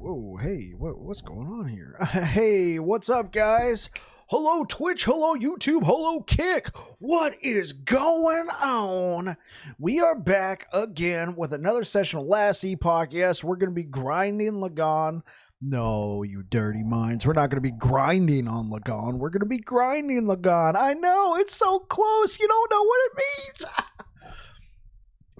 Whoa, hey, what's going on here? Hey, what's up, guys? Hello, Twitch. Hello, YouTube. Hello, Kick. What is going on? We are back again with another session of Last Epoch. Yes, we're going to be grinding Lagon. No, you dirty minds. We're not going to be grinding on Lagon. We're going to be grinding Lagon. I know, it's so close. You don't know what it means.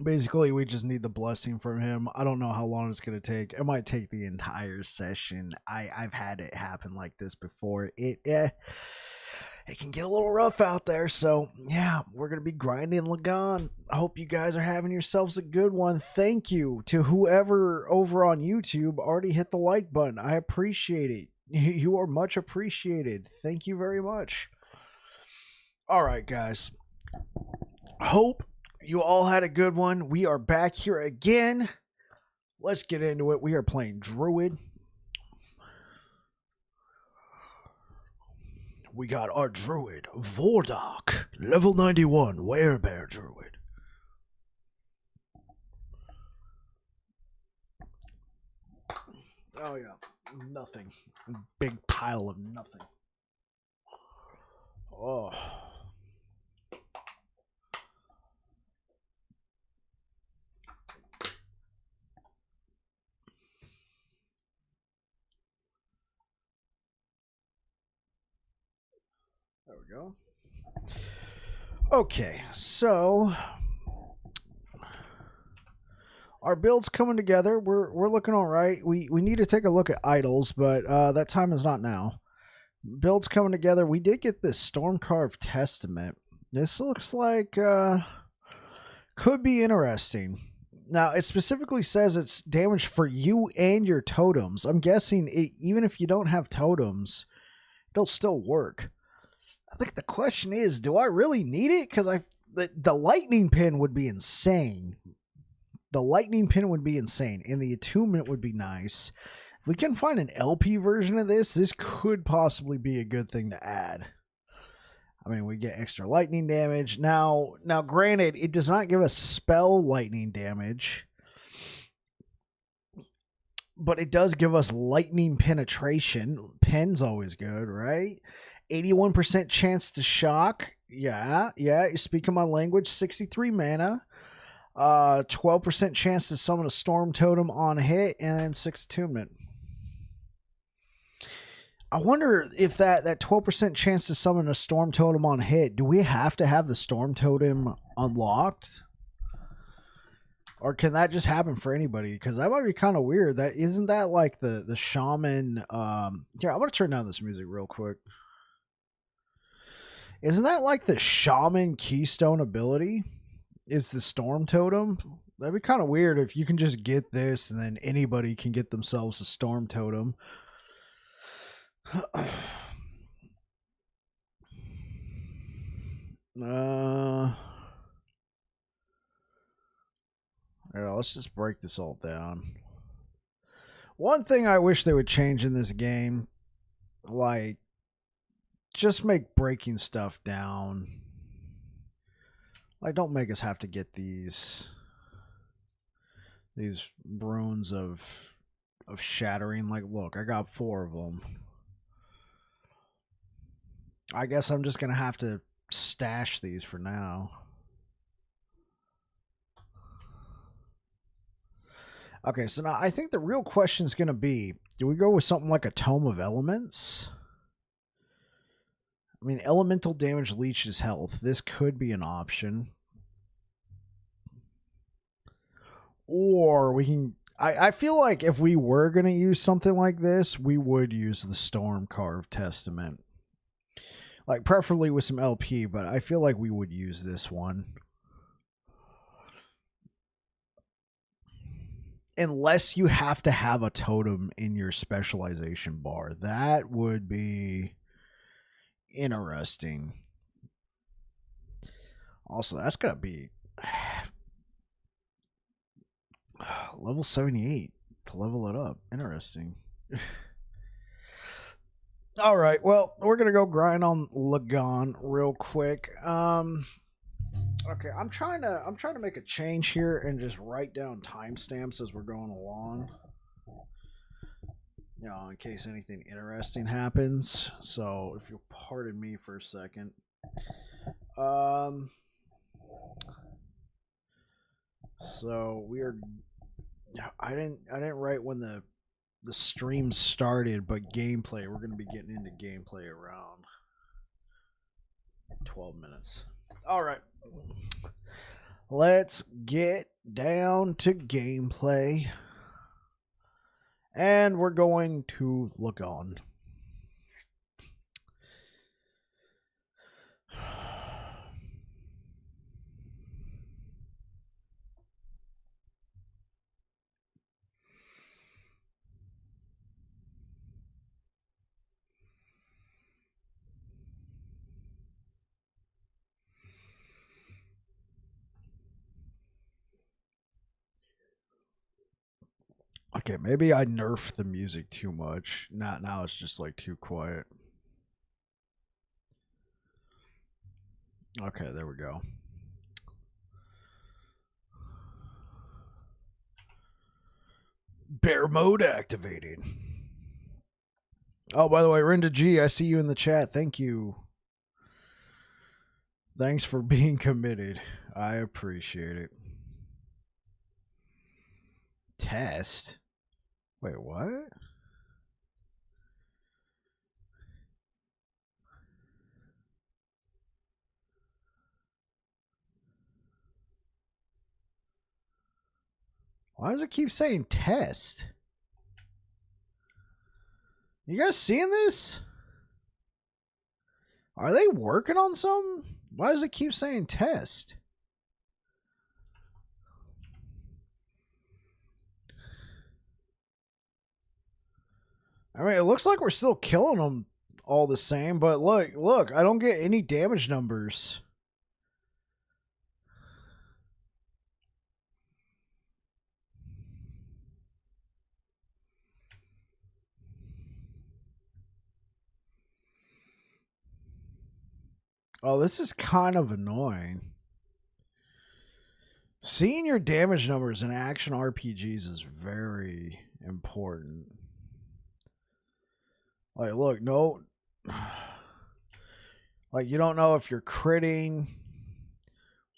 Basically, we just need the blessing from him. I don't know how long it's going to take. It might take the entire session. I've had it happen like this before. It can get a little rough out there. So, yeah, we're going to be grinding Lagon. I hope you guys are having yourselves a good one. Thank you to whoever over on YouTube already hit the like button. I appreciate it. You are much appreciated. Thank you very much. All right, guys. Hope you all had a good one. We are back here again. Let's get into it. We are playing Druid. We got our Druid, Vordark, level 91, Werebear Druid. Oh yeah, nothing. Big pile of nothing. Oh. There we go. Okay, so our build's coming together. We're looking all right. We need to take a look at idols, but that time is not now. Build's coming together. We did get this Stormcarved Testament. This looks like could be interesting. Now, it specifically says it's damage for you and your totems. I'm guessing even if you don't have totems, it'll still work. I think the question is, do I really need it? Because the lightning pin would be insane. The lightning pin would be insane, and the attunement would be nice. If we can find an LP version of this, this could possibly be a good thing to add. I mean, we get extra lightning damage. Now, granted, it does not give us spell lightning damage, but it does give us lightning penetration. Pen's always good, right? 81% chance to shock. Yeah, you're speaking my language. 63 mana. 12% chance to summon a storm totem on hit, and 6 attunement. I wonder if that 12% chance to summon a storm totem on hit, do we have to have the storm totem unlocked? Or can that just happen for anybody? Because that might be kind of weird. That isn't that like the shaman. Here, I'm gonna turn down this music real quick. Isn't that like the shaman keystone ability? Is the storm totem? That'd be kind of weird if you can just get this and then anybody can get themselves a storm totem. Let's just break this all down. One thing I wish they would change in this game, like, just make breaking stuff down. Like, don't make us have to get these runes of shattering. Like, look, I got 4 of them. I guess I'm just gonna have to stash these for now. Okay, so now I think the real question is gonna be, do we go with something like a Tome of Elements? I mean, elemental damage leeches health. This could be an option. Or we can... I feel like if we were going to use something like this, we would use the Stormcarved Testament. Like, preferably with some LP, but I feel like we would use this one. Unless you have to have a totem in your specialization bar. That would be interesting. Also, that's gotta be level 78 to level it up. Interesting. All right, well, we're gonna go grind on Lagon real quick. Okay, I'm trying to make a change here and just write down timestamps as we're going along. you know, in case anything interesting happens. So if you'll pardon me for a second. Um, so we are. I didn't write when the stream started, but gameplay. We're gonna be getting into gameplay around 12 minutes. All right. Let's get down to gameplay. And we're going to Lagon. Okay, maybe I nerfed the music too much. Now it's just like too quiet. Okay, there we go. Bear mode activated. Oh, by the way, Rinda G, I see you in the chat. Thank you. Thanks for being committed. I appreciate it. Test? Wait, what? Why does it keep saying test? You guys seeing this? Are they working on something? Why does it keep saying test? I mean, it looks like we're still killing them all the same, but look, I don't get any damage numbers. Oh, this is kind of annoying. Seeing your damage numbers in action RPGs is very important. Like, look, no. Like, you don't know if you're critting.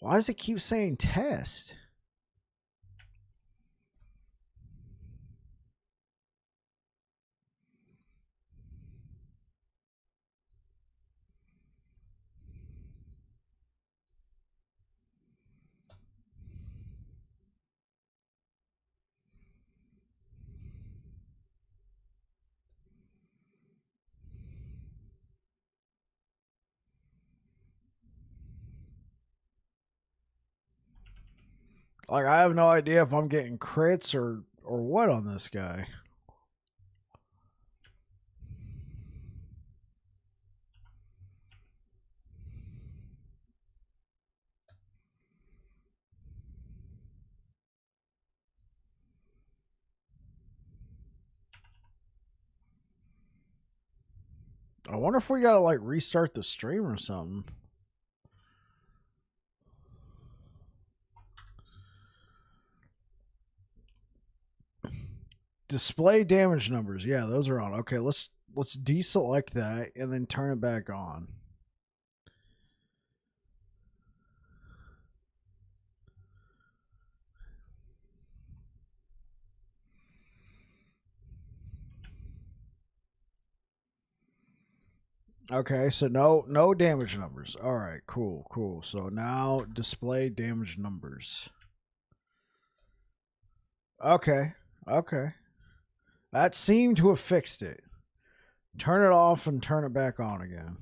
Why does it keep saying test? Like, I have no idea if I'm getting crits or what on this guy. I wonder if we gotta like restart the stream or something. Display damage numbers. Yeah, those are on. Okay, let's deselect that and then turn it back on. Okay, so no damage numbers. All right, cool. So now display damage numbers. Okay. That seemed to have fixed it. Turn it off and turn it back on again.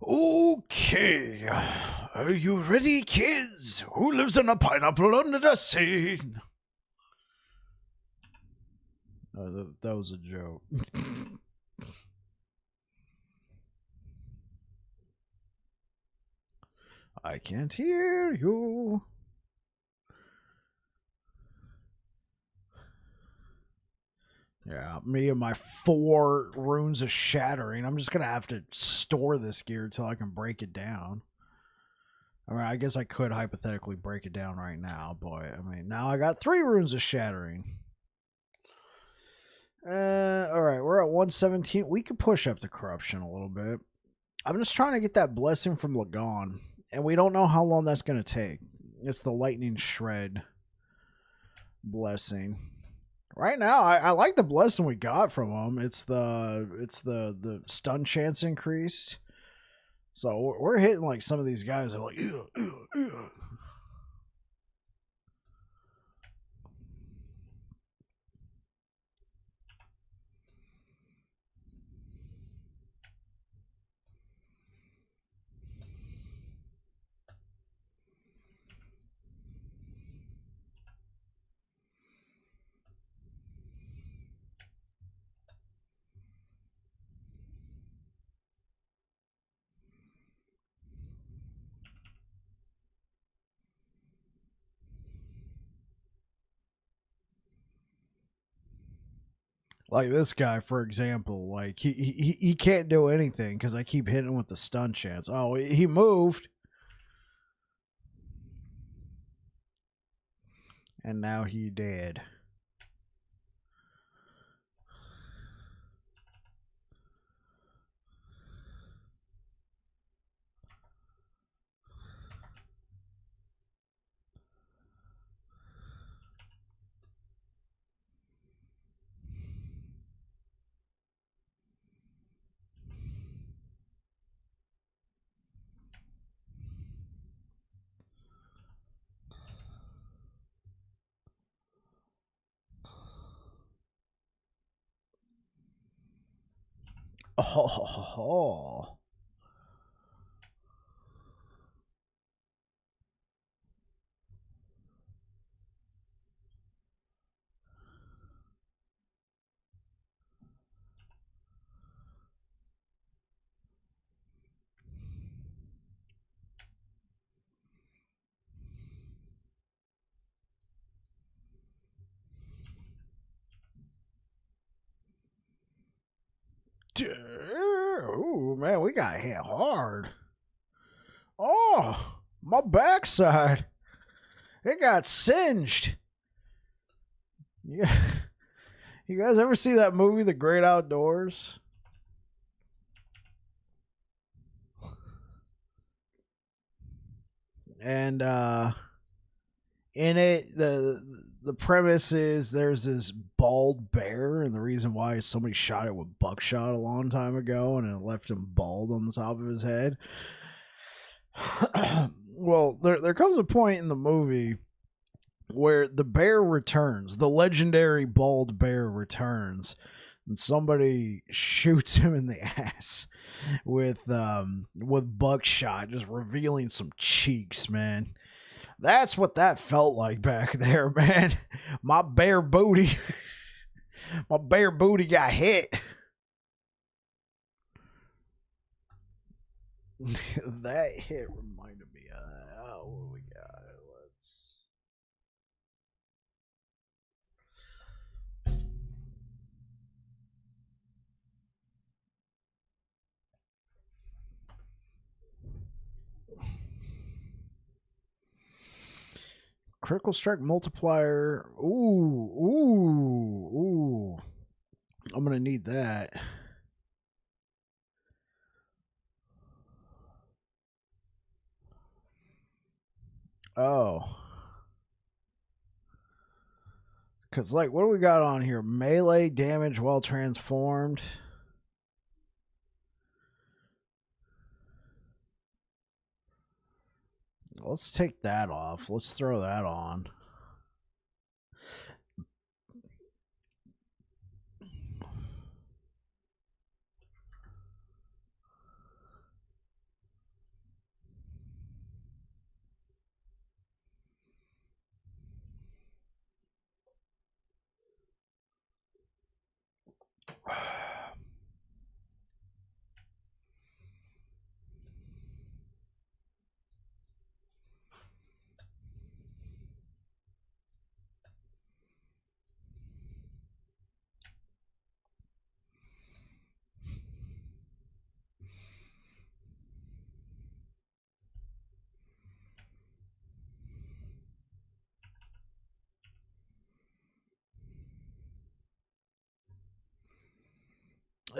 Okay. Are you ready, kids? Who lives in a pineapple under the sea? That was a joke. I can't hear you. Yeah, me and my 4 runes of shattering. I'm just going to have to store this gear until I can break it down. I mean, I guess I could hypothetically break it down right now, but I mean, now I got 3 runes of shattering. All right, we're at 117. We could push up the corruption a little bit. I'm just trying to get that blessing from Lagon, and we don't know how long that's going to take. It's the lightning shred blessing. Right now, I like the blessing we got from him. It's the stun chance increased. So we're hitting like some of these guys are like, ew, ew, ew. Like this guy, for example, like he can't do anything because I keep hitting him with the stun chance. Oh, he moved. And now he dead. Oh. Oh man, we got hit hard. Oh, my backside. It got singed. Yeah. You guys ever see that movie, The Great Outdoors? And in it, the premise is there's this bald bear, and the reason why is somebody shot it with buckshot a long time ago, and it left him bald on the top of his head. Well, there comes a point in the movie where the bear returns, the legendary bald bear returns, and somebody shoots him in the ass with buckshot, just revealing some cheeks, man. That's what that felt like back there, man. My bare booty, my bare booty got hit. That hit reminded me of that. Oh, what do we got? Let's. Critical strike multiplier. Ooh. I'm gonna need that. Oh. Because, like, what do we got on here? Melee damage while transformed. Let's take that off. Let's throw that on.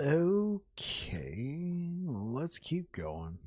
Okay, let's keep going.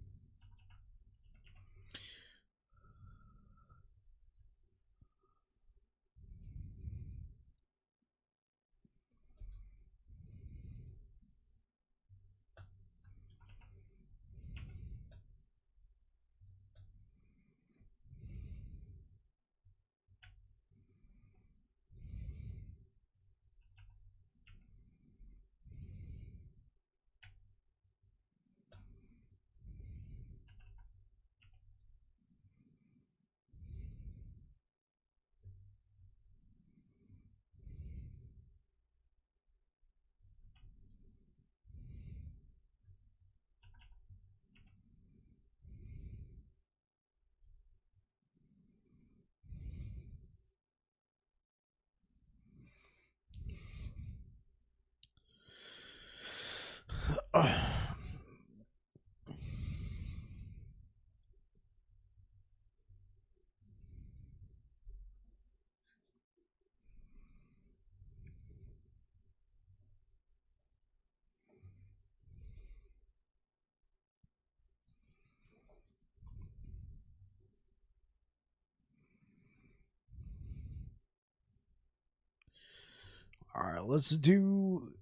All right, let's do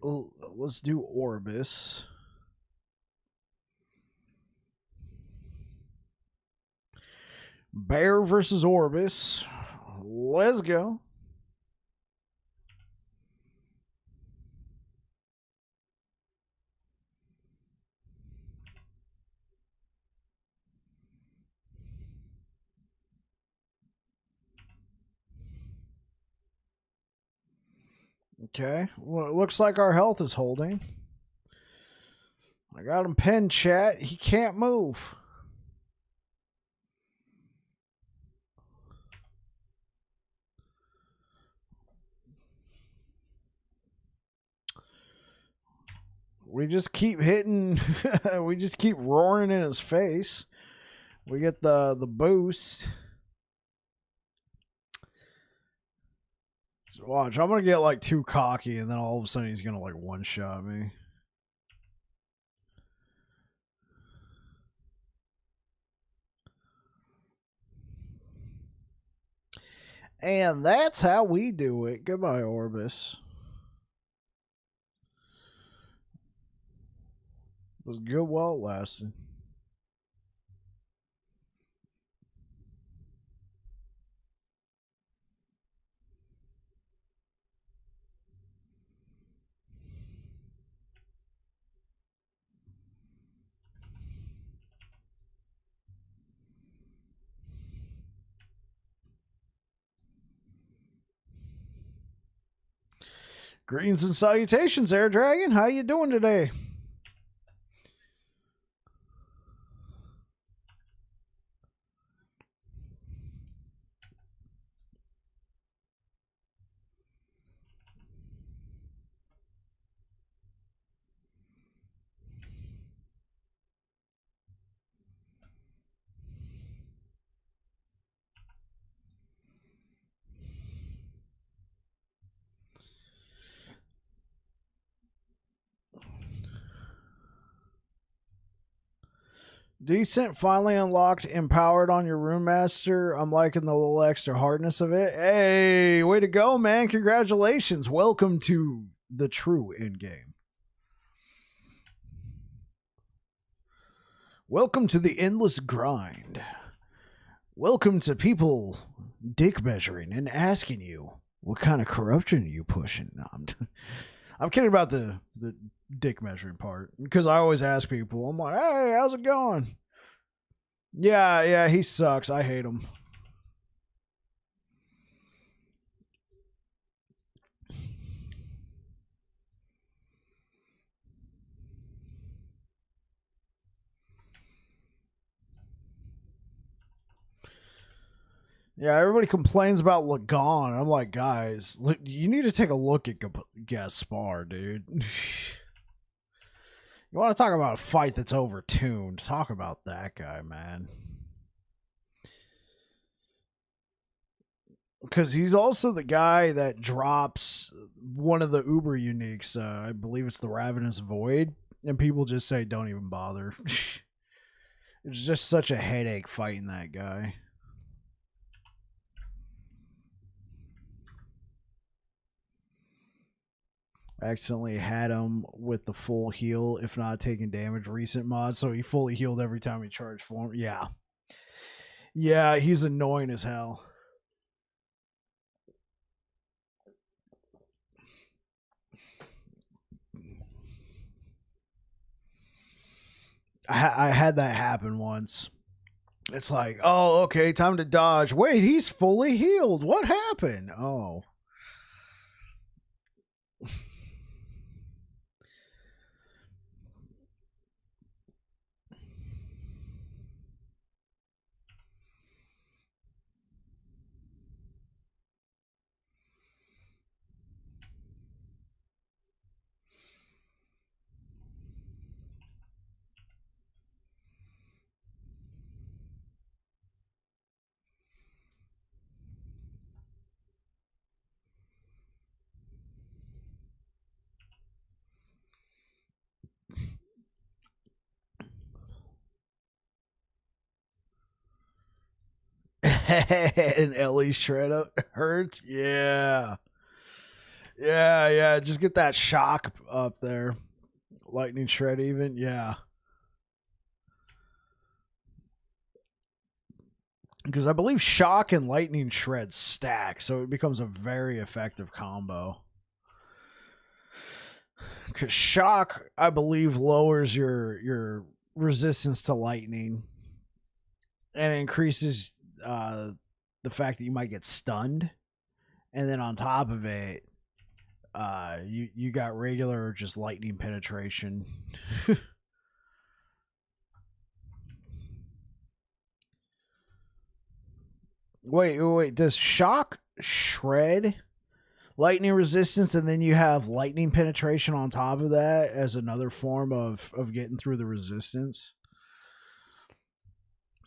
Orbis. Bear versus Orbis. Let's go. Okay, well, it looks like our health is holding. I got him pinned, chat. He can't move. We just keep hitting. We just keep roaring in his face. We get the boost. So watch, I'm gonna get like too cocky, and then all of a sudden he's gonna like one shot me. And that's how we do it. Goodbye, Orbis. It was good while it lasted. Greetings and salutations, Air Dragon. How you doing today? Decent, finally unlocked, empowered on your Rune Master. I'm liking the little extra hardness of it. Hey, way to go, man. Congratulations. Welcome to the true endgame. Welcome to the endless grind. Welcome to people dick measuring and asking you, what kind of corruption are you pushing? No, I'm kidding about the dick measuring part, because I always ask people, I'm like, hey, how's it going? Yeah, he sucks. I hate him. Yeah, everybody complains about Lagon. I'm like, guys, look, you need to take a look at Gaspar, dude. You want to talk about a fight that's overtuned? Talk about that guy, man. Because he's also the guy that drops one of the Uber uniques. I believe it's the Ravenous Void, and people just say, "Don't even bother." It's just such a headache fighting that guy. I accidentally had him with the full heal, if not taking damage, recent mod, so he fully healed every time he charged form. Yeah. Yeah, he's annoying as hell. I had that happen once. It's like, oh, okay, time to dodge. Wait, he's fully healed. What happened? Oh. And Ellie's shred up hurts. Yeah. Yeah. Just get that shock up there. Lightning shred, even. Yeah. Because I believe shock and lightning shred stack, so it becomes a very effective combo. Because shock, I believe, lowers your resistance to lightning, and it increases the fact that you might get stunned, and then on top of it, you got regular just lightning penetration. Wait. Does shock shred lightning resistance, and then you have lightning penetration on top of that as another form of getting through the resistance?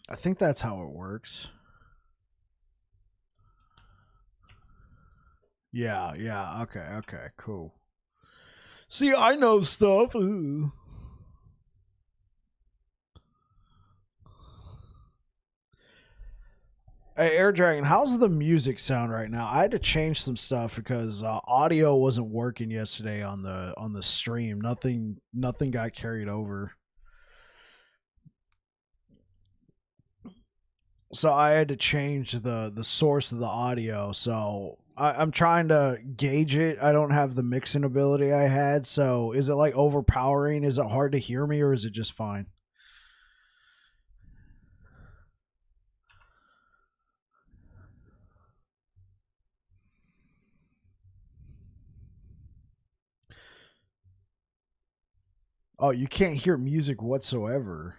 I think that's how it works. Yeah. Okay, cool. See, I know stuff. Ooh. Hey, Air Dragon, how's the music sound right now? I had to change some stuff because audio wasn't working yesterday on the stream. Nothing got carried over. So I had to change the source of the audio. So I'm trying to gauge it. I don't have the mixing ability I had. So is it like overpowering? Is it hard to hear me, or is it just fine? Oh, you can't hear music whatsoever.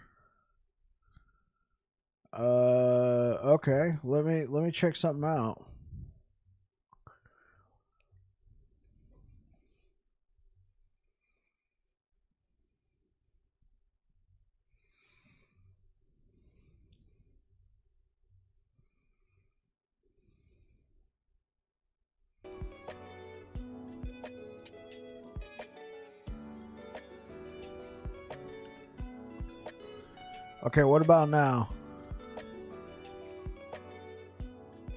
Okay. Let me check something out. Okay, what about now?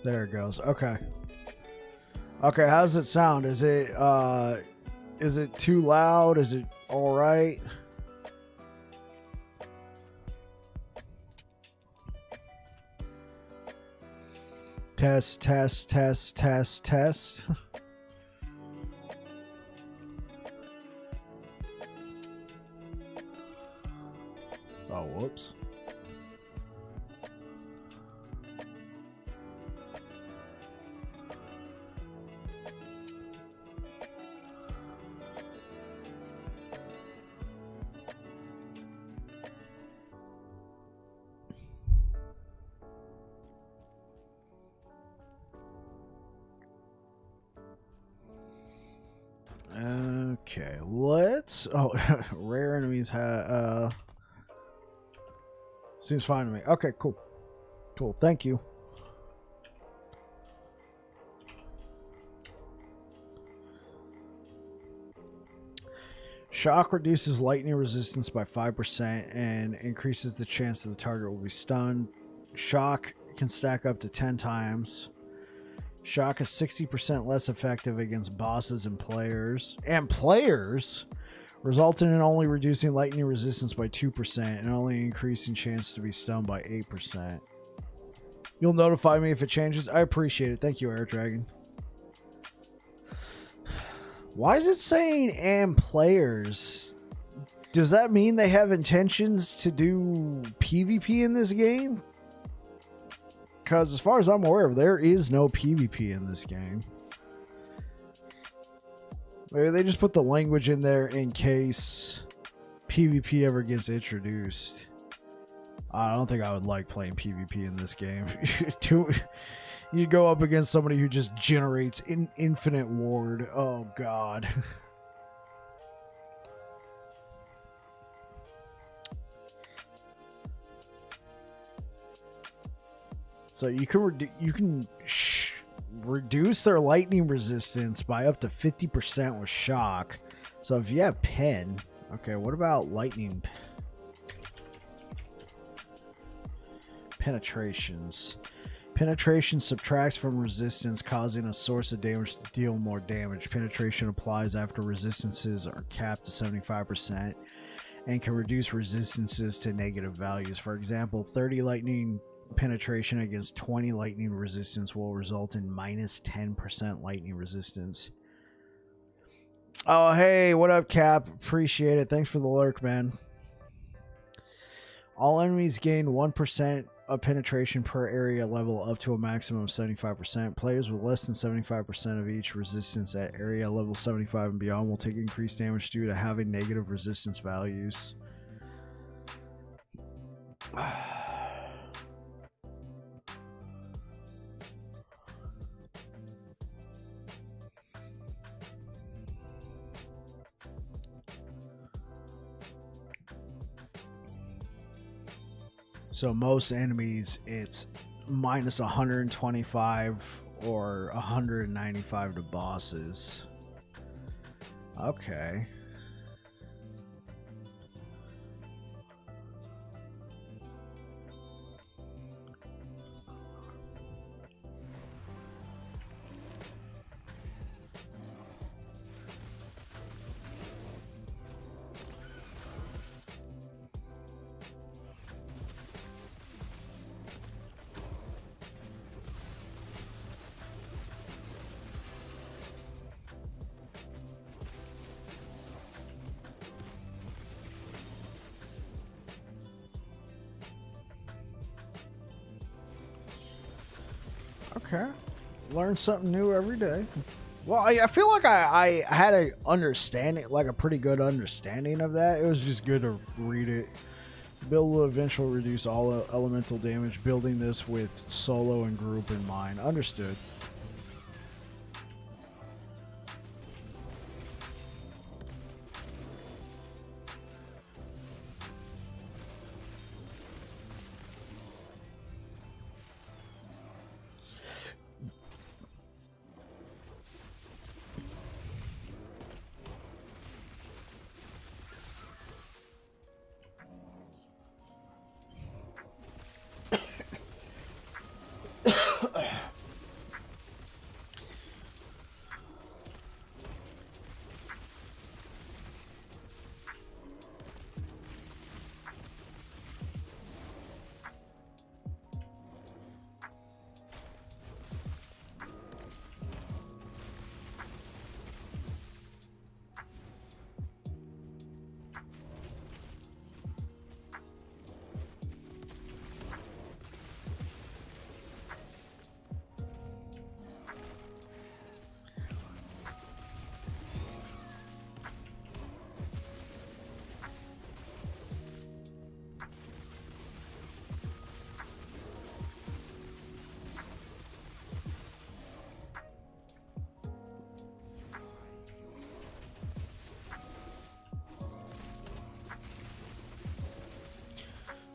There it goes. Okay. Okay, how does it sound? Is it too loud? Is it all right? Test. Oh, whoops. Okay, let's... Oh, rare enemies have... Seems fine to me. Okay, cool. Cool, thank you. Shock reduces lightning resistance by 5% and increases the chance that the target will be stunned. Shock can stack up to 10 times. Shock is 60% less effective against bosses and players. Resulting in only reducing lightning resistance by 2% and only increasing chance to be stunned by 8%. You'll notify me if it changes. I appreciate it. Thank you, Air Dragon. Why is it saying and players? Does that mean they have intentions to do PvP in this game? Because as far as I'm aware, there is no PvP in this game. Maybe they just put the language in there in case PvP ever gets introduced. I don't think I would like playing PvP in this game. You go up against somebody who just generates an infinite ward. Oh, God. So you can reduce their lightning resistance by up to 50% with shock. So if you have pen, okay, what about lightning penetrations? Penetration subtracts from resistance, causing a source of damage to deal more damage. Penetration applies after resistances are capped to 75% and can reduce resistances to negative values. For example, 30 lightning penetration against 20 lightning resistance will result in minus 10% lightning resistance. Oh, hey, what up, Cap? Appreciate it. Thanks for the lurk, man. All enemies gain 1% of penetration per area level up to a maximum of 75%. Players with less than 75% of each resistance at area level 75 and beyond will take increased damage due to having negative resistance values. So most enemies, it's minus 125 or 195 to bosses. Okay. Okay. Learn something new every day. Well, I feel like I had a understanding, like a pretty good understanding of that. It was just good to read it. Build will eventually reduce all elemental damage. Building this with solo and group in mind. Understood.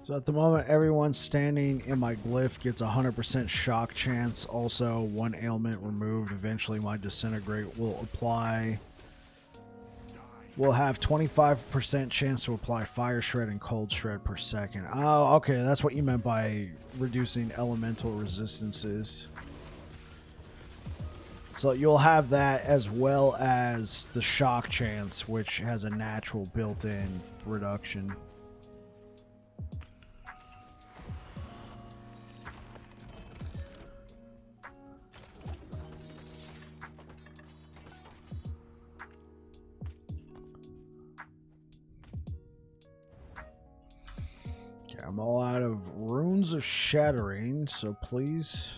So at the moment, everyone standing in my glyph gets 100% shock chance. Also, 1 ailment removed. Eventually, my disintegrate will apply. We'll have 25% chance to apply fire shred and cold shred per second. Oh, okay. That's what you meant by reducing elemental resistances. So you'll have that as well as the shock chance, which has a natural built-in reduction. Okay, I'm all out of runes of shattering, so please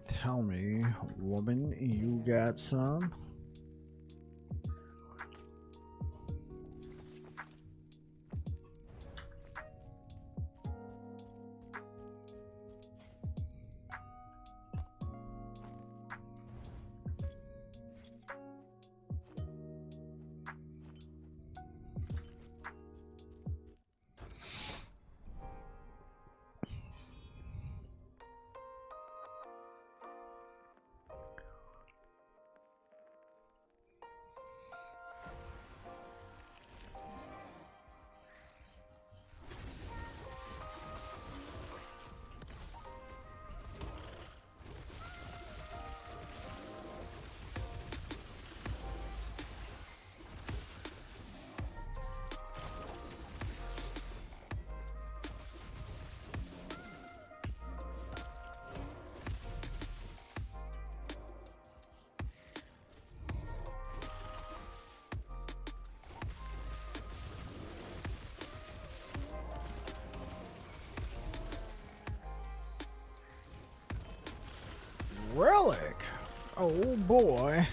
tell me, woman, you got some? Relic. Oh boy.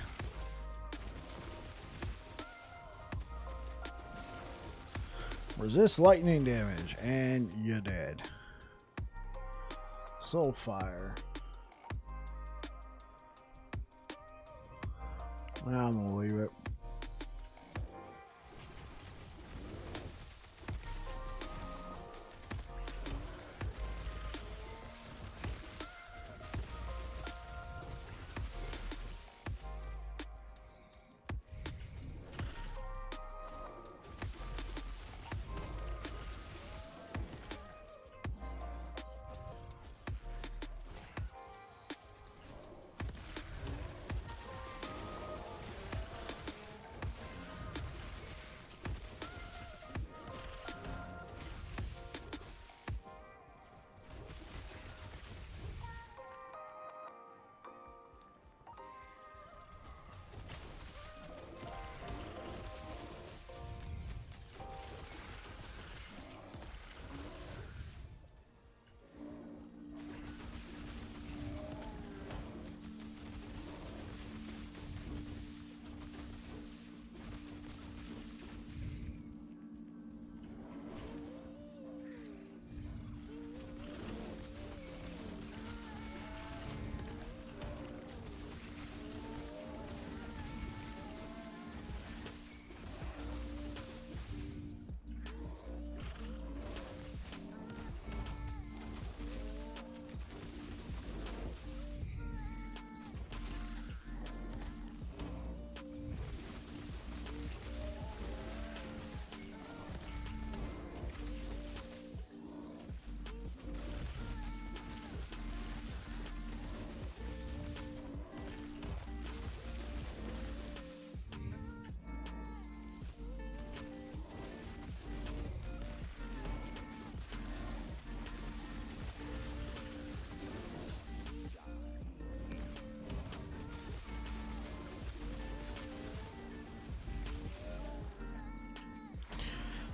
Resist lightning damage, and you're dead. Soul fire. I'm gonna leave it.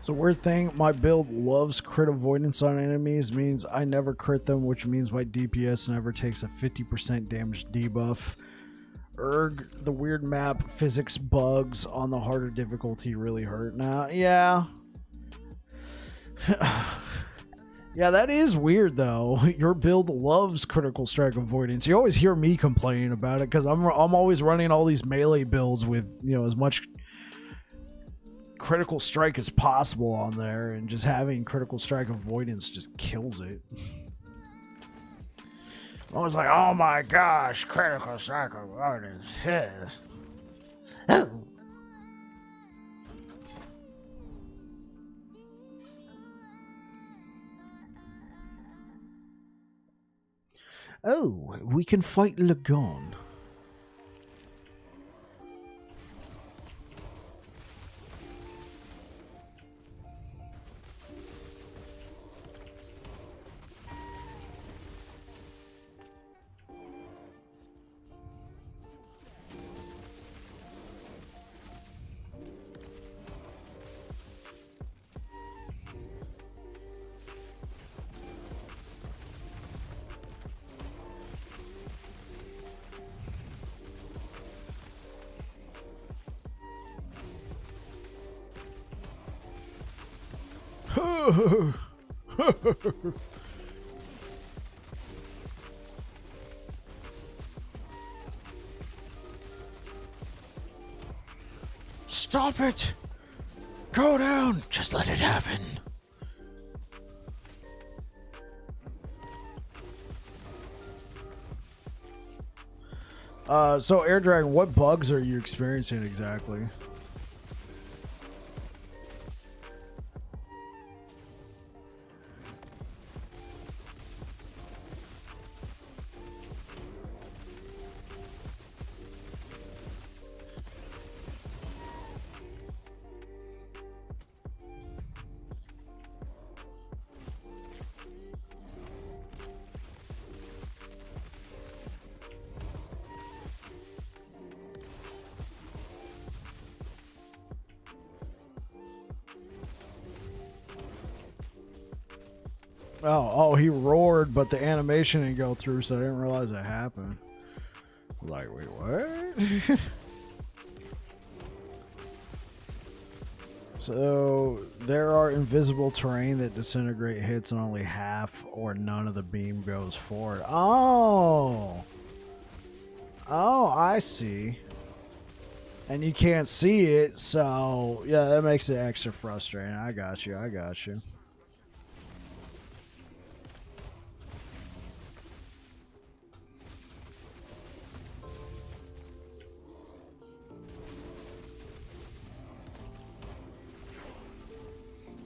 So weird thing, my build loves crit avoidance on enemies, means I never crit them, which means my DPS never takes a 50% damage debuff. Erg, the weird map physics bugs on the harder difficulty really hurt. Now, yeah. Yeah, that is weird though. Your build loves critical strike avoidance. You always hear me complaining about it because I'm always running all these melee builds with, you know, as much critical strike as possible on there, and just having critical strike avoidance just kills it. I was like, oh my gosh, critical strike avoidance. Yes. Oh, we can fight Lagon. Stop it! Go down! Just let it happen. So Air Dragon, what bugs are you experiencing exactly? Oh, he roared, but the animation didn't go through, so I didn't realize that happened. Like, wait, what? So, there are invisible terrain that disintegrate hits and only half or none of the beam goes forward. Oh! Oh, I see. And you can't see it, so, yeah, that makes it extra frustrating. I got you, I got you.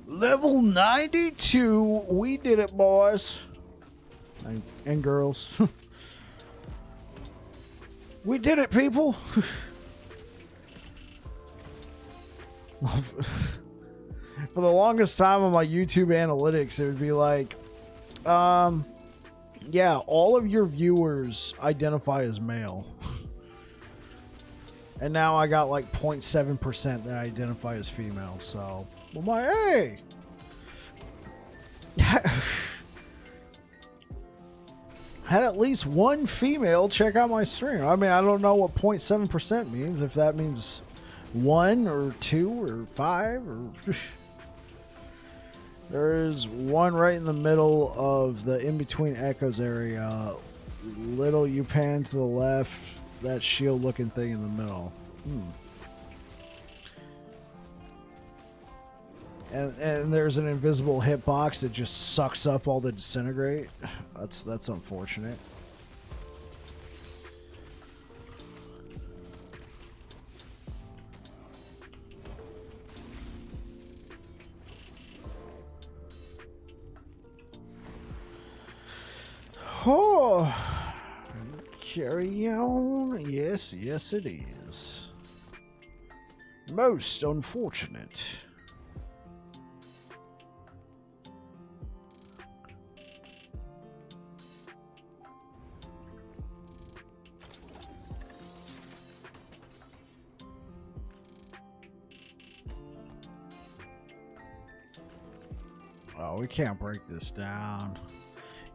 Level 92. We did it, boys. And girls. We did it, people. For the longest time on my YouTube analytics, it would be like, yeah, all of your viewers identify as male. And now I got like 0.7% that identify as female, so... Well, my hey! Had at least one female check out my stream. I mean, I don't know what 0.7% means. If that means 1 or 2 or 5 or... There is one right in the middle of the in-between echoes area. Little you pan to the left. That shield-looking thing in the middle. And there's an invisible hitbox that just sucks up all the disintegrate. That's unfortunate. Oh, carry on. Yes, yes it is. Most unfortunate. Oh, we can't break this down.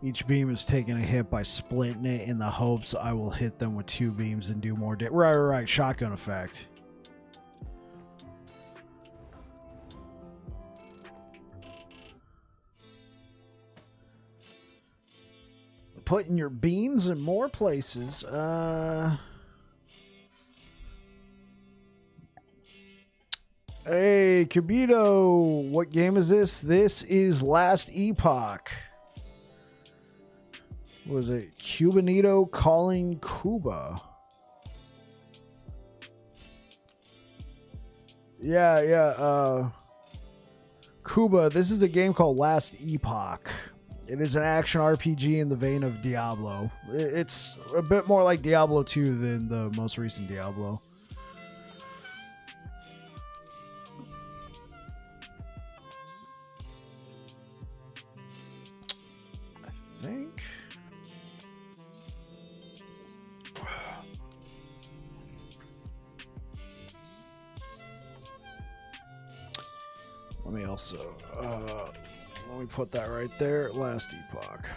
Each beam is taking a hit by splitting it in the hopes I will hit them with 2 beams and do more damage. Right. Shotgun effect. Putting your beams in more places. Hey, Kibito, what game is this? This is Last Epoch. What was it? Cubanito calling Cuba. Yeah. Cuba, this is a game called Last Epoch. It is an action RPG in the vein of Diablo. It's a bit more like Diablo 2 than the most recent Diablo. I think. Let me also, let me put that right there. Last Epoch.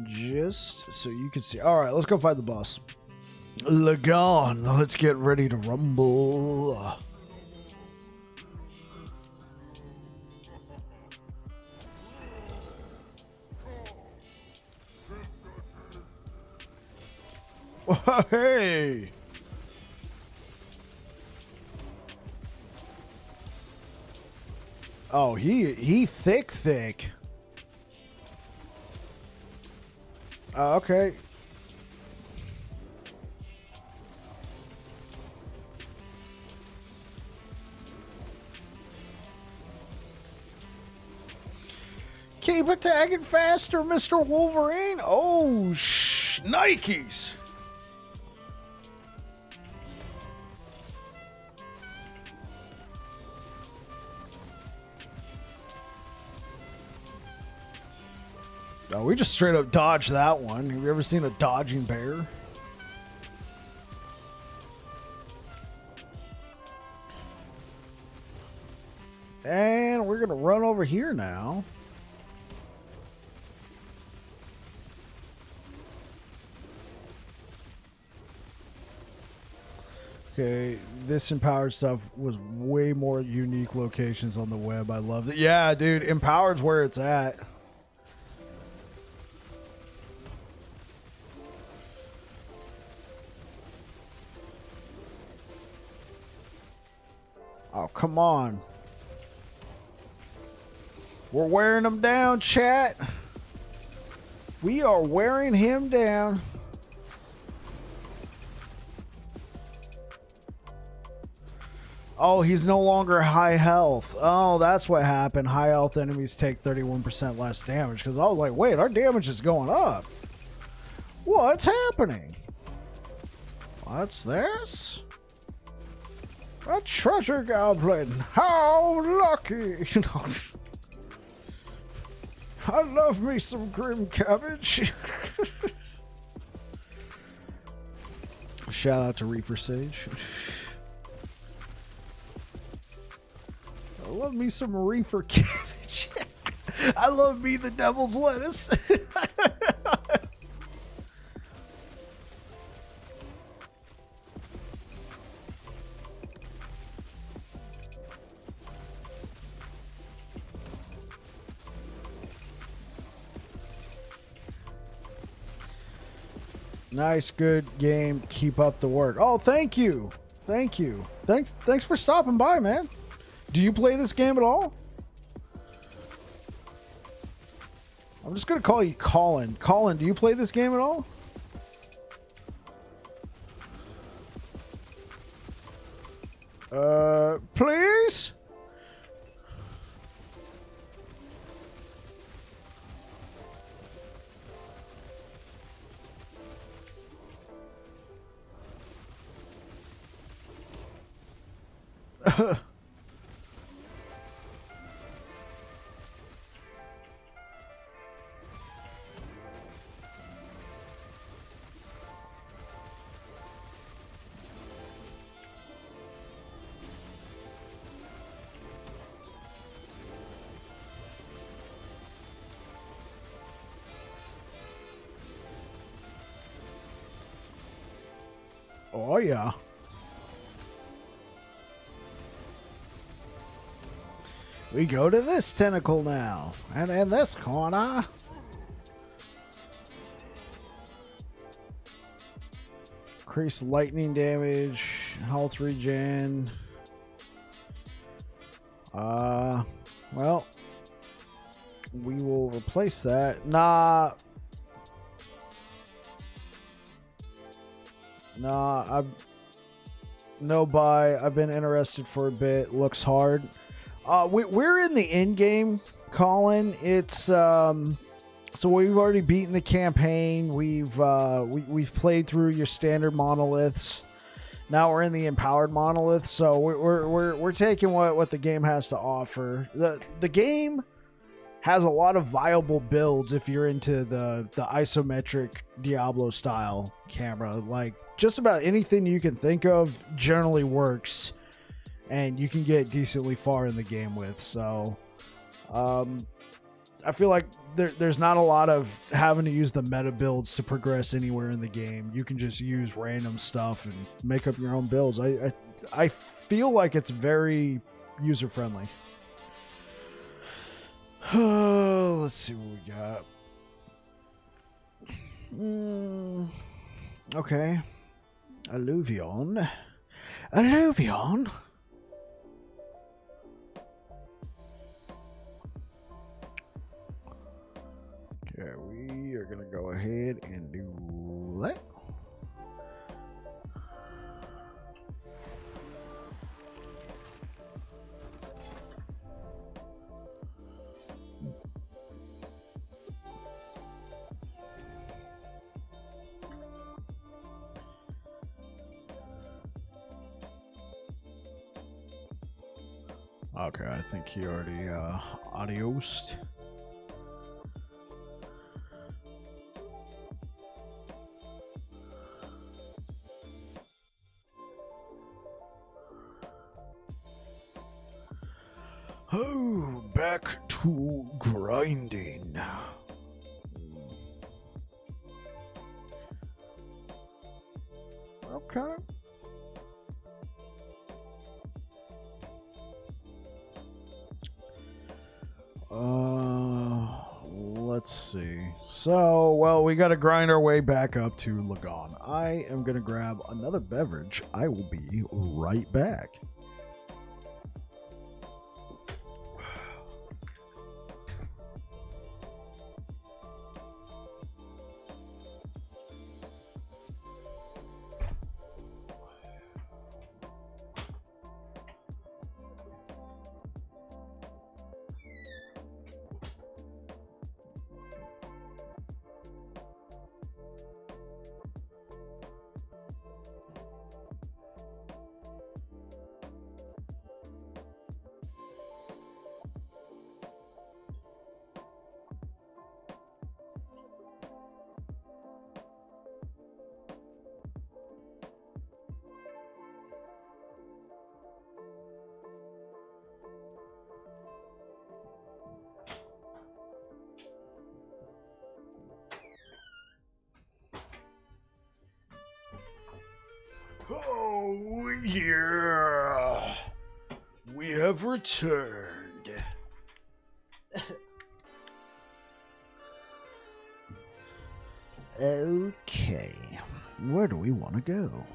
Just so you can see. All right, let's go fight the boss. Lagon, let's get ready to rumble. Hey! Oh, he thick. Okay. Keep attacking faster, Mr. Wolverine. Oh, Nikes. Oh, we just straight up dodged that one. Have you ever seen a dodging bear? And we're going to run over here now. Okay, this empowered stuff was way more unique locations on the web. I loved it. Yeah, dude, empowered's where it's at. Oh, come on. We're wearing him down, chat. We are wearing him down. Oh, he's no longer high health. Oh, that's what happened. High health enemies take 31% less damage. Because I was like, wait, our damage is going up. What's happening? What's this? A treasure goblin. How lucky. I love me some grim cabbage. Shout out to Reefer Sage. I love me some reefer cabbage. I love me the devil's lettuce. Nice, good game. Keep up the work. Oh, thank you. Thank you. Thanks for stopping by, man. Do you play this game at all? I'm just going to call you Colin. Colin, do you play this game at all? Please? Oh, yeah. We go to this tentacle now. And in this corner. Increase lightning damage, health regen. Well, we will replace that. Nah, no buy. I've been interested for a bit. Looks hard. We're in the end game, Colin. It's so we've already beaten the campaign. We've played through your standard monoliths. Now we're in the empowered monolith, so we're taking what the game has to offer. The game has a lot of viable builds if you're into the isometric Diablo style camera. Like just about anything you can think of generally works, and you can get decently far in the game with. So I feel like there's not a lot of having to use the meta builds to progress anywhere in the game. You can just use random stuff and make up your own builds. I feel like it's very user friendly. Let's see what we got. Okay. Alluvion. Okay, we are going to go ahead and do that. Okay, I think he already adiosed. Oh, back to grinding. Okay. Let's see. So, well, we got to grind our way back up to Lagon. I am going to grab another beverage. I will be right back. Oh, yeah. We have returned. Okay. Where do we want to go?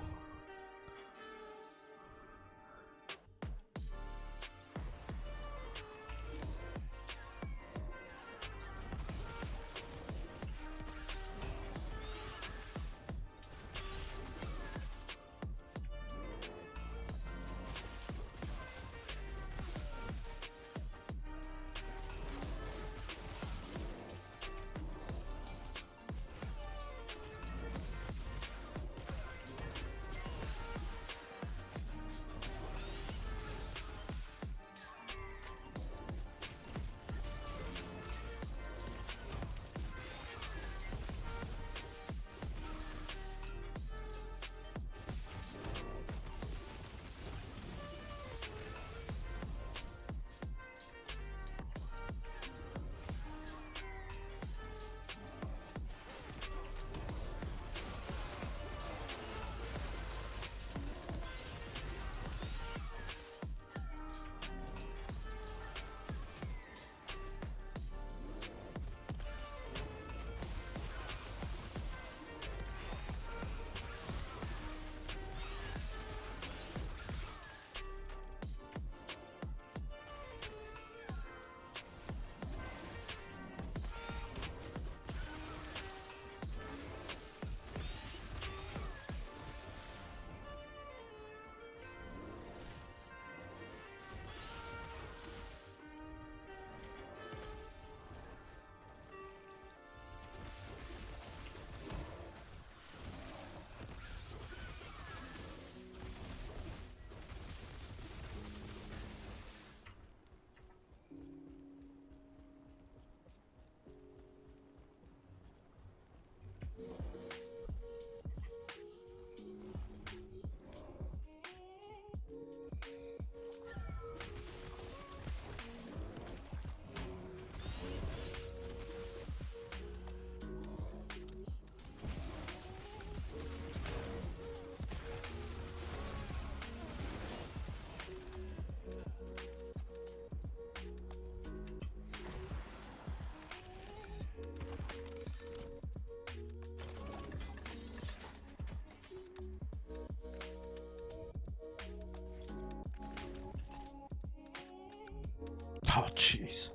Oh, jeez.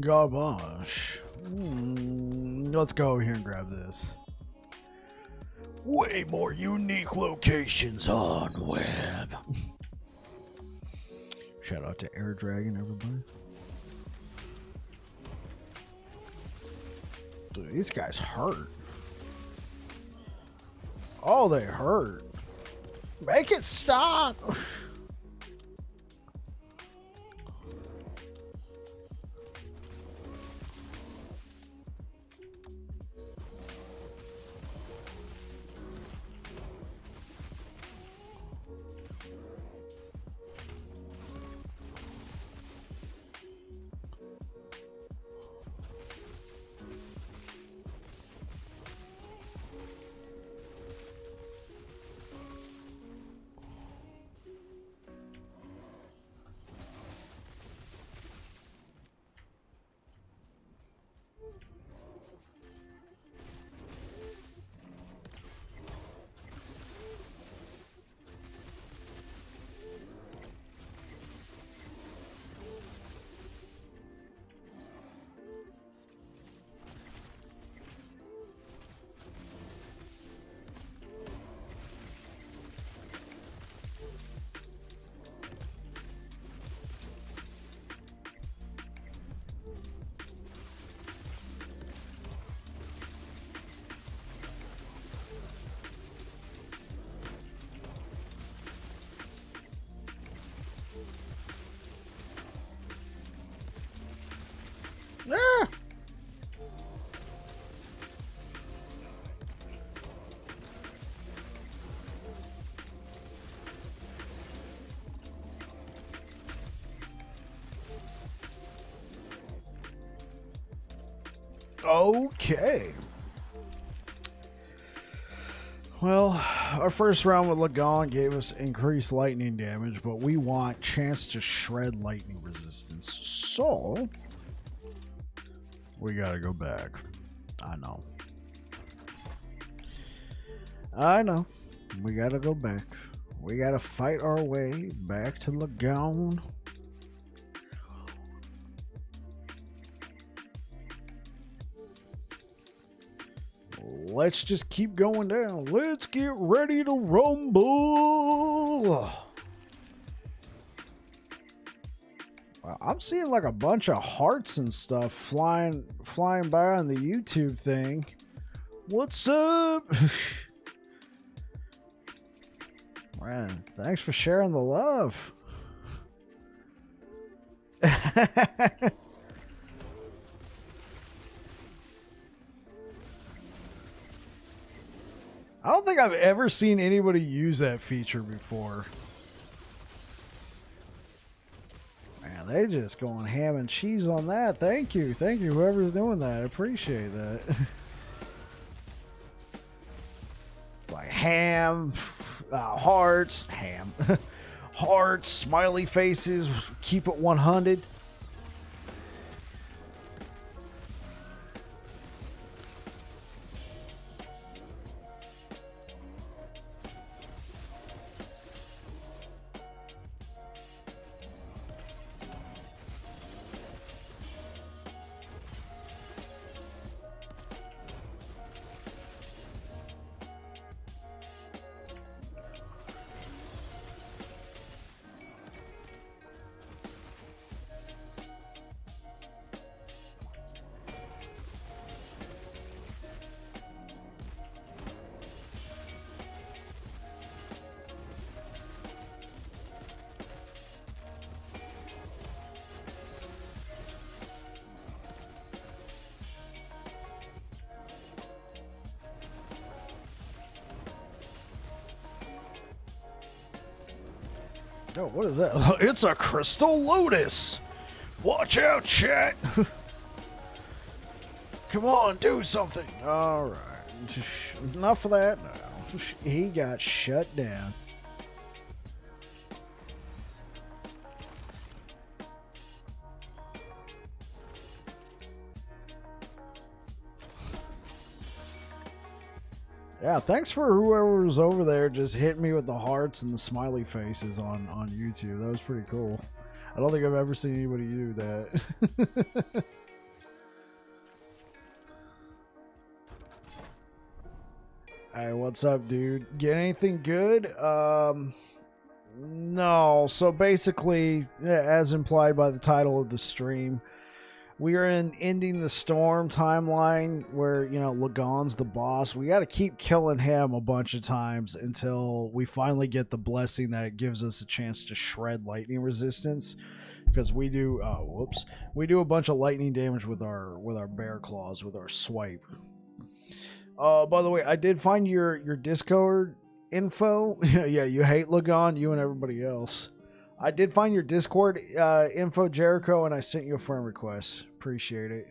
Garbage. Let's go over here and grab this. Way more unique locations on web. Shout out to Air Dragon, everybody. Dude, these guys hurt. Oh, they hurt. Make it stop. Ah! Okay. Well, our first round with Lagon gave us increased lightning damage, but we want chance to shred lightning resistance. So, we gotta go back. I know. I know. We gotta go back. We gotta fight our way back to Lagon. Let's just keep going down. Let's get ready to rumble. Wow, I'm seeing like a bunch of hearts and stuff flying by on the YouTube thing. What's up? Man, thanks for sharing the love. I don't think I've ever seen anybody use that feature before. Man, they just going ham and cheese on that. Thank you. Thank you, whoever's doing that. I appreciate that. It's like ham, hearts, ham, hearts, smiley faces, keep it 100. Oh, what is that? It's a crystal lotus. Watch out, chat. Come on, do something. All right. Enough of that now. He got shut down. Yeah, thanks for whoever was over there just hitting me with the hearts and the smiley faces on YouTube. That was pretty cool. I don't think I've ever seen anybody do that. Hey, what's up, dude? Get anything good? No. So basically, as implied by the title of the stream, we are in Ending the Storm timeline where, you know, Lagon's the boss. We got to keep killing him a bunch of times until we finally get the blessing that it gives us a chance to shred lightning resistance. Because we do, we do a bunch of lightning damage with our bear claws, with our swipe. By the way, I did find your Discord info. Yeah, you hate Lagon, you and everybody else. I did find your Discord info, Jericho, and I sent you a friend request. Appreciate it.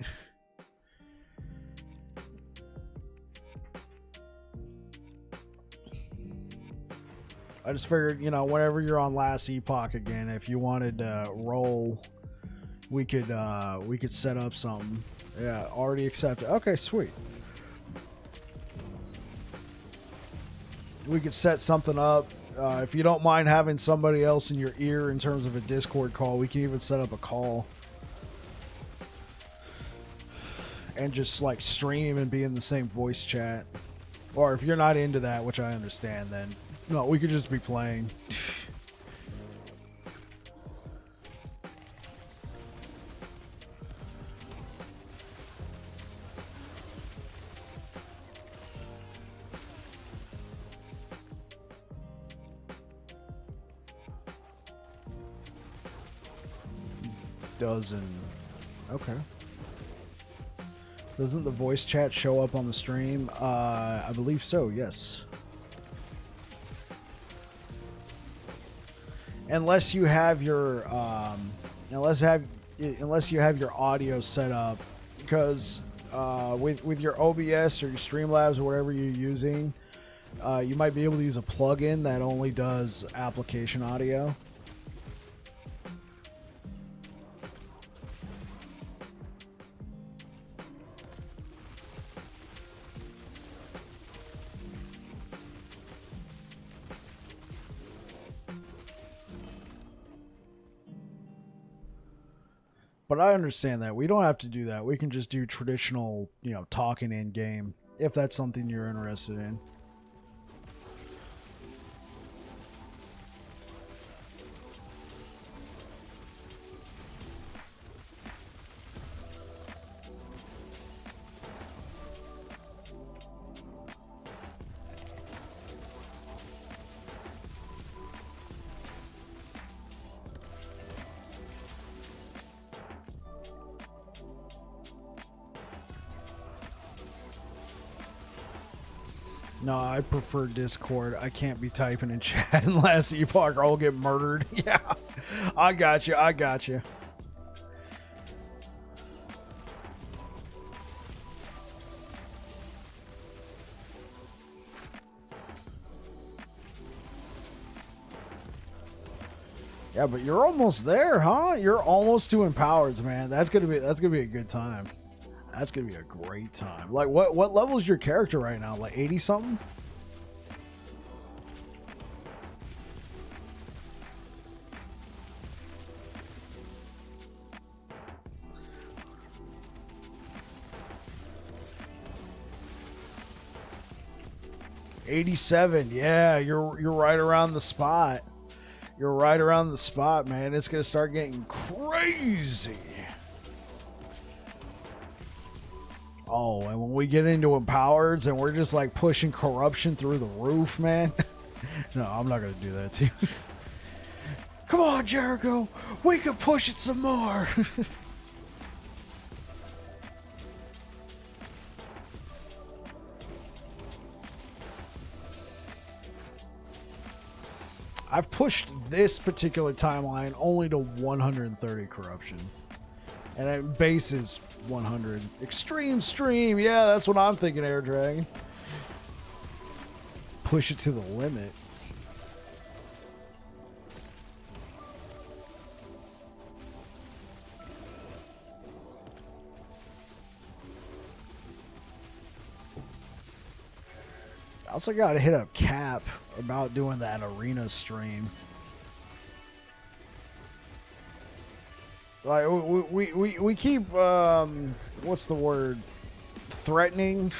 I just figured, you know, whenever you're on last Epoch again, if you wanted to roll, we could set up something. Yeah, already accepted. Okay, sweet. We could set something up. If you don't mind having somebody else in your ear in terms of a Discord call, we can even set up a call and just like stream and be in the same voice chat. Or if you're not into that, which I understand, then no, we could just be playing. Okay. Doesn't the voice chat show up on the stream? I believe so, yes. Unless you have your unless you have your audio set up, because with your OBS or your Streamlabs or whatever you're using, you might be able to use a plugin that only does application audio. But I understand that. We don't have to do that. We can just do traditional, you know, talking in game, if that's something you're interested in. No, I prefer Discord. I can't be typing in chat unless Epoch or I'll get murdered. Yeah, I got you. I got you. Yeah, but you're almost there, huh? You're almost to empowereds, man. That's gonna be a good time. That's gonna be a great time. Like, what level is your character right now? Like 80 something? $87. Yeah, you're right around the spot. You're right around the spot, man. It's gonna start getting crazy. Oh, and when we get into empowereds and we're just like pushing corruption through the roof, man. No, I'm not gonna do that to you. Come on, Jericho. We can push it some more. I've pushed this particular timeline only to 130 corruption. And at base is 100. Extreme stream. Yeah, that's what I'm thinking, Air Dragon. Push it to the limit. also got to hit up Cap about doing that arena stream. Like we keep what's the word? Threatening.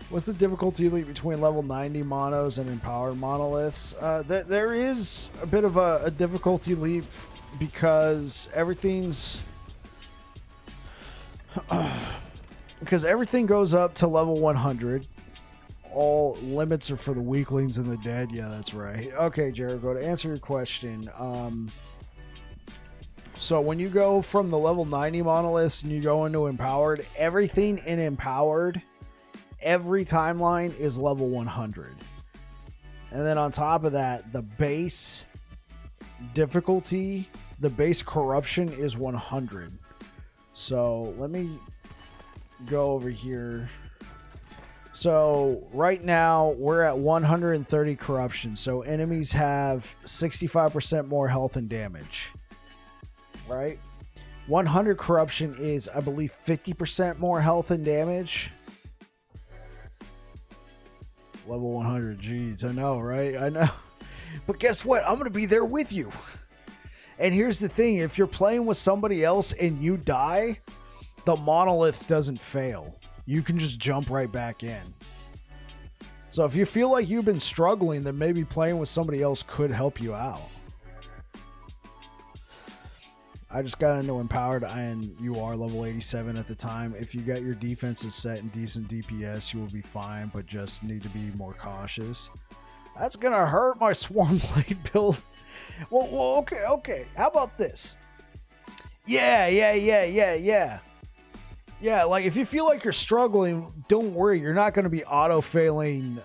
What's the difficulty leap between level 90 monos and empowered monoliths? There is a bit of a difficulty leap because everything's because everything goes up to level 100. All limits are for the weaklings and the dead. Yeah, that's right. Okay, Jericho, to answer your question, so when you go from the level 90 monoliths and you go into empowered, everything in empowered, every timeline is level 100. And then on top of that, the base difficulty, the base corruption is 100. So let me go over here. So right now we're at 130 corruption. So enemies have 65% more health and damage. Right? 100 corruption is, I believe, 50% more health and damage. Level 100. Jeez, I know, right? I know. But guess what? I'm going to be there with you. And here's the thing. If you're playing with somebody else and you die, the monolith doesn't fail. You can just jump right back in. So if you feel like you've been struggling, then maybe playing with somebody else could help you out. I just got into empowered and you are level 87 at the time. If you got your defenses set and decent DPS, you will be fine, but just need to be more cautious. That's going to hurt my Swarmblade build. Well, okay. How about this? Yeah. Yeah, like if you feel like you're struggling, don't worry. You're not going to be auto-failing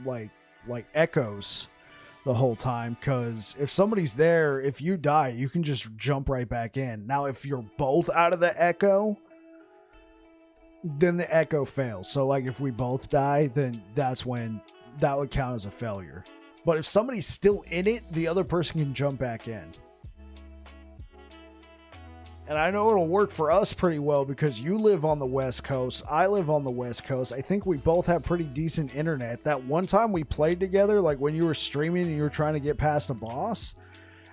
like echoes the whole time, because if somebody's there, if you die, you can just jump right back in. Now, if you're both out of the echo, then the echo fails. So like if we both die, then that's when that would count as a failure. But if somebody's still in it, the other person can jump back in. And I know it'll work for us pretty well because you live on the West Coast. I live on the West Coast. I think we both have pretty decent internet. That one time we played together, like when you were streaming and you were trying to get past a boss,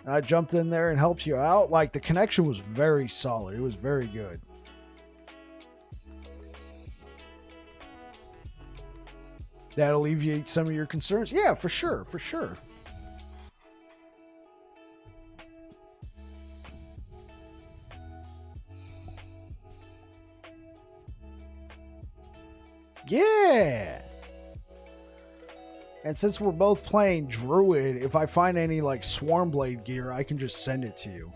and I jumped in there and helped you out, like the connection was very solid. It was very good. That alleviates some of your concerns. Yeah, for sure. Yeah. And since we're both playing Druid, if I find any like Swarmblade gear, I can just send it to you.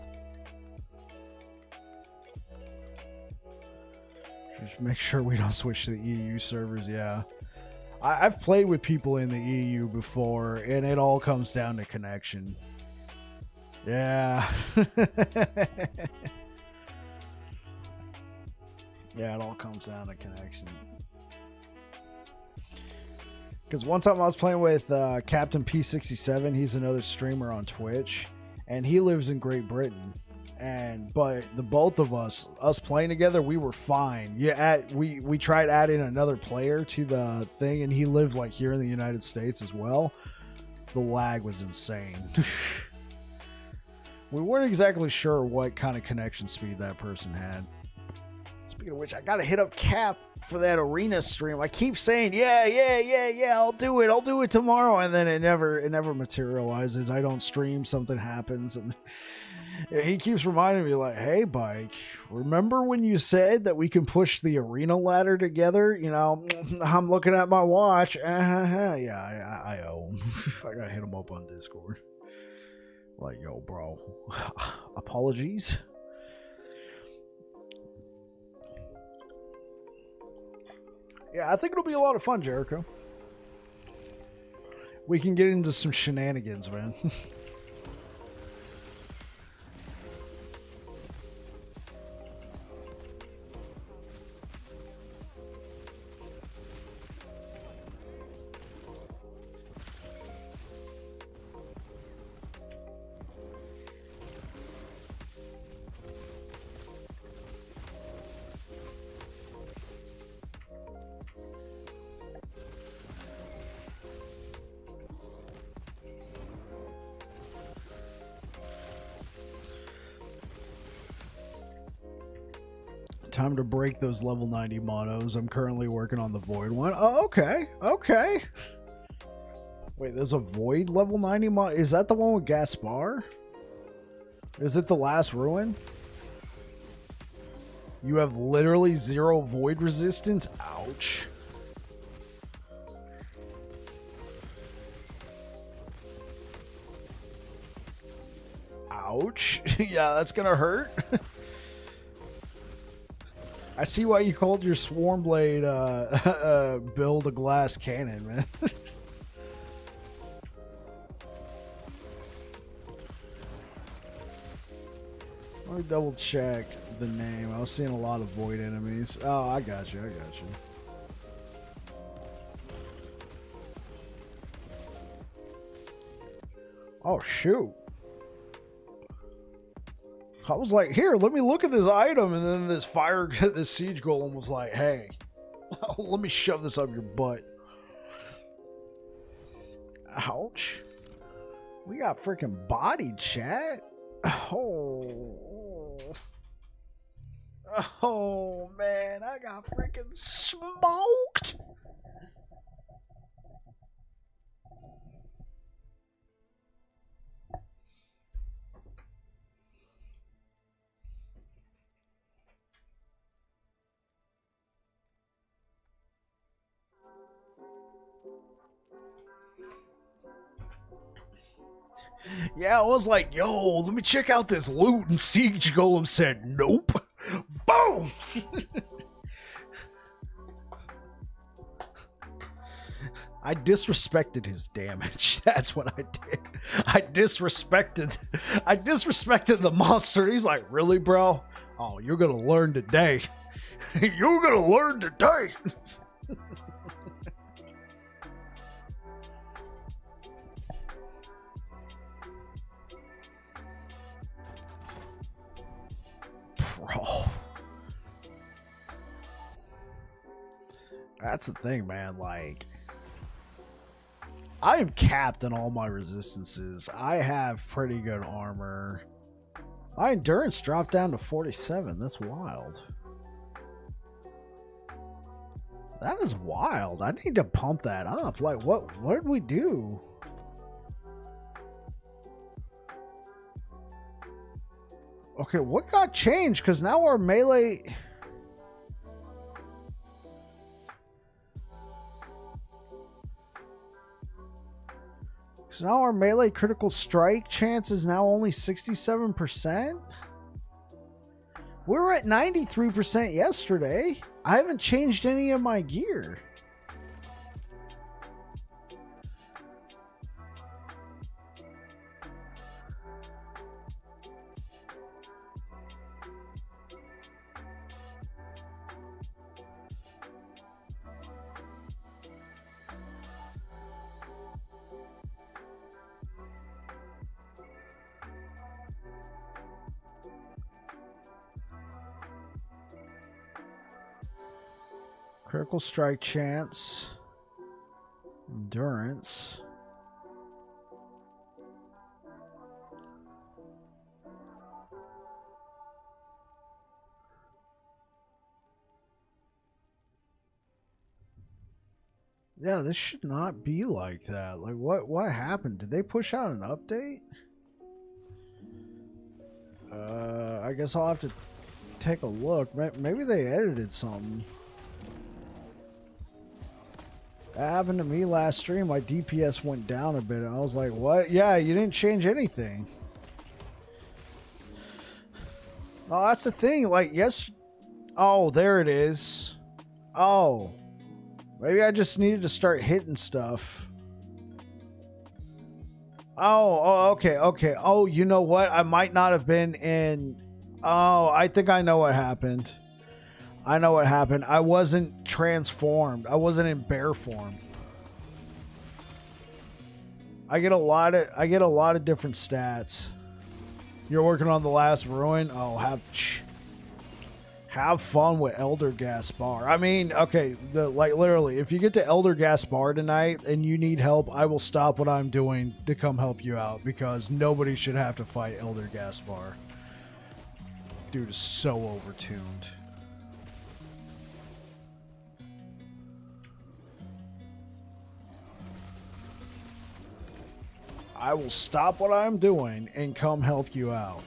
Just make sure we don't switch to the EU servers. Yeah. I've played with people in the EU before, and it all comes down to connection. Yeah. Yeah, it all comes down to connection. Because one time I was playing with Captain P67. He's another streamer on Twitch, and he lives in Great Britain. But the both of us playing together, we were fine. Yeah, we tried adding another player to the thing, and he lived like here in the United States as well. The lag was insane. We weren't exactly sure what kind of connection speed that person had. Speaking of which, I gotta hit up Cap for that arena stream. I keep saying, yeah, I'll do it tomorrow, and then it never materializes. I don't stream, something happens, and he keeps reminding me like, hey, Bike, remember when you said that we can push the arena ladder together? You know, I'm looking at my watch. Yeah, I owe him. I gotta hit him up on Discord. Like, yo, bro, apologies. Yeah, I think it'll be a lot of fun, Jericho. We can get into some shenanigans, man. Time to break those level 90 monos. I'm currently working on the void one. Oh, okay. Okay. Wait, there's a void level 90 mono. Is that the one with Gaspar? Is it the last ruin? You have literally 0 void resistance? Ouch. Ouch. Yeah, that's gonna hurt. I see why you called your Swarm Blade build a glass cannon, man. Let me double check the name. I was seeing a lot of void enemies. Oh, I got you. I got you. Oh, shoot. I was like, here, let me look at this item. And then this siege golem was like, hey, let me shove this up your butt. Ouch. We got freaking bodied, chat. Oh, man, I got freaking smoked. Yeah, I was like, yo, let me check out this loot. And Siege Golem said, nope. Boom! I disrespected his damage. That's what I did. I disrespected the monster. He's like, really, bro? Oh, you're gonna learn today. You're gonna learn today. Bro. That's the thing, man. Like, I am capped in all my resistances. I have pretty good armor. My endurance dropped down to 47. That's wild. That is wild. I need to pump that up. Like, what did we do? Okay, what got changed? Because now our melee... So now our melee critical strike chance is now only 67%? We were at 93% yesterday. I haven't changed any of my gear. Critical strike chance. Endurance. Yeah, this should not be like that. Like, what happened? Did they push out an update? I guess I'll have to take a look. Maybe they edited something. That happened to me last stream. My DPS went down a bit. I was like, what? Yeah, you didn't change anything. Oh, that's the thing. Like, yes. Oh, there it is. Oh. Maybe I just needed to start hitting stuff. Oh, okay, okay. Oh, you know what? I might not have been in... Oh, I think I know what happened. I know what happened. I wasn't transformed. I wasn't in bear form. I get a lot of different stats. You're working on the last ruin? Oh, have fun with Elder Gaspar. I mean, okay, like literally, if you get to Elder Gaspar tonight and you need help, I will stop what I'm doing to come help you out because nobody should have to fight Elder Gaspar. Dude is so overtuned. I will stop what I'm doing and come help you out.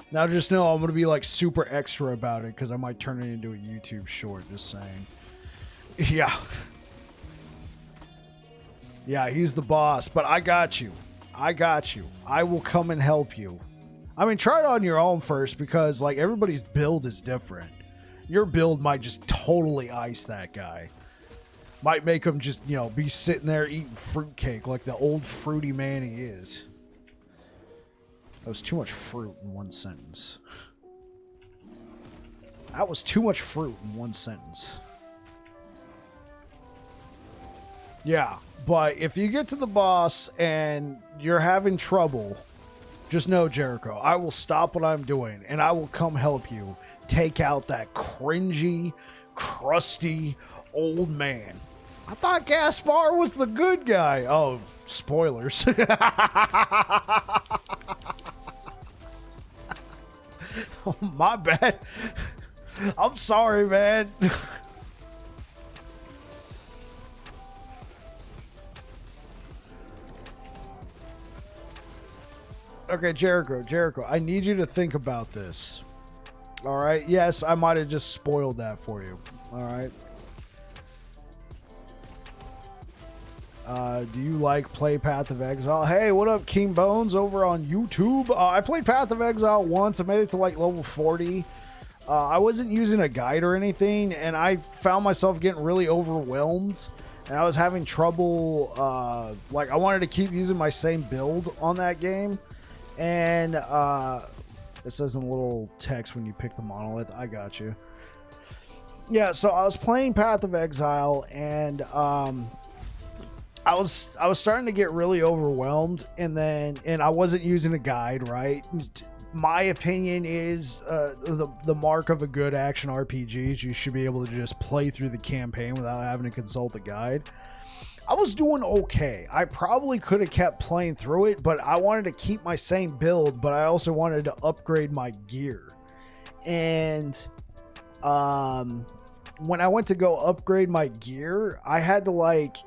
Now just know I'm going to be like super extra about it because I might turn it into a YouTube short, just saying. Yeah. Yeah, he's the boss, but I got you. I got you. I will come and help you. I mean, try it on your own first because like everybody's build is different. Your build might just totally ice that guy. Might make him just, you know, be sitting there eating fruitcake like the old fruity man he is. That was too much fruit in one sentence. That was too much fruit in one sentence. Yeah, but if you get to the boss and you're having trouble, just know, Jericho, I will stop what I'm doing and I will come help you take out that cringy, crusty old man. I thought Gaspar was the good guy. Oh, spoilers. Oh, my bad. I'm sorry, man. Okay, Jericho, I need you to think about this. All right? Yes, I might have just spoiled that for you. All right? Do you like play Path of Exile? Hey, what up, King Bones over on YouTube? I played Path of Exile once. I made it to like level 40. I wasn't using a guide or anything, and I found myself getting really overwhelmed, and I was having trouble. Like, I wanted to keep using my same build on that game, and it says in a little text when you pick the monolith. I got you. Yeah, so I was playing Path of Exile, and I was starting to get really overwhelmed, and I wasn't using a guide, right? My opinion is the mark of a good action RPG is you should be able to just play through the campaign without having to consult a guide. I was doing okay. I probably could have kept playing through it, but I wanted to keep my same build, but I also wanted to upgrade my gear. And when I went to go upgrade my gear, I had to like...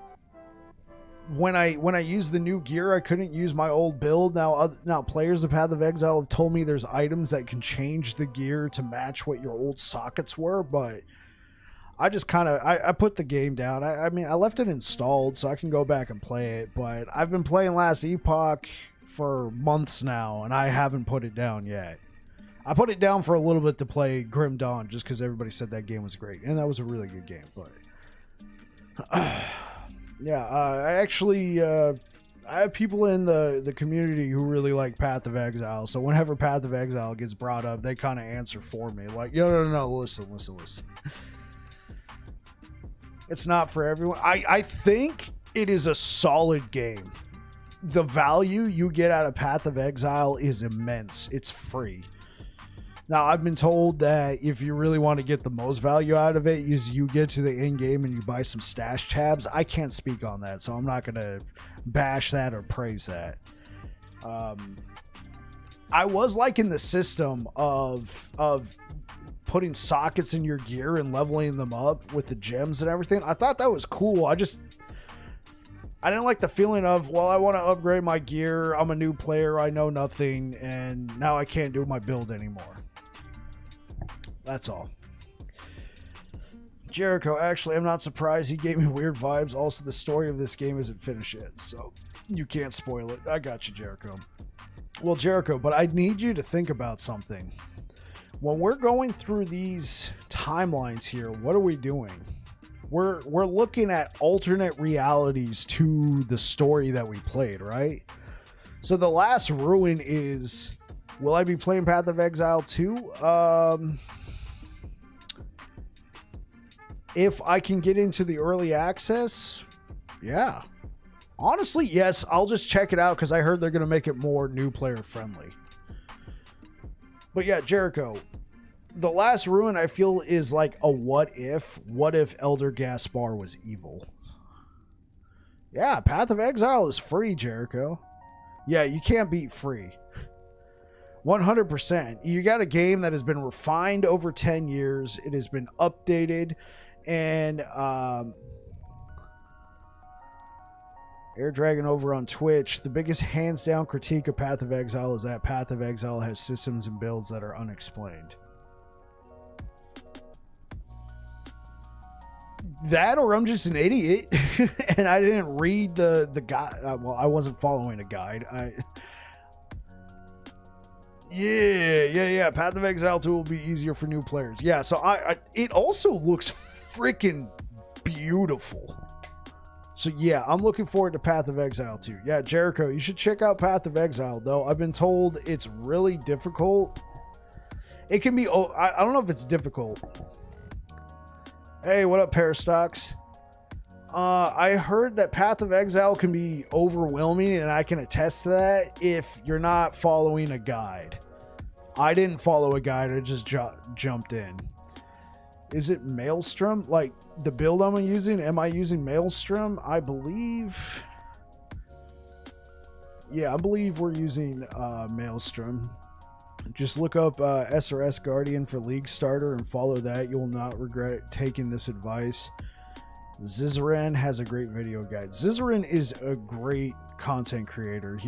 When I used the new gear, I couldn't use my old build. Now players of Path of Exile have told me there's items that can change the gear to match what your old sockets were, but I just kind of I put the game down. I mean, I left it installed so I can go back and play it, but I've been playing Last Epoch for months now, and I haven't put it down yet. I put it down for a little bit to play Grim Dawn just because everybody said that game was great, and that was a really good game, but... Yeah, I actually, I have people in the community who really like Path of Exile, so whenever Path of Exile gets brought up, they kind of answer for me, like, no, listen. It's not for everyone. I think it is a solid game. The value you get out of Path of Exile is immense. It's free. Now, I've been told that if you really want to get the most value out of it, is you get to the end game and you buy some stash tabs. I can't speak on that, so I'm not going to bash that or praise that. I was liking the system of putting sockets in your gear and leveling them up with the gems and everything. I thought that was cool. I didn't like the feeling of, well, I want to upgrade my gear. I'm a new player. I know nothing. And now I can't do my build anymore. That's all. Jericho, actually, I'm not surprised. He gave me weird vibes. Also, the story of this game isn't finished yet, so you can't spoil it. I got you, Jericho. Well, Jericho, but I need you to think about something. When we're going through these timelines here, what are we doing? We're looking at alternate realities to the story that we played, right? So the last ruin is, will I be playing Path of Exile 2? If I can get into the early access, yeah. Honestly, yes, I'll just check it out because I heard they're going to make it more new player friendly. But yeah, Jericho, the last ruin I feel is like a what if. What if Elder Gaspar was evil? Yeah, Path of Exile is free, Jericho. Yeah, you can't beat free. 100%. You got a game that has been refined over 10 years. It has been updated. And Air Dragon over on Twitch. The biggest hands down critique of Path of Exile is that Path of Exile has systems and builds that are unexplained. That, or I'm just an idiot and I didn't read the guide. Well, I wasn't following a guide. Yeah. Path of Exile 2 will be easier for new players. Yeah, so it also looks freaking beautiful. So yeah, I'm looking forward to Path of Exile 2. Yeah, Jericho, you should check out Path of Exile, though. I've been told it's really difficult. It can be, I don't know if it's difficult. Hey, what up, Parastocks? I heard that Path of Exile can be overwhelming, and I can attest to that if you're not following a guide. I didn't follow a guide, I just jumped in. Is it Maelstrom? Like the build I'm using? Am I using Maelstrom? I believe. Yeah, I believe we're using Maelstrom. Just look up SRS Guardian for League Starter and follow that. You will not regret taking this advice. Zizaran has a great video guide. Zizaran is a great content creator.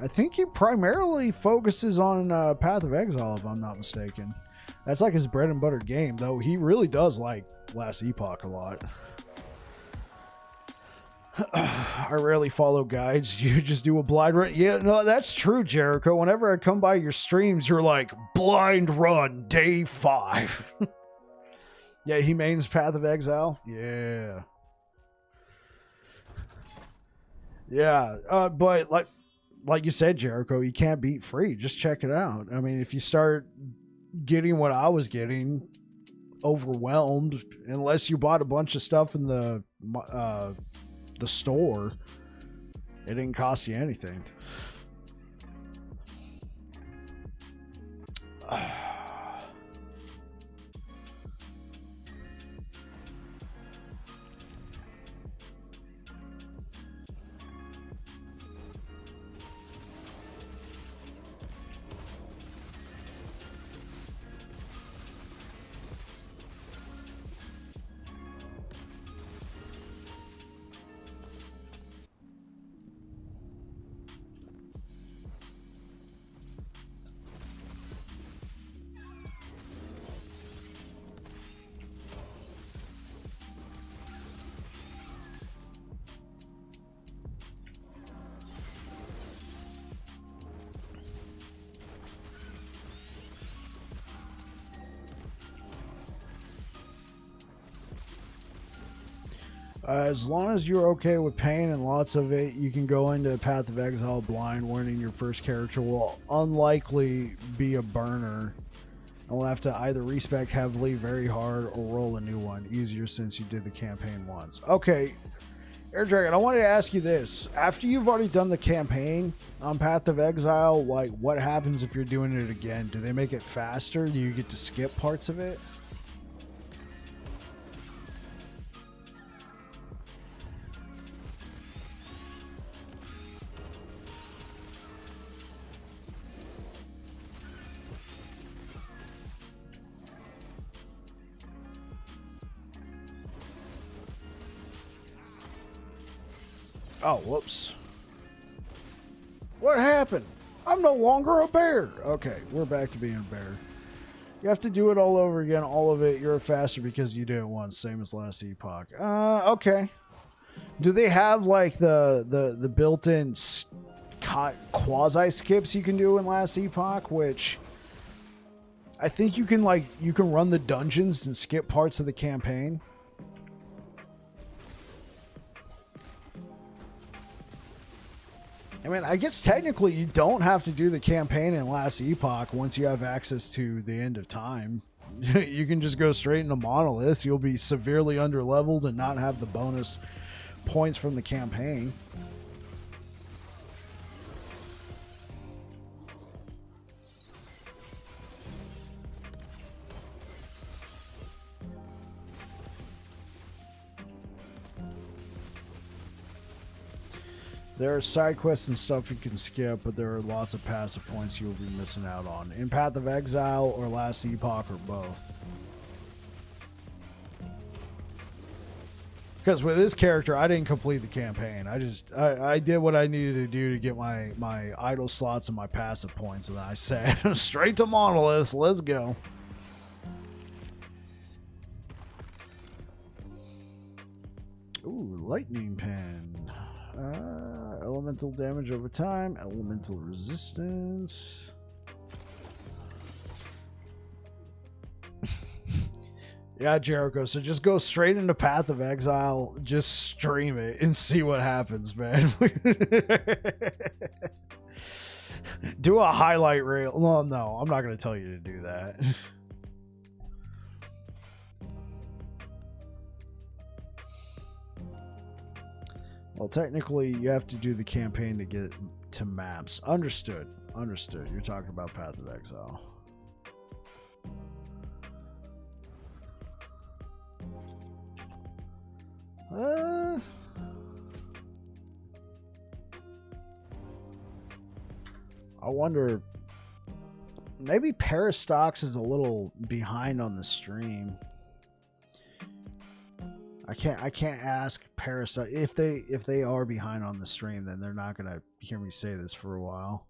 I think he primarily focuses on Path of Exile, if I'm not mistaken. That's like his bread and butter game, though he really does like Last Epoch a lot. I rarely follow guides. You just do a blind run. Yeah, no, that's true, Jericho. Whenever I come by your streams, you're like, blind run, day 5. Yeah, he mains Path of Exile. Yeah. Yeah, but like you said, Jericho, you can't beat free. Just check it out. I mean, if you start getting what I was getting, overwhelmed, unless you bought a bunch of stuff in the store, it didn't cost you anything. As long as you're okay with pain and lots of it, you can go into Path of Exile blind. Winning your first character will unlikely be a burner. And we'll have to either respec heavily, very hard, or roll a new one. Easier since you did the campaign once. Okay, Air Dragon, I wanted to ask you this. After you've already done the campaign on Path of Exile, like, what happens if you're doing it again? Do they make it faster? Do you get to skip parts of it? Oh, whoops. What happened? I'm no longer a bear. Okay, we're back to being a bear. You have to do it all over again, all of it. You're faster because you did it once, same as Last Epoch. Okay. Do they have like the built-in quasi skips you can do in Last Epoch, which I think you can run the dungeons and skip parts of the campaign? I mean, I guess technically you don't have to do the campaign in Last Epoch once you have access to the end of time. You can just go straight into Monolith. You'll be severely underleveled and not have the bonus points from the campaign. There are side quests and stuff you can skip, but there are lots of passive points you'll be missing out on. In Path of Exile or Last Epoch or both. Because with this character, I didn't complete the campaign. I did what I needed to do to get my idle slots and my passive points, and then I said, straight to Monolith, let's go. Ooh, lightning pen. Elemental damage over time, elemental resistance. Yeah, Jericho, so just go straight into Path of Exile, just stream it and see what happens, man. Do a highlight reel. Well, no, I'm not going to tell you to do that. Well, technically, you have to do the campaign to get to maps. Understood. Understood. You're talking about Path of Exile. I wonder, maybe Parastox is a little behind on the stream. I can't ask Parastox if they are behind on the stream, then they're not gonna hear me say this for a while.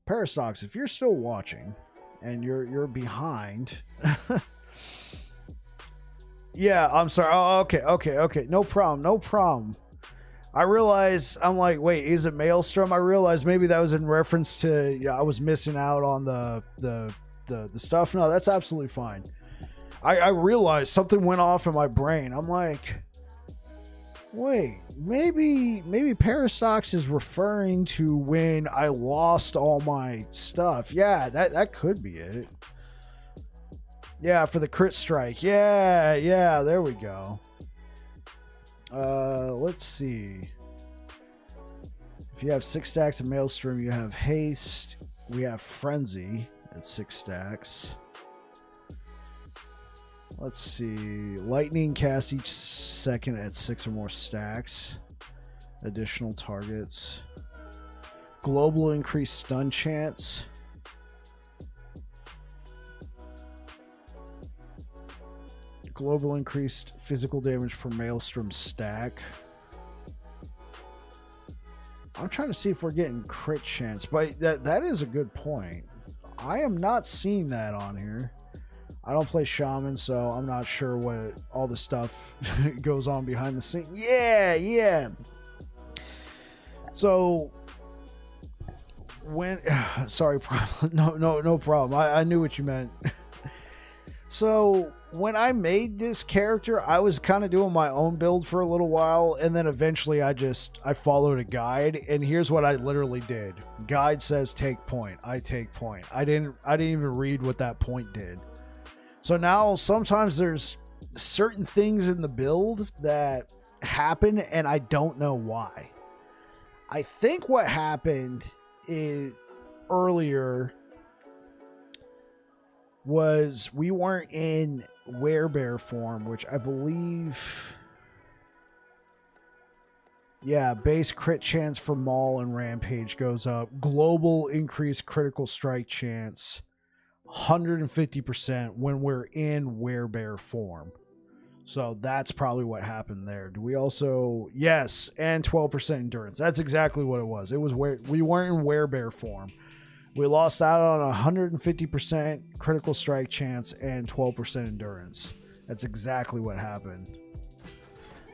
Parastox, if you're still watching and you're behind. Yeah, I'm sorry. Oh, okay. No problem. I realized, I'm like, wait, is it Maelstrom? I realized maybe that was in reference to, yeah, I was missing out on the stuff. No, that's absolutely fine. I realized something went off in my brain. I'm like, wait, maybe Parastox is referring to when I lost all my stuff. Yeah, that could be it. Yeah, for the crit strike. Yeah, there we go. Let's see. If you have 6 stacks of Maelstrom, you have Haste. We have Frenzy at 6 stacks. Let's see. Lightning cast each second at 6 or more stacks. Additional targets. Global increased stun chance. Global increased physical damage per Maelstrom stack. I'm trying to see if we're getting crit chance, but that is a good point. I am not seeing that on here. I don't play Shaman, so I'm not sure what all the stuff goes on behind the scenes. Yeah. So when sorry, no problem. I knew what you meant. So when I made this character, I was kind of doing my own build for a little while, and then eventually I followed a guide, and here's what I literally did. Guide says take point. I take point. I didn't even read what that point did. So now sometimes there's certain things in the build that happen and I don't know why. I think what happened is earlier was we weren't in werebear form, which I believe, yeah, base crit chance for Maul and Rampage goes up. Global increased critical strike chance 150% when we're in werebear form. So that's probably what happened there. Do we also, yes, and 12% endurance. That's exactly what it was. It was where we weren't in werebear form. We lost out on 150% critical strike chance and 12% endurance. That's exactly what happened.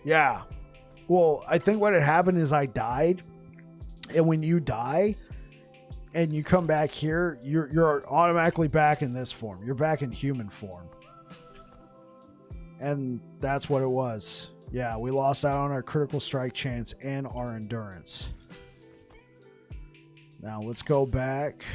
Yeah. Well, I think what had happened is I died. And when you die and you come back here, you're automatically back in this form. You're back in human form. And that's what it was. Yeah, we lost out on our critical strike chance and our endurance. Now let's go back.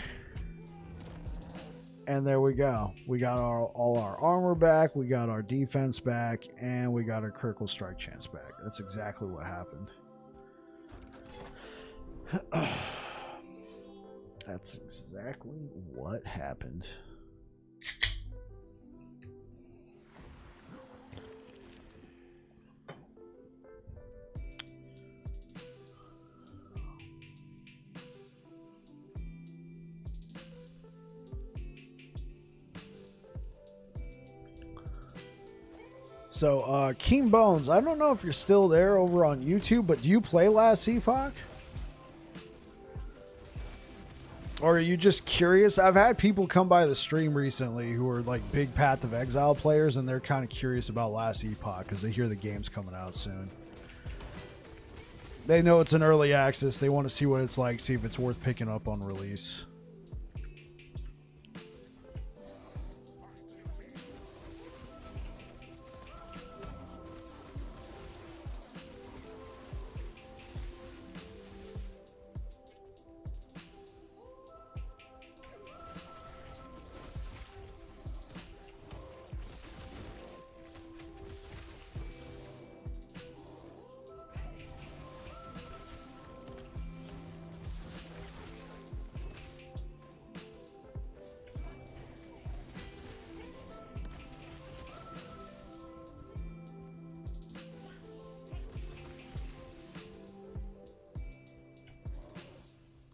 And there we go. We got all our armor back. We got our defense back. And we got our critical strike chance back. That's exactly what happened. That's exactly what happened. So, Keen Bones, I don't know if you're still there over on YouTube, but do you play Last Epoch? Or are you just curious? I've had people come by the stream recently who are like big Path of Exile players, and they're kind of curious about Last Epoch because they hear the game's coming out soon. They know it's an early access. They want to see what it's like, see if it's worth picking up on release.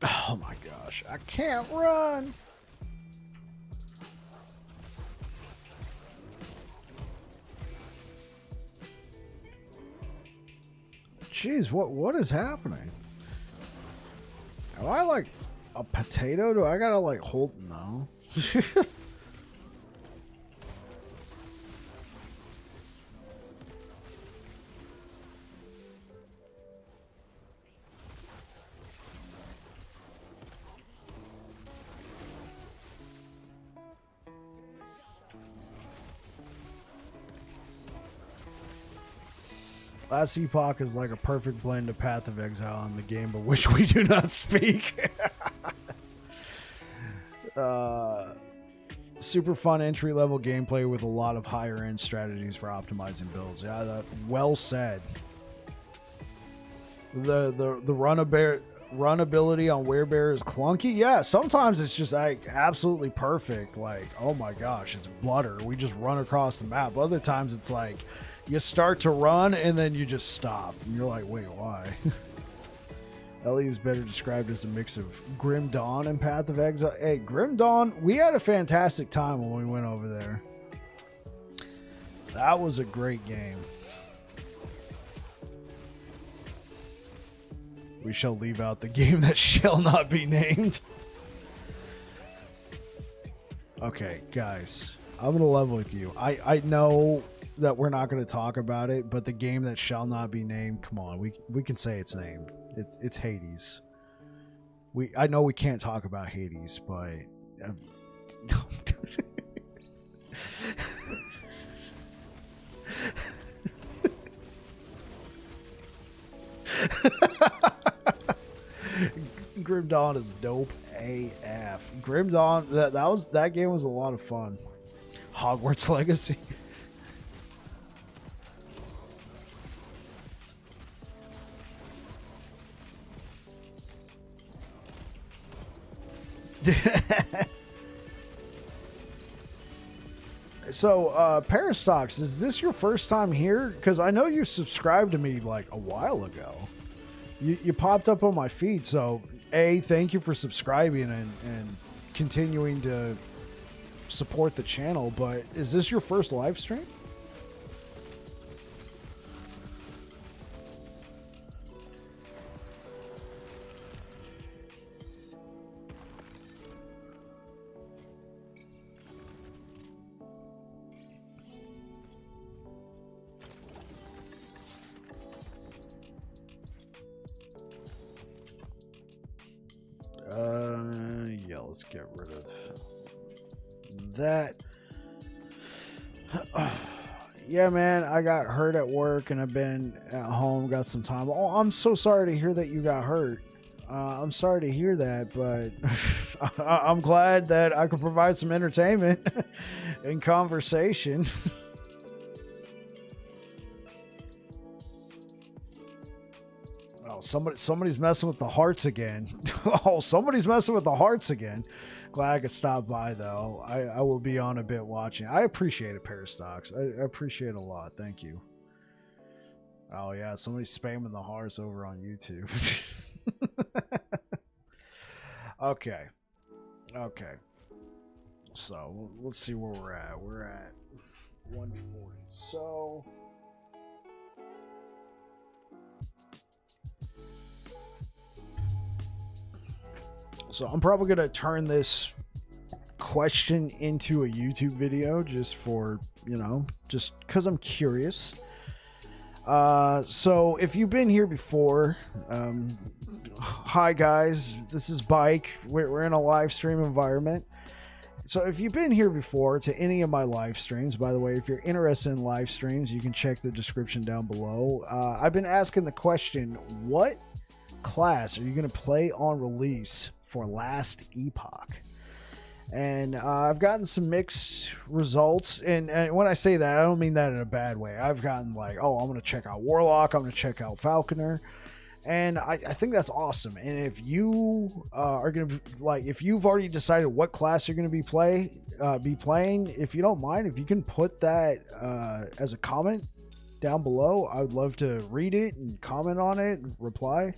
Oh my gosh, I can't run. Jeez, what is happening? Am I like a potato? Do I gotta like hold? No. Last Epoch is like a perfect blend of Path of Exile in the game, of which we do not speak. Super fun entry-level gameplay with a lot of higher-end strategies for optimizing builds. Yeah, that, well said. The runability on Werebear is clunky. Yeah, sometimes it's just like absolutely perfect. Like, oh my gosh, it's butter. We just run across the map. Other times it's like you start to run and then you just stop. And you're like, wait, why? Ellie is better described as a mix of Grim Dawn and Path of Exile. Hey, Grim Dawn, we had a fantastic time when we went over there. That was a great game. We shall leave out the game that shall not be named. Okay, guys, I'm going to level with you. I know that we're not going to talk about it, but the game that shall not be named, come on, we can say its name. It's Hades. I know we can't talk about Hades, but Grim Dawn is dope AF. Grim Dawn, that game was a lot of fun. Hogwarts Legacy. So, Parastox, is this your first time here? Because I know you subscribed to me like a while ago. You popped up on my feed, so A, thank you for subscribing and continuing to support the channel, but is this your first live stream? Yeah, let's get rid of that. Yeah, man, I got hurt at work and I've been at home, got some time. Oh, I'm so sorry to hear that you got hurt. I'm sorry to hear that, but I'm glad that I could provide some entertainment and conversation. Somebody's messing with the hearts again. Oh, somebody's messing with the hearts again. Glad I could stop by, though. I will be on a bit watching. I appreciate it, Parastox. I appreciate it a lot. Thank you. Oh, yeah. Somebody's spamming the hearts over on YouTube. Okay. Okay. So, let's see where we're at. We're at 140. So I'm probably going to turn this question into a YouTube video just for, you know, just because I'm curious. So if you've been here before, hi guys, this is Bike. We're in a live stream environment. So if you've been here before to any of my live streams, by the way, if you're interested in live streams, you can check the description down below. I've been asking the question, what class are you going to play on release for last Epoch? And I've gotten some mixed results. And when I say that, I don't mean that in a bad way. I've gotten like, oh, I'm going to check out Warlock. I'm going to check out Falconer. And I think that's awesome. And if you are going to be like, if you've already decided what class you're going to be playing, if you don't mind, if you can put that as a comment down below, I would love to read it and comment on it, reply,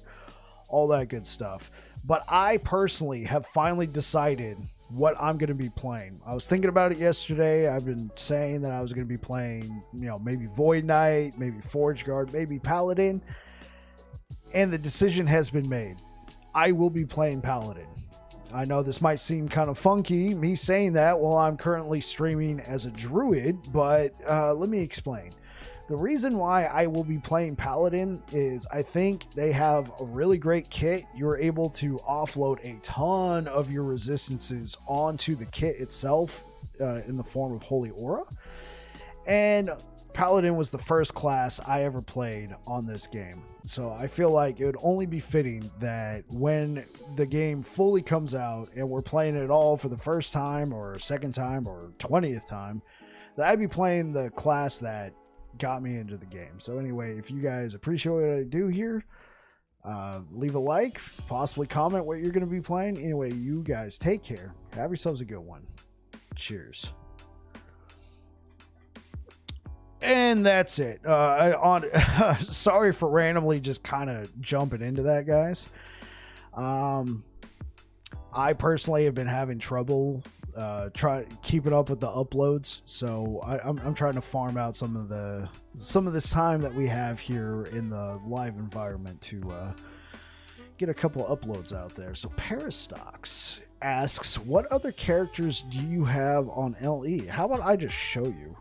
all that good stuff. But I personally have finally decided what I'm going to be playing. I was thinking about it yesterday. I've been saying that I was going to be playing, you know, maybe Void Knight, maybe Forge Guard, maybe Paladin. And the decision has been made. I will be playing Paladin. I know this might seem kind of funky, me saying that while I'm currently streaming as a Druid, but let me explain. The reason why I will be playing Paladin is I think they have a really great kit. You're able to offload a ton of your resistances onto the kit itself in the form of Holy Aura. And Paladin was the first class I ever played on this game. So I feel like it would only be fitting that when the game fully comes out and we're playing it all for the first time or second time or 20th time, that I'd be playing the class that got me into the game. So anyway, if you guys appreciate what I do here, leave a like, possibly comment what you're going to be playing. Anyway, you guys take care. Have yourselves a good one. Cheers. And that's it. Sorry for randomly just kind of jumping into that, guys. I personally have been having trouble keeping up with the uploads, so I'm trying to farm out some of this time that we have here in the live environment to get a couple uploads out there. So Parastox asks, what other characters do you have on LE? How about I just show you?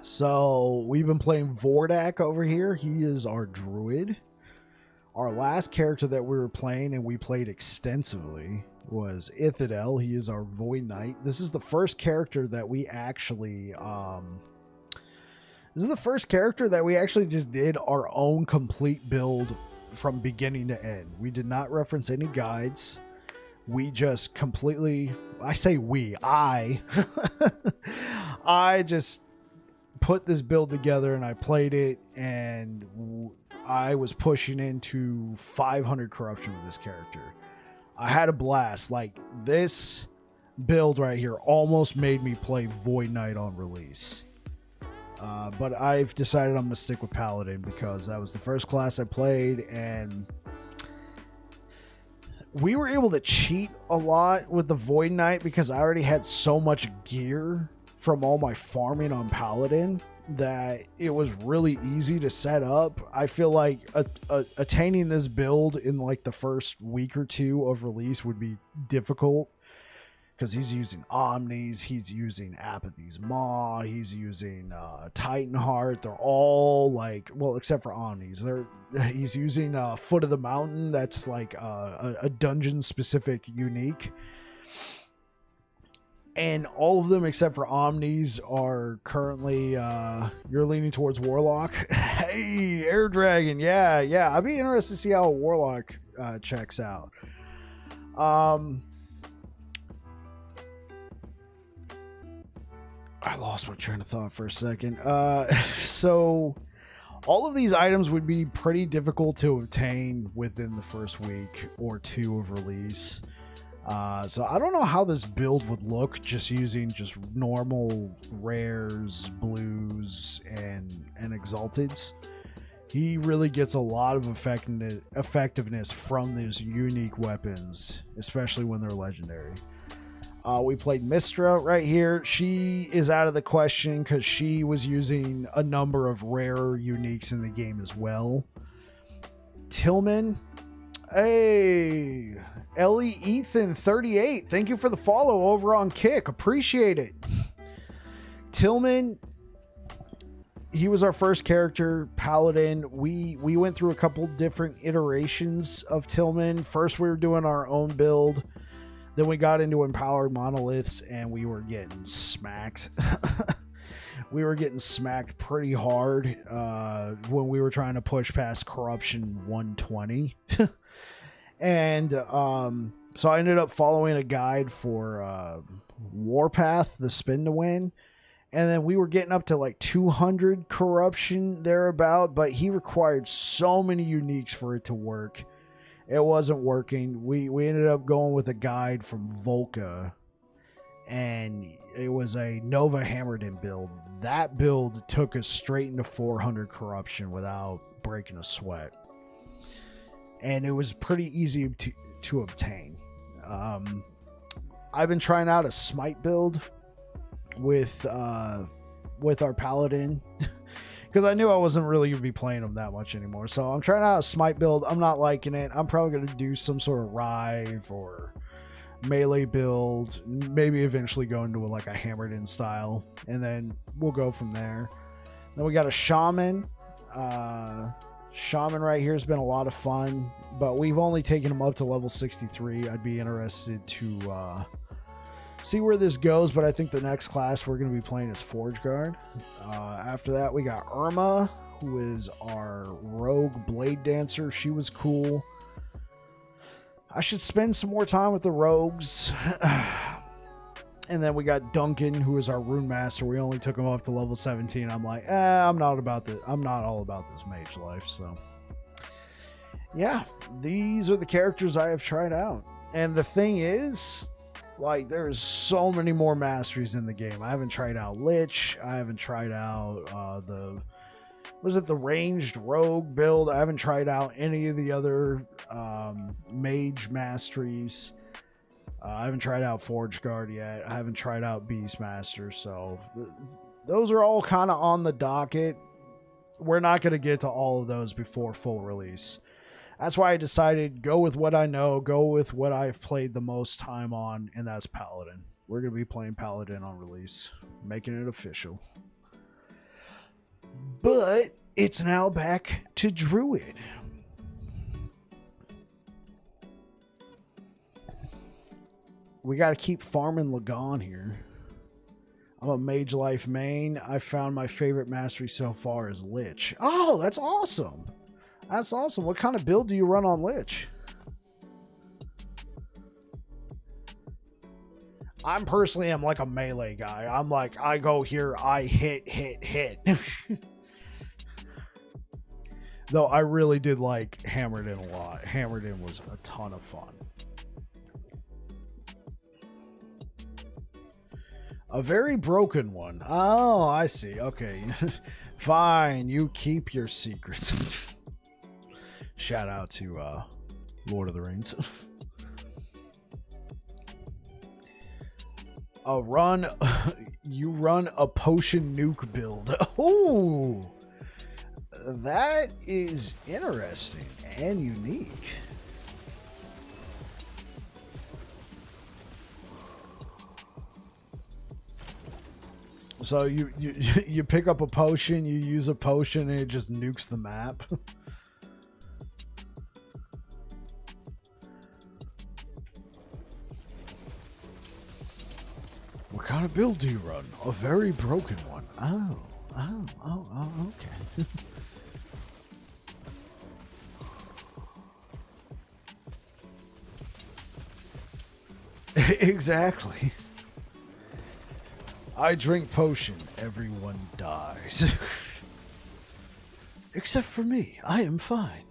So we've been playing Vordak over here. He is our Druid. Our last character that we were playing and we played extensively was Ithidel. He is our Void Knight. This is the first character that we actually just did our own complete build from beginning to end. We did not reference any guides. We just completely, I just put this build together and I played it, and I was pushing into 500 corruption with this character. I had a blast. Like, this build right here almost made me play Void Knight on release. But I've decided I'm going to stick with Paladin because that was the first class I played, and we were able to cheat a lot with the Void Knight because I already had so much gear from all my farming on Paladin that it was really easy to set up. I feel like attaining this build in like the first week or two of release would be difficult because he's using Omnis, he's using Apathy's Maw, he's using Titan Heart. They're all like, well, except for Omnis. He's using Foot of the Mountain. That's like a dungeon specific unique. And all of them except for Omnis are currently, you're leaning towards Warlock. Hey, Air Dragon. Yeah. I'd be interested to see how a Warlock checks out. I lost my train of thought for a second. So all of these items would be pretty difficult to obtain within the first week or two of release. So I don't know how this build would look just using just normal rares, blues, and exalteds. He really gets a lot of effectiveness from those unique weapons, especially when they're legendary. We played Mistra right here. She is out of the question because she was using a number of rare uniques in the game as well. Tillman. Hey, Ellie Ethan 38. Thank you for the follow over on Kick. Appreciate it. Tillman, he was our first character, Paladin. We went through a couple different iterations of Tillman. First, we were doing our own build. Then we got into Empowered Monoliths, and we were getting smacked. We were getting smacked pretty hard when we were trying to push past Corruption 120. And so I ended up following a guide for Warpath, the spin to win. And then we were getting up to like 200 corruption thereabout, but he required so many uniques for it to work. It wasn't working. We ended up going with a guide from Volca, and it was a Nova Hammerden build. That build took us straight into 400 corruption without breaking a sweat. And it was pretty easy to obtain. I've been trying out a smite build with our Paladin because I knew I wasn't really going to be playing him that much anymore. So I'm trying out a smite build. I'm not liking it. I'm probably going to do some sort of Rive or melee build, maybe eventually go into like a hammered in style, and then we'll go from there. Then we got a shaman. Shaman right here has been a lot of fun, but we've only taken him up to level 63. I'd be interested to see where this goes, but I think the next class we're going to be playing is Forge Guard. After that, we got Irma, who is our rogue blade dancer. She was cool. I should spend some more time with the rogues. And then we got Duncan, who is our rune master. We only took him up to level 17. I'm like, I'm not all about this mage life. So yeah, these are the characters I have tried out. And the thing is, like, there's so many more masteries in the game. I haven't tried out Lich. I haven't tried out the ranged rogue build. I haven't tried out any of the other mage masteries. I haven't tried out Forge Guard yet. I haven't tried out Beastmaster. So those are all kind of on the docket. We're not going to get to all of those before full release. That's why I decided go with what I know, go with what I've played the most time on, and that's Paladin. We're going to be playing Paladin on release, making it official. But it's now back to Druid. We got to keep farming Lagon here. I'm a Mage Life main. I found my favorite mastery so far is Lich. Oh, that's awesome. That's awesome. What kind of build do you run on Lich? I'm personally am like a melee guy. I'm like, I go here, I hit. Though I really did like Hammered In a lot. Hammered In was a ton of fun. A very broken one. Oh, I see. Okay. Fine. You keep your secrets. Shout out to Lord of the Rings. You run a potion nuke build. Oh, that is interesting and unique. So you pick up a potion, you use a potion, and it just nukes the map. What kind of build do you run? A very broken one. Oh, okay. Exactly. I drink potion, everyone dies. Except for me, I am fine.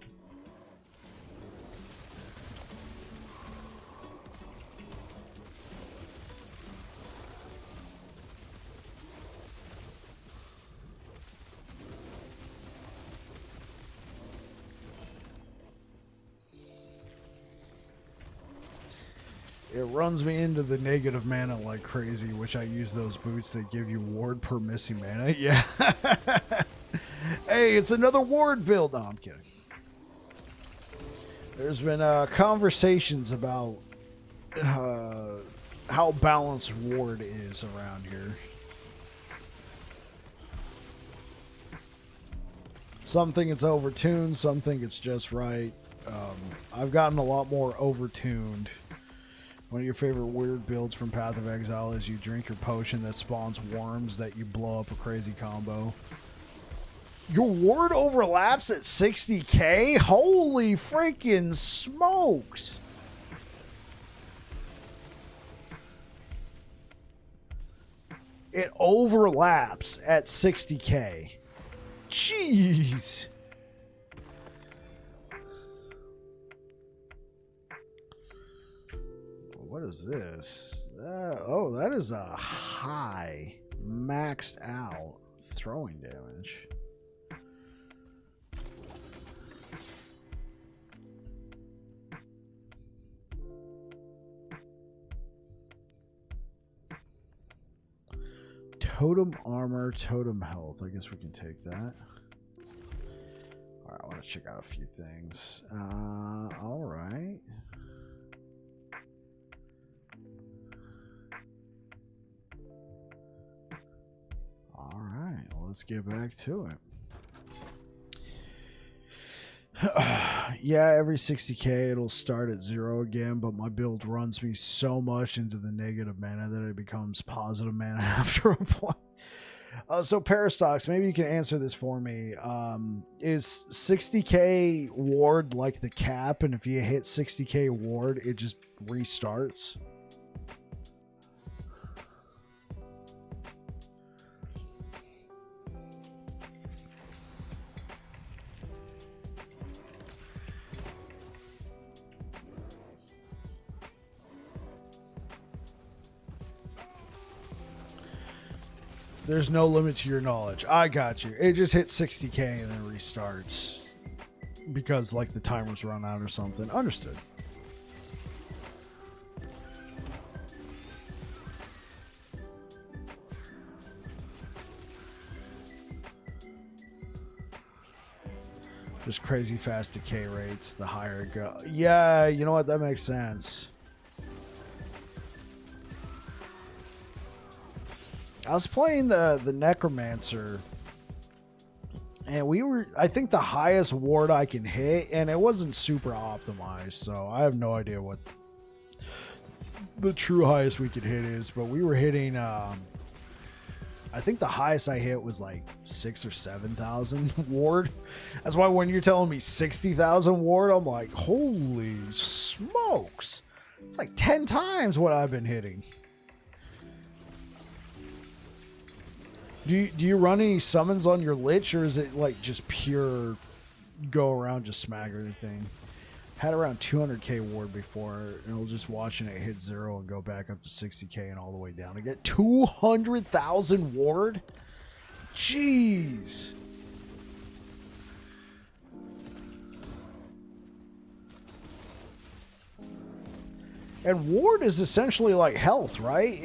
It runs me into the negative mana like crazy, which I use those boots that give you ward per missing mana. Yeah. Hey, it's another ward build. No, I'm kidding. There's been conversations about how balanced ward is around here. Some think it's overtuned, some think it's just right. I've gotten a lot more overtuned. One of your favorite weird builds from Path of Exile is you drink your potion that spawns worms that you blow up a crazy combo. Your ward overlaps at 60k? Holy freaking smokes! It overlaps at 60k. Jeez. What is this? Oh, that is a high maxed out throwing damage. Totem armor, totem health. I guess we can take that. Alright, I want to check out a few things. Alright. Alright, well, let's get back to it. Yeah, every 60k it'll start at 0 again, but my build runs me so much into the negative mana that it becomes positive mana after a point. So Parastox, maybe you can answer this for me. Is 60k ward like the cap, and if you hit 60k ward, it just restarts? There's no limit to your knowledge. I got you. It just hits 60k and then restarts because like the timer's run out or something. Understood. Just crazy fast decay rates the higher it goes. Yeah, you know what? That makes sense. I was playing the Necromancer, and I think the highest ward I can hit, and it wasn't super optimized, so I have no idea what the true highest we could hit is, but we were hitting, I think the highest I hit was like 6,000 or 7,000 ward. That's why when you're telling me 60,000 ward, I'm like, holy smokes. It's like 10 times what I've been hitting. Do you run any summons on your Lich, or is it like just pure go around just smack everything? Had around 200k ward before, and I was just watching it hit 0 and go back up to 60k and all the way down to get 200,000 ward? Jeez. And ward is essentially like health, right?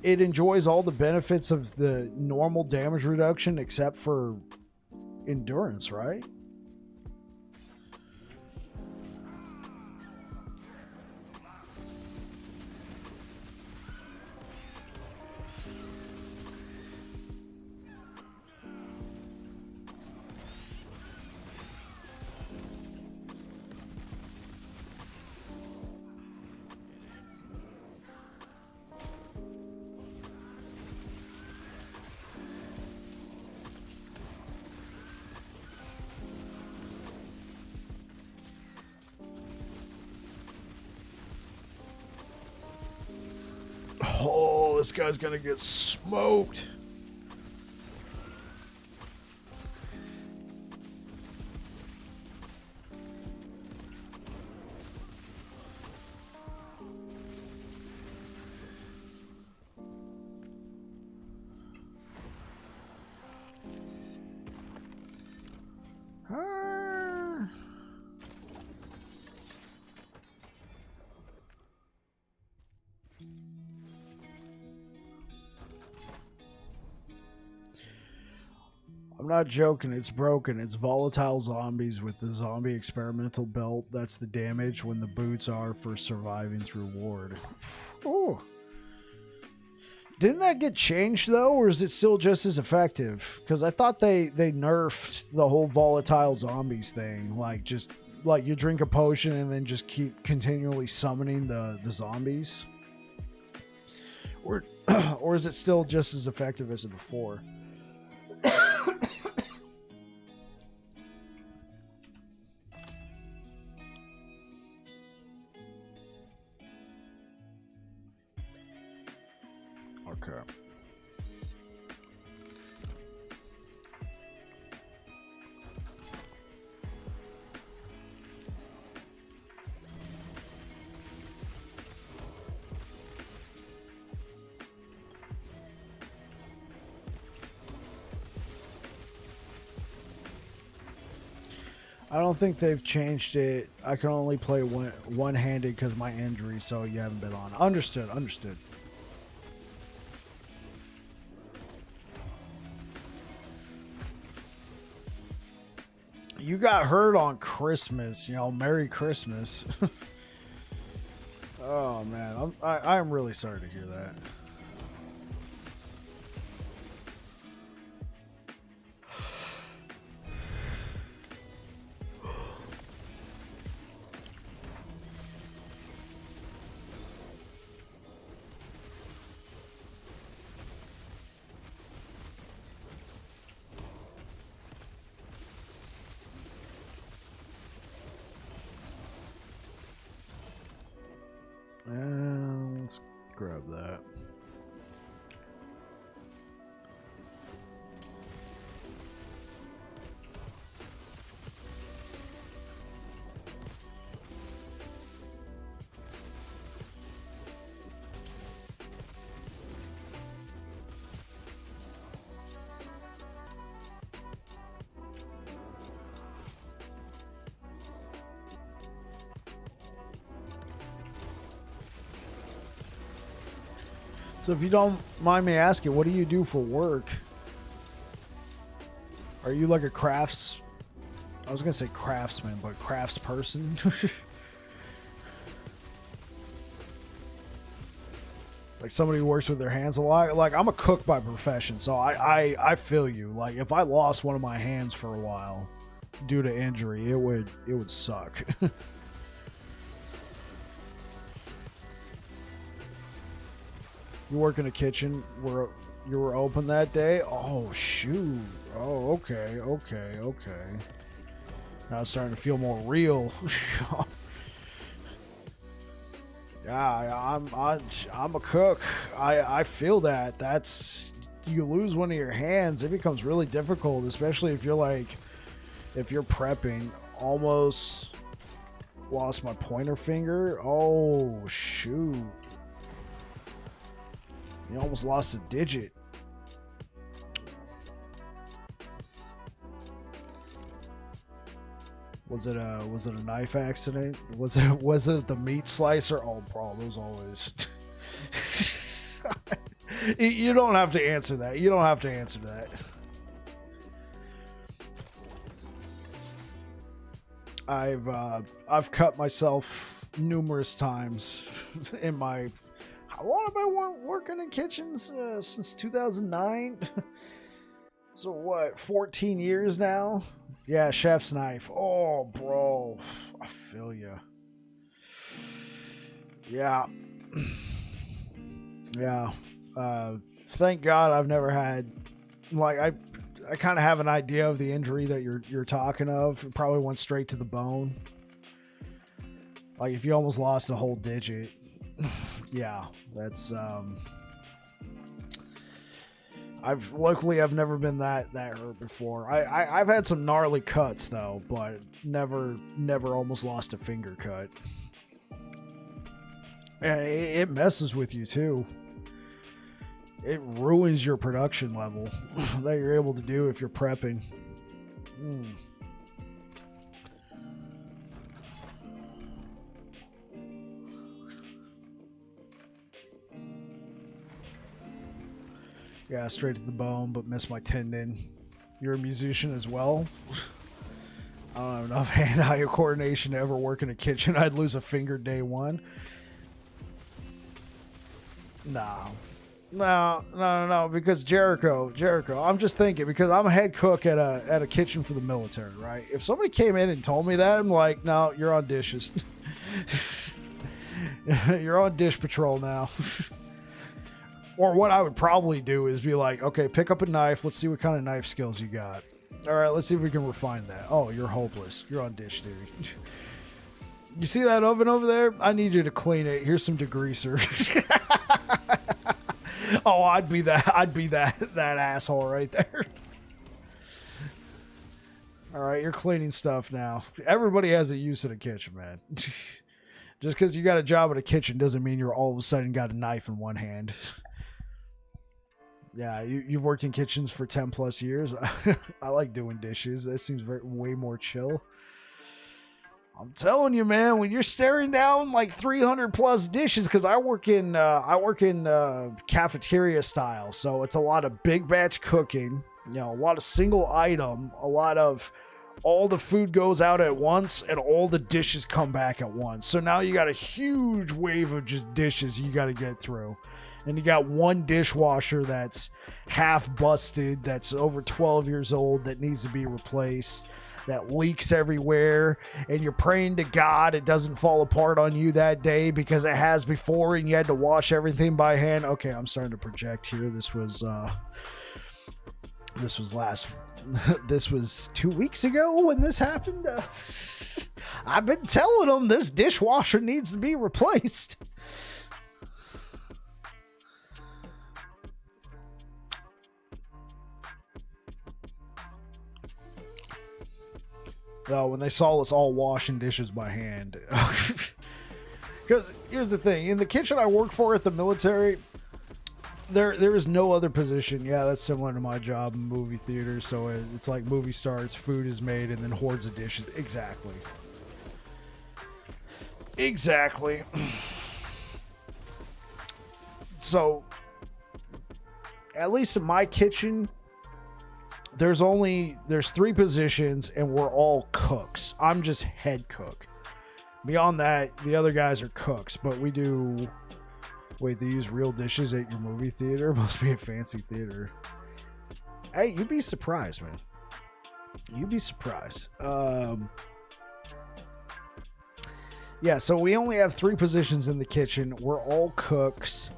It enjoys all the benefits of the normal damage reduction except for endurance, right? Oh, this guy's gonna get smoked. I'm not joking, it's broken. It's volatile zombies with the zombie experimental belt. That's the damage when the boots are for surviving through ward. Ooh. Didn't that get changed though, or is it still just as effective? Because I thought they nerfed the whole volatile zombies thing. Like just like you drink a potion and then just keep continually summoning the zombies. Or is it still just as effective as it before? Okay. I don't think they've changed it. I can only play one-handed because of my injury, so you haven't been on. Understood, understood. You got hurt on Christmas, you know, Merry Christmas. Oh, man, I'm really sorry to hear that. And let's grab that. So if you don't mind me asking, what do you do for work? Are you like a crafts... I was going to say craftsman, but crafts person? Like somebody who works with their hands a lot? Like, I'm a cook by profession, so I feel you. Like, if I lost one of my hands for a while due to injury, it would suck. You work in a kitchen where you were open that day? Oh, shoot. Oh, okay. Now it's starting to feel more real. Yeah, I'm a cook. I feel that. That's, you lose one of your hands, it becomes really difficult, especially if you're prepping. Almost lost my pointer finger. Oh, shoot. You almost lost a digit. Was it a knife accident? Was it the meat slicer? Oh, bro, those always. You don't have to answer that. You don't have to answer that. I've cut myself numerous times in my. How long have I been working in kitchens? Since 2009. So what? 14 years now. Yeah, chef's knife. Oh, bro, I feel you. Yeah, yeah. Thank God I've never had. Like I kind of have an idea of the injury that you're talking of. It probably went straight to the bone. Like if you almost lost a whole digit. Yeah, that's I've never been that hurt before. I've had some gnarly cuts though, but never almost lost a finger cut. And it messes with you too. It ruins your production level that you're able to do if you're prepping. Yeah, straight to the bone, but missed my tendon. You're a musician as well. I don't have enough hand-eye coordination to ever work in a kitchen. I'd lose a finger day one. No, because Jericho, I'm just thinking, because I'm a head cook at a kitchen for the military, right? If somebody came in and told me that, I'm like, no, you're on dishes. You're on dish patrol now. Or what I would probably do is be like, okay, pick up a knife. Let's see what kind of knife skills you got. All right, let's see if we can refine that. Oh, you're hopeless. You're on dish duty. You see that oven over there? I need you to clean it. Here's some degreaser. Oh, I'd be that asshole right there. All right, you're cleaning stuff now. Everybody has a use in a kitchen, man. Just because you got a job in a kitchen doesn't mean you're all of a sudden got a knife in one hand. Yeah, you've worked in kitchens for 10 plus years. I like doing dishes. That seems way more chill. I'm telling you, man, when you're staring down like 300 plus dishes, because I work in cafeteria style, so it's a lot of big batch cooking, you know, a lot of single item, a lot of all the food goes out at once and all the dishes come back at once. So now you got a huge wave of just dishes you got to get through. And you got one dishwasher that's half busted, that's over 12 years old, that needs to be replaced, that leaks everywhere, and you're praying to God it doesn't fall apart on you that day because it has before and you had to wash everything by hand. Okay, I'm starting to project here. This was 2 weeks ago when this happened. I've been telling them this dishwasher needs to be replaced. Though when they saw us all washing dishes by hand. Because here's the thing, in the kitchen I work for at the military, there is no other position. Yeah, that's similar to my job in movie theaters. So it's like movie starts, food is made, and then hordes of dishes. Exactly. So at least in my kitchen, there's 3 positions and we're all cooks. I'm just head cook. Beyond that, the other guys are cooks, but we do... Wait, they use real dishes at your movie theater? Must be a fancy theater. Hey, you'd be surprised, man. You'd be surprised. Yeah, so we only have 3 positions in the kitchen. We're all cooks.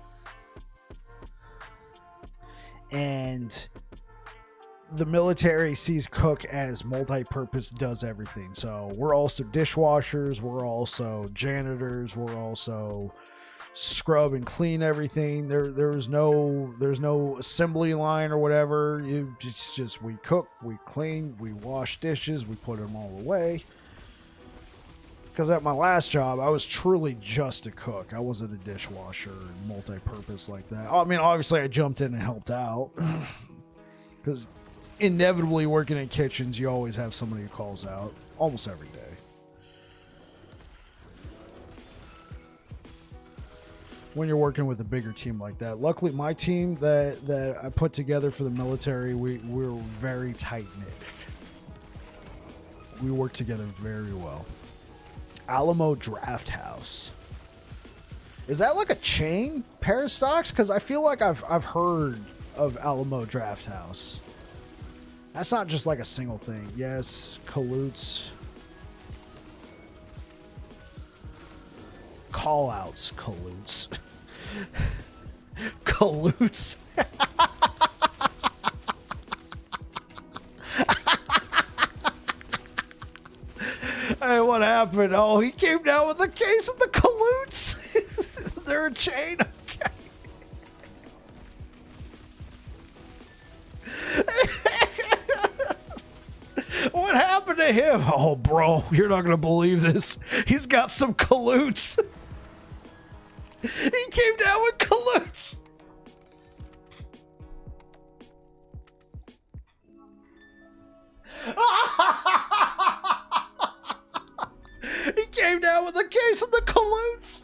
And the military sees cook as multi-purpose, does everything. So we're also dishwashers, we're also janitors, we're also scrub and clean everything. There's no assembly line or whatever. It's just we cook, we clean, we wash dishes, we put them all away. Because at my last job, I was truly just a cook. I wasn't a dishwasher and multi-purpose like that. I mean, obviously I jumped in and helped out. Because inevitably working in kitchens, you always have somebody who calls out almost every day. When you're working with a bigger team like that. Luckily, my team that I put together for the military, we're very tight-knit. We work together very well. Alamo Draft House. Is that like a chain pair of stocks? Because I feel like I've heard of Alamo Draft House. That's not just like a single thing. Yes, Kalutz. Call-outs, Kalutz. Kalutz. Hey, what happened? Oh, he came down with a case of the Kalutz. They're a chain. Okay. What happened to him? Oh, bro, you're not going to believe this. He's got some Kalutz. He came down with Kalutz. He came down with a case of the Kalutz.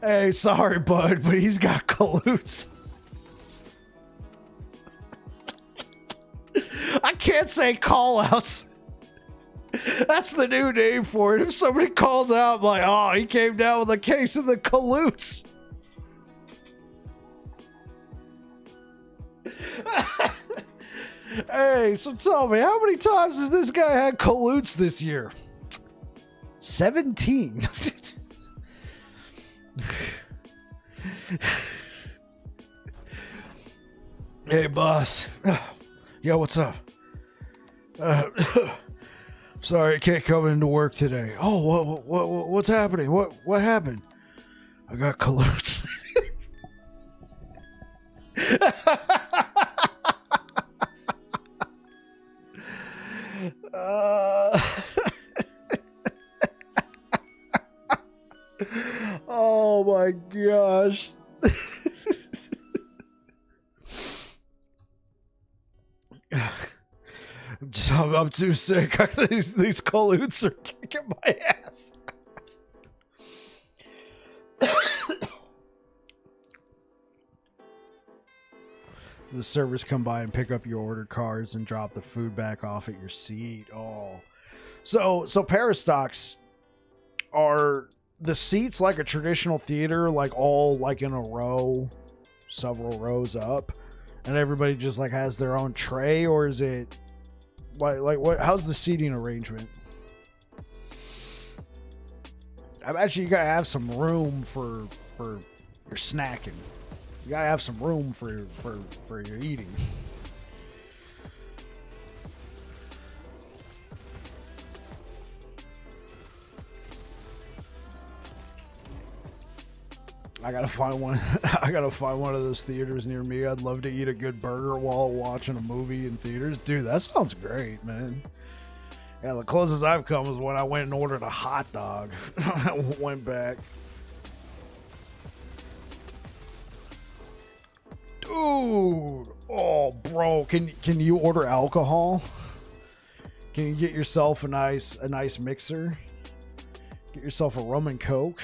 Hey, sorry, bud, but he's got colludes. I can't say call outs. That's the new name for it. If somebody calls out, I'm like, oh, he came down with a case of the colludes. Hey, so tell me, how many times has this guy had colludes this year? 17. Hey, boss. Yo, what's up? Sorry, I can't come into work today. Oh, what's happening? What happened? I got colludes. Oh my gosh. I'm too sick. These colludes are kicking my ass. The servers come by and pick up your order cards and drop the food back off at your seat. Oh, so Parastocks are the seats like a traditional theater, like all like in a row, several rows up, and everybody just like has their own tray, or is it like what? How's the seating arrangement? Actually, you gotta have some room for your snacking. You gotta have some room for your eating. I gotta find one. I gotta find one of those theaters near me. I'd love to eat a good burger while watching a movie in theaters. Dude, that sounds great, man. Yeah, the closest I've come was when I went and ordered a hot dog. I went back. Dude, oh, bro, can you order alcohol? Can you get yourself a nice mixer? Get yourself a rum and coke.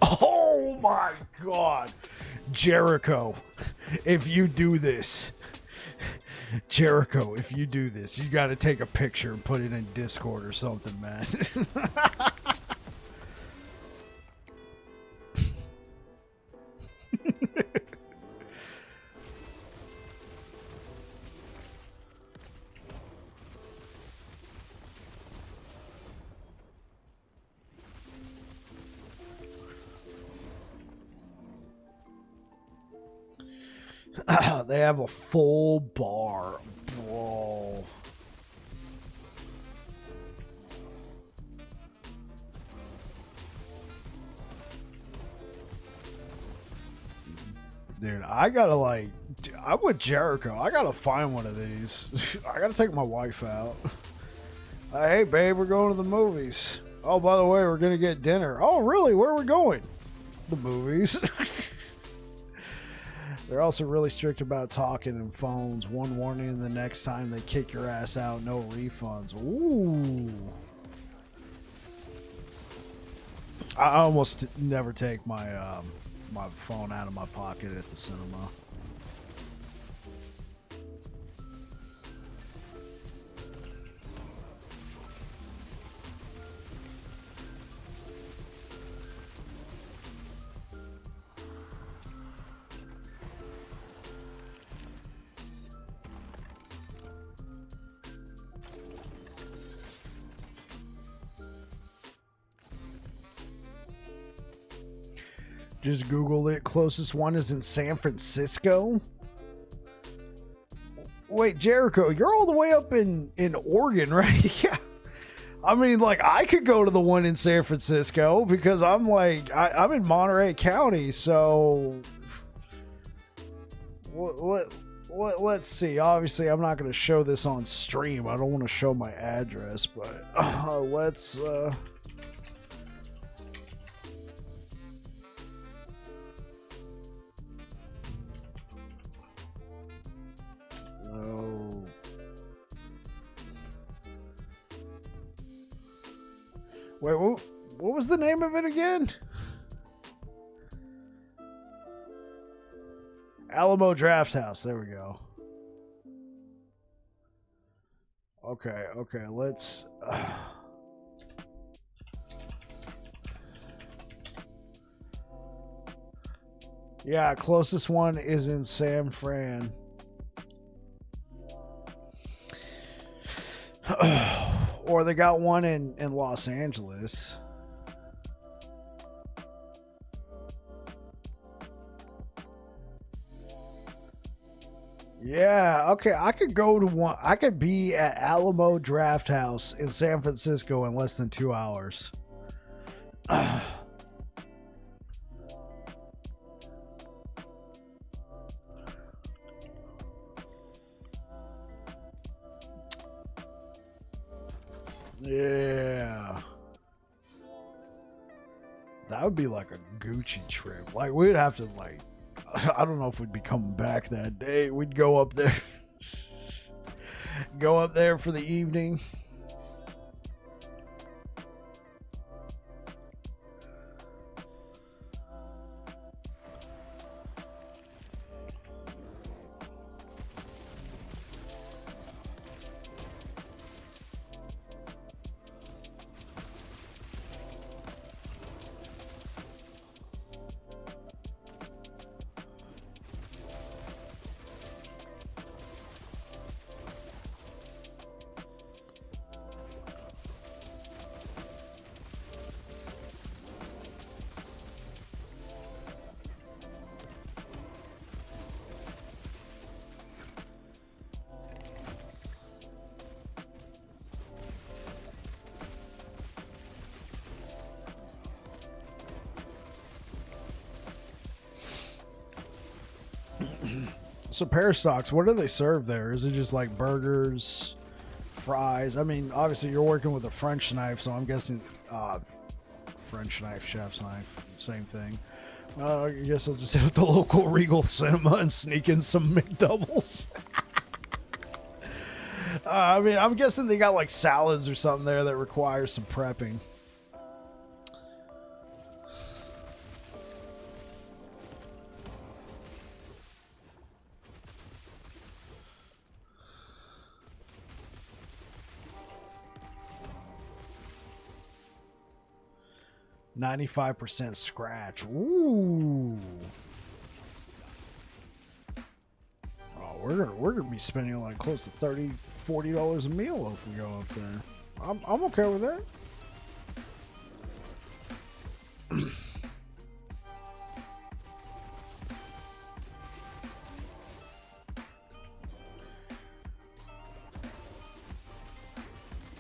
Oh my God, Jericho, if you do this. Jericho, if you do this, you got to take a picture and put it in Discord or something, man. They have a full bar, bro. Dude, I gotta like, I'm with Jericho. I gotta find one of these. I gotta take my wife out. Hey, babe, we're going to the movies. Oh, by the way, we're gonna get dinner. Oh, really? Where are we going? The movies. They're also really strict about talking and phones. One warning, and the next time they kick your ass out, no refunds. Ooh. I almost never take my my phone out of my pocket at the cinema. Just Google it. Closest one is in San Francisco. Wait, Jericho, you're all the way up in Oregon, right? Yeah. I mean, like, I could go to the one in San Francisco because I'm like, I'm in Monterey County. So let's see. Obviously, I'm not going to show this on stream. I don't want to show my address, but let's... Wait, what was the name of it again? Alamo Draft House. There we go. Okay, let's... Yeah, closest one is in San Fran. Or they got one in Los Angeles. Yeah, okay, I could go to one. I could be at Alamo Draft House in San Francisco in less than 2 hours. Yeah. That would be like a Gucci trip. Like, we'd have to, like, I don't know if we'd be coming back that day. We'd go up there. Go up there for the evening. So Parastocks, what do they serve there? Is it just like burgers, fries? I mean, obviously you're working with a French knife, so I'm guessing French knife, chef's knife, same thing. I guess I'll just hit the local Regal Cinema and sneak in some McDoubles. I mean, I'm guessing they got like salads or something there that require some prepping. %95 scratch. Ooh. Oh, we're gonna be spending like close to $30-40 a meal if we go up there. I'm okay with that.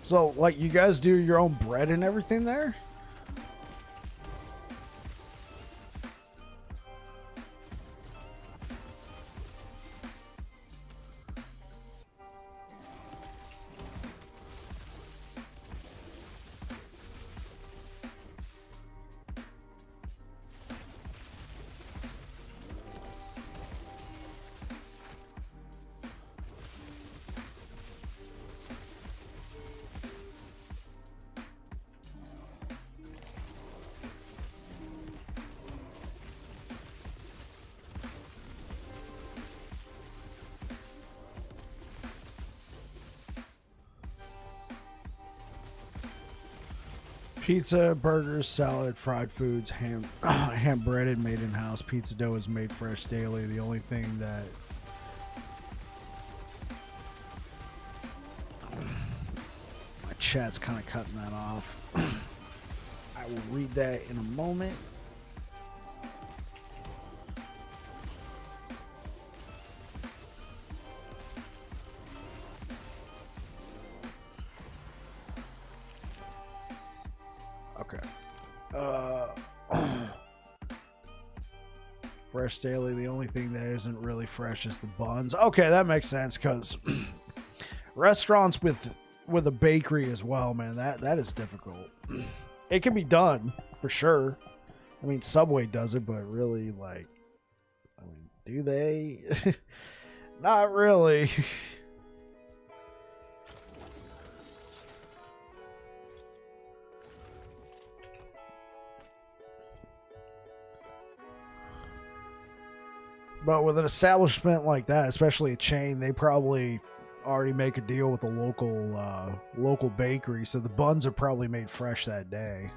So, like, you guys do your own bread and everything there? Pizza, burgers, salad, fried foods, ham breaded, made in house. Pizza dough is made fresh daily. The only thing that my chat's kind of cutting that off. I will read that in a moment. Fresh daily. The only thing that isn't really fresh is the buns. Okay, that makes sense because restaurants with a bakery as well, man, that is difficult. It can be done for sure. I mean, Subway does it, but really, like, I mean, do they? Not really. But with an establishment like that, especially a chain, they probably already make a deal with a local bakery, so the buns are probably made fresh that day.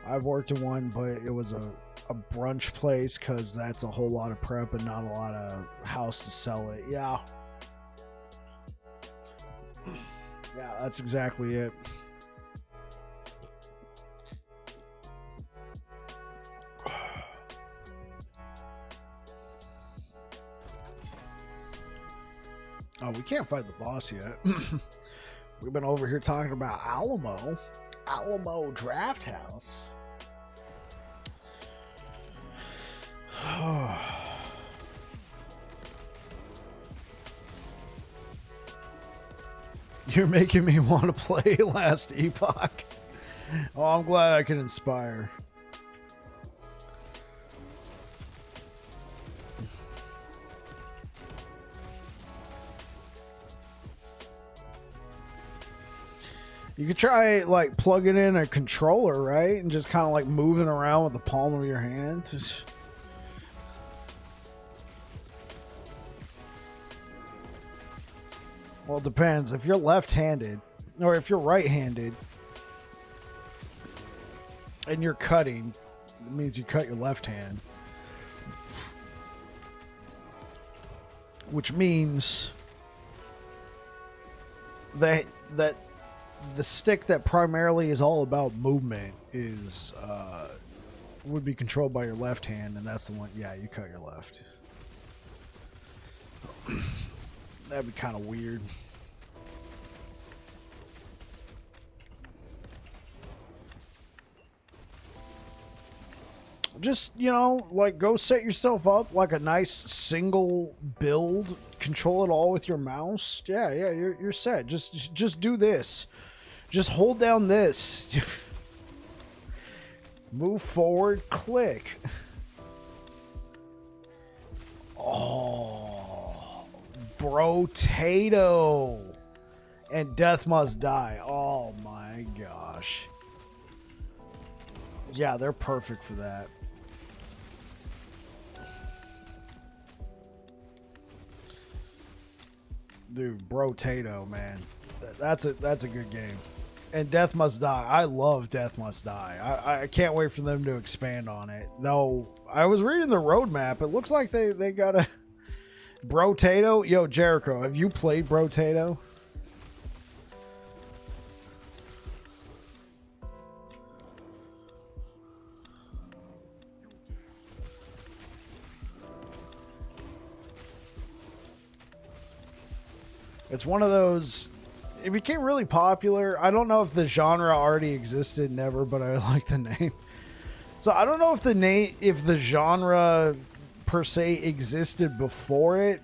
I've worked in one, but it was a brunch place because that's a whole lot of prep and not a lot of house to sell it. Yeah. Yeah, that's exactly it. Oh, we can't fight the boss yet. We've been over here talking about Alamo Draft House. You're making me want to play Last Epoch. Oh, I'm glad I can inspire. You could try like plugging in a controller, right? And just kind of like moving around with the palm of your hand. Well, it depends. If you're left-handed or if you're right-handed and you're cutting, it means you cut your left hand. Which means that the stick that primarily is all about movement is would be controlled by your left hand, and that's the one. Yeah, you cut your left. That'd be kind of weird. Just, you know, like go set yourself up like a nice single build, control it all with your mouse. Yeah, you're set. Just do this. Just hold down this. Move forward, click. Oh, Brotato and Death Must Die. Oh my gosh. Yeah, they're perfect for that. Dude, Brotato, man. That's a good game. And Death Must Die. I love Death Must Die. I can't wait for them to expand on it. Though I was reading the roadmap. It looks like they got a Brotato. Yo, Jericho, have you played Brotato? It's one of those. It became really popular. I don't know if the genre already existed, never, but I like the name. So I don't know if the genre per se existed before it.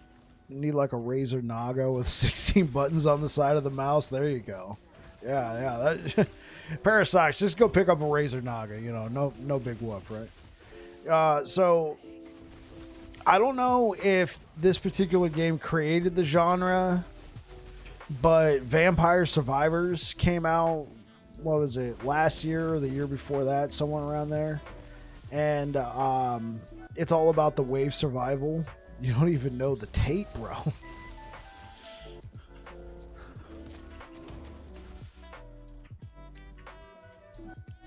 You need like a Razer Naga with 16 buttons on the side of the mouse. There you go. Yeah. That, Parasites, just go pick up a Razer Naga. You know, no big whoop, right? So I don't know if this particular game created the genre. But Vampire Survivors came out, what was it, last year or the year before that, somewhere around there. And it's all about the wave survival. You don't even know the tape, bro.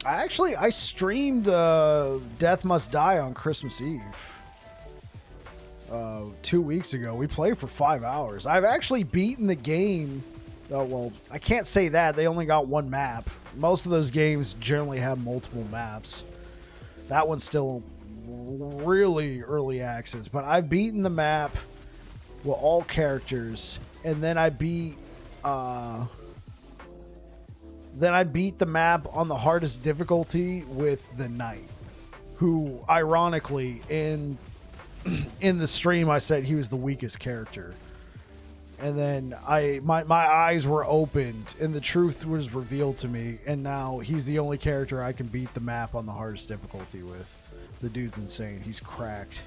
I streamed Death Must Die on Christmas Eve. 2 weeks ago. We played for 5 hours. I've actually beaten the game. Oh, well, I can't say that. They only got one map. Most of those games generally have multiple maps. That one's still really early access, but I've beaten the map with all characters, and then I beat the map on the hardest difficulty with the Knight, who ironically in the stream I said he was the weakest character, and then my eyes were opened and the truth was revealed to me, and now he's the only character I can beat the map on the hardest difficulty with. The dude's insane. He's cracked.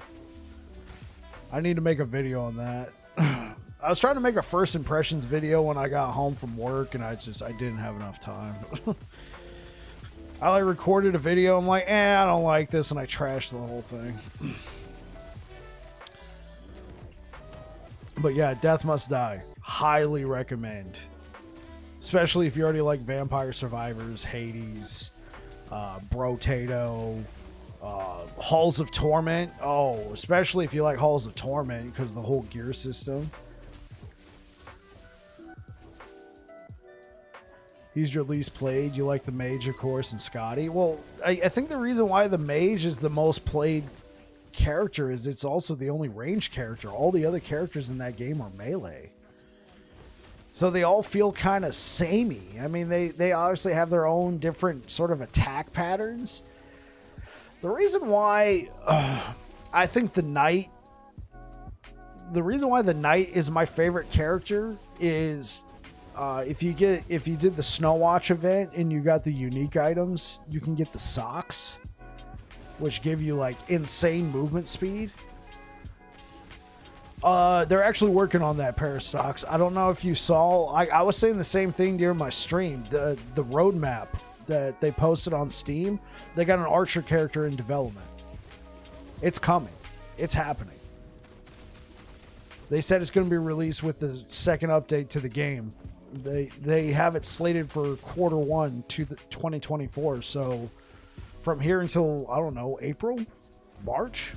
I need to make a video on that. I was trying to make a first impressions video when I got home from work, and I didn't have enough time. I recorded a video. I'm like, I don't like this, and I trashed the whole thing. But yeah, Death Must Die. Highly recommend. Especially if you already like Vampire Survivors, Hades, Brotato, Halls of Torment. Oh, especially if you like Halls of Torment because the whole gear system. He's your least played. You like the Mage, of course, and Scotty. Well, I think the reason why the Mage is the most played character is it's also the only range character. All the other characters in that game are melee. So they all feel kind of samey. I mean, they obviously have their own different sort of attack patterns. The reason why I think the Knight is my favorite character is if you did the Snowwatch event and you got the unique items, you can get the socks, which give you like insane movement speed. They're actually working on that pair of stocks. I don't know if you saw. I was saying the same thing during my stream. The roadmap that they posted on Steam, they got an archer character in development. It's coming. It's happening. They said it's going to be released with the second update to the game. They have it slated for Q1 2024. So from here until, I don't know, April, March.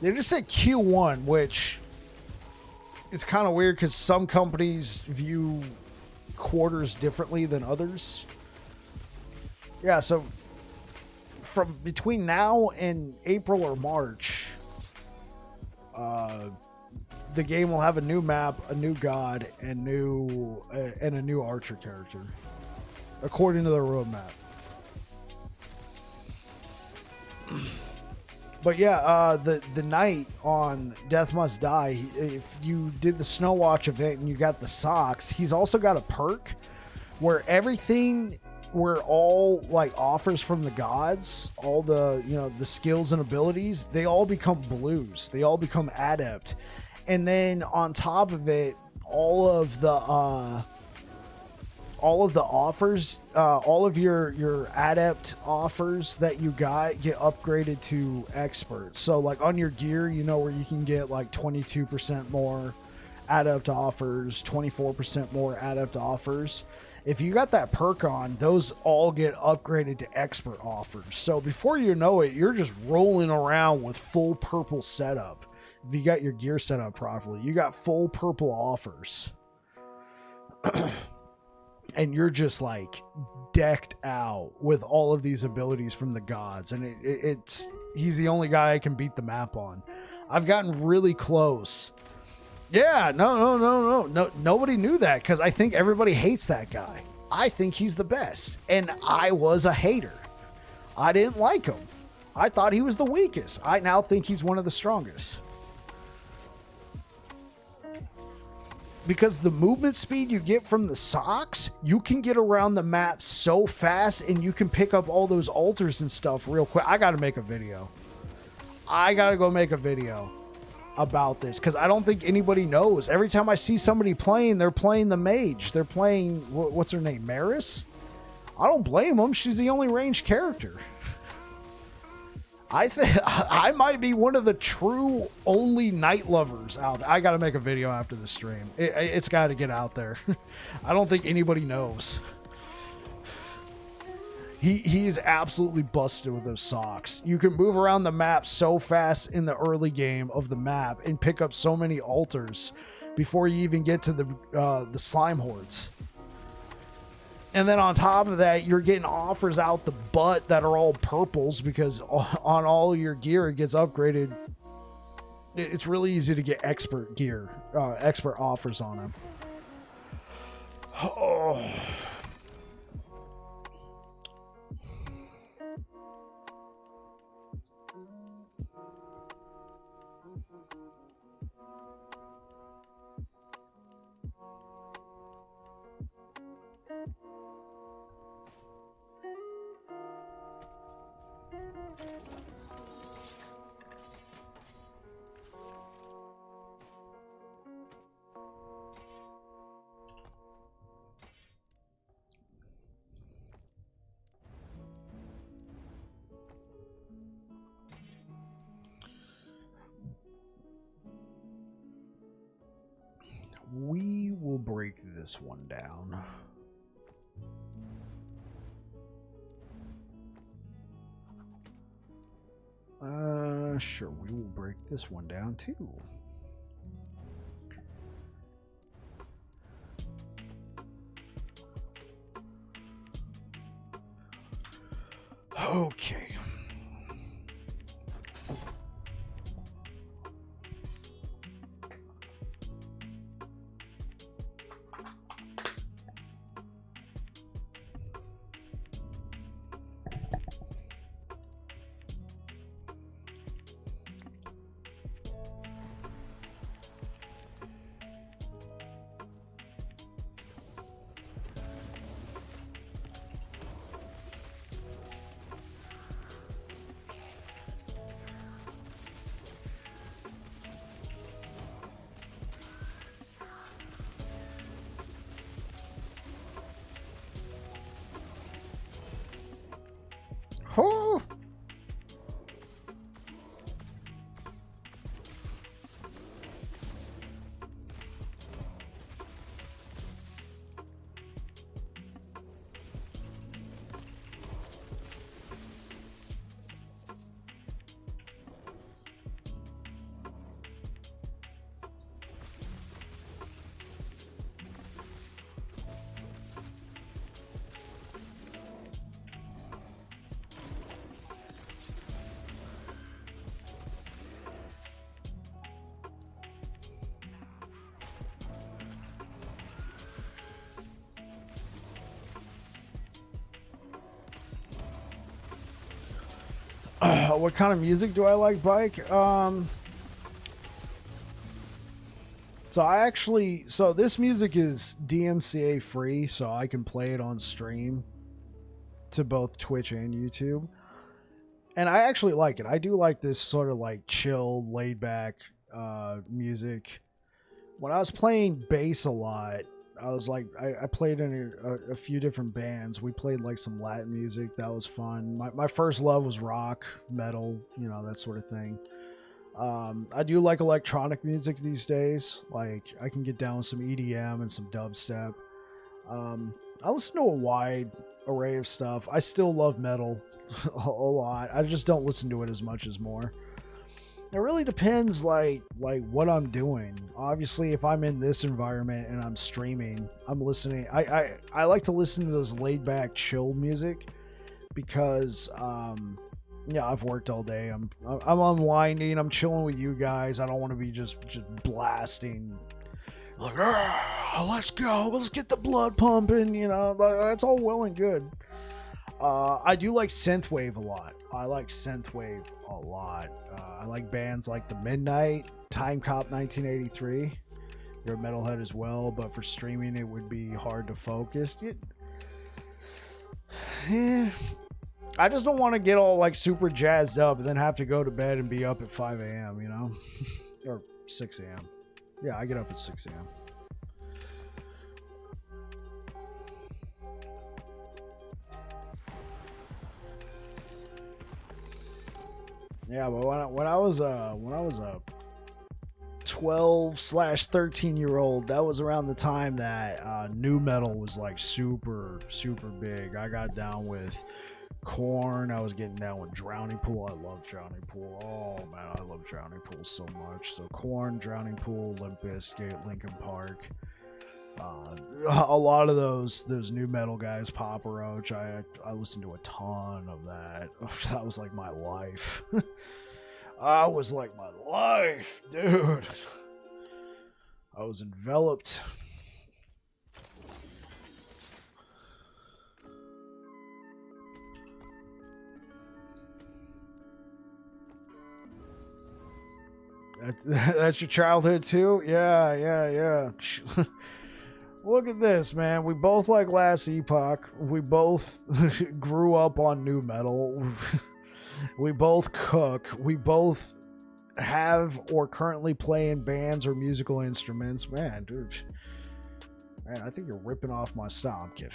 They just said Q1, which is kind of weird because some companies view quarters differently than others. Yeah, so from between now and April or March, the game will have a new map, a new god, and a new archer character, according to the roadmap. But yeah, the Knight on Death Must Die, if you did the Snowwatch event and you got the socks, he's also got a perk where all like offers from the gods, all the, the skills and abilities, they all become blues. They all become adept. And then on top of it, all of the offers, all of your adept offers that you get upgraded to expert. So like on your gear, where you can get like 22% more adept offers, 24% more adept offers. If you got that perk on, those all get upgraded to expert offers. So before you know it, you're just rolling around with full purple setup. If you got your gear set up properly, you got full purple offers. And you're just like decked out with all of these abilities from the gods. And he's the only guy I can beat the map on. I've gotten really close. Yeah, no. Nobody knew that because I think everybody hates that guy. I think he's the best. And I was a hater. I didn't like him. I thought he was the weakest. I now think he's one of the strongest. Because the movement speed you get from the socks, you can get around the map so fast and you can pick up all those altars and stuff real quick. I got to make a video. I got to go make a video about this because I don't think anybody knows. Every time I see somebody playing, they're playing the mage. They're playing, what's her name, Maris? I don't blame them. She's the only ranged character. I think I might be one of the true only night lovers out there. I got to make a video after the stream. It's got to get out there. I don't think anybody knows. He is absolutely busted with those socks. You can move around the map so fast in the early game of the map and pick up so many altars before you even get to the slime hordes. And then on top of that, you're getting offers out the butt that are all purples because on all your gear, it gets upgraded. It's really easy to get expert gear, expert offers on them. Oh. we will break this one down. Sure, we will break this one down too. Okay. Oh. What kind of music do I like, Bike? So this music is DMCA free, so I can play it on stream to both Twitch and YouTube. And I actually like it. I do like this sort of like chill, laid back music. When I was playing bass a lot, I was like, I played in a few different bands. We played like some Latin music. That was fun. My first love was rock, metal, you know, that sort of thing. I do like electronic music these days. Like I can get down with some EDM and some dubstep. I listen to a wide array of stuff. I still love metal a lot. I just don't listen to it as much as more. It really depends like what I'm doing. Obviously, if I'm in this environment and I'm streaming, I'm listening. I like to listen to this laid back chill music because yeah, I've worked all day. I'm unwinding. I'm chilling with you guys. I don't want to be just blasting like, let's go, let's get the blood pumping. You know, that's all well and good. I do like synthwave a lot. I like synthwave a lot. I like bands like The Midnight, Time Cop 1983. You're a metalhead as well, but for streaming it would be hard to focus. I just don't want to get all like super jazzed up and then have to go to bed and be up at 5 a.m., you know? Or 6 a.m. Yeah, I get up at 6 a.m. Yeah, but when I was a 12/13-year-old, that was around the time that new metal was like super big. I got down with Korn. I was getting down with Drowning Pool. I love Drowning Pool. Oh man, I love Drowning Pool so much. So Korn, Drowning Pool, Limp Bizkit, Linkin Park. A lot of those new metal guys, Papa Roach. I listened to a ton of that. That was like my life. I was like my life, dude. I was enveloped. That's your childhood too? Yeah. Look at this, man. We both like Last Epoch. We both grew up on new metal. We both cook. We both have or currently play in bands or musical instruments. Man, dude. Man, I think you're ripping off my style. I'm kidding.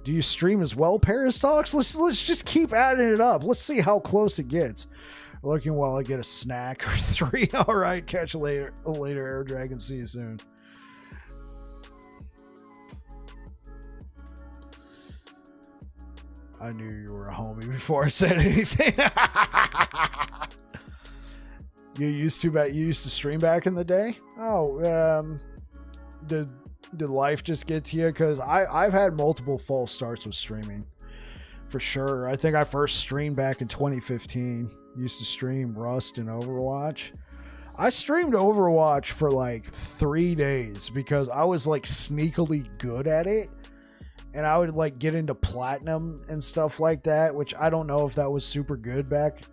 Do you stream as well, Parastox? Let's just keep adding it up. Let's see how close it gets. Looking while I get a snack or 3. All right, catch you later, Air Dragon. See you soon. I knew you were a homie before I said anything. You used to stream back in the day? Oh, did life just get to you? Because I've had multiple false starts with streaming, for sure. I think I first streamed back in 2015. Used to stream Rust and Overwatch. I streamed Overwatch for like 3 days because I was like sneakily good at it. And I would like get into platinum and stuff like that, which I don't know if that was super good back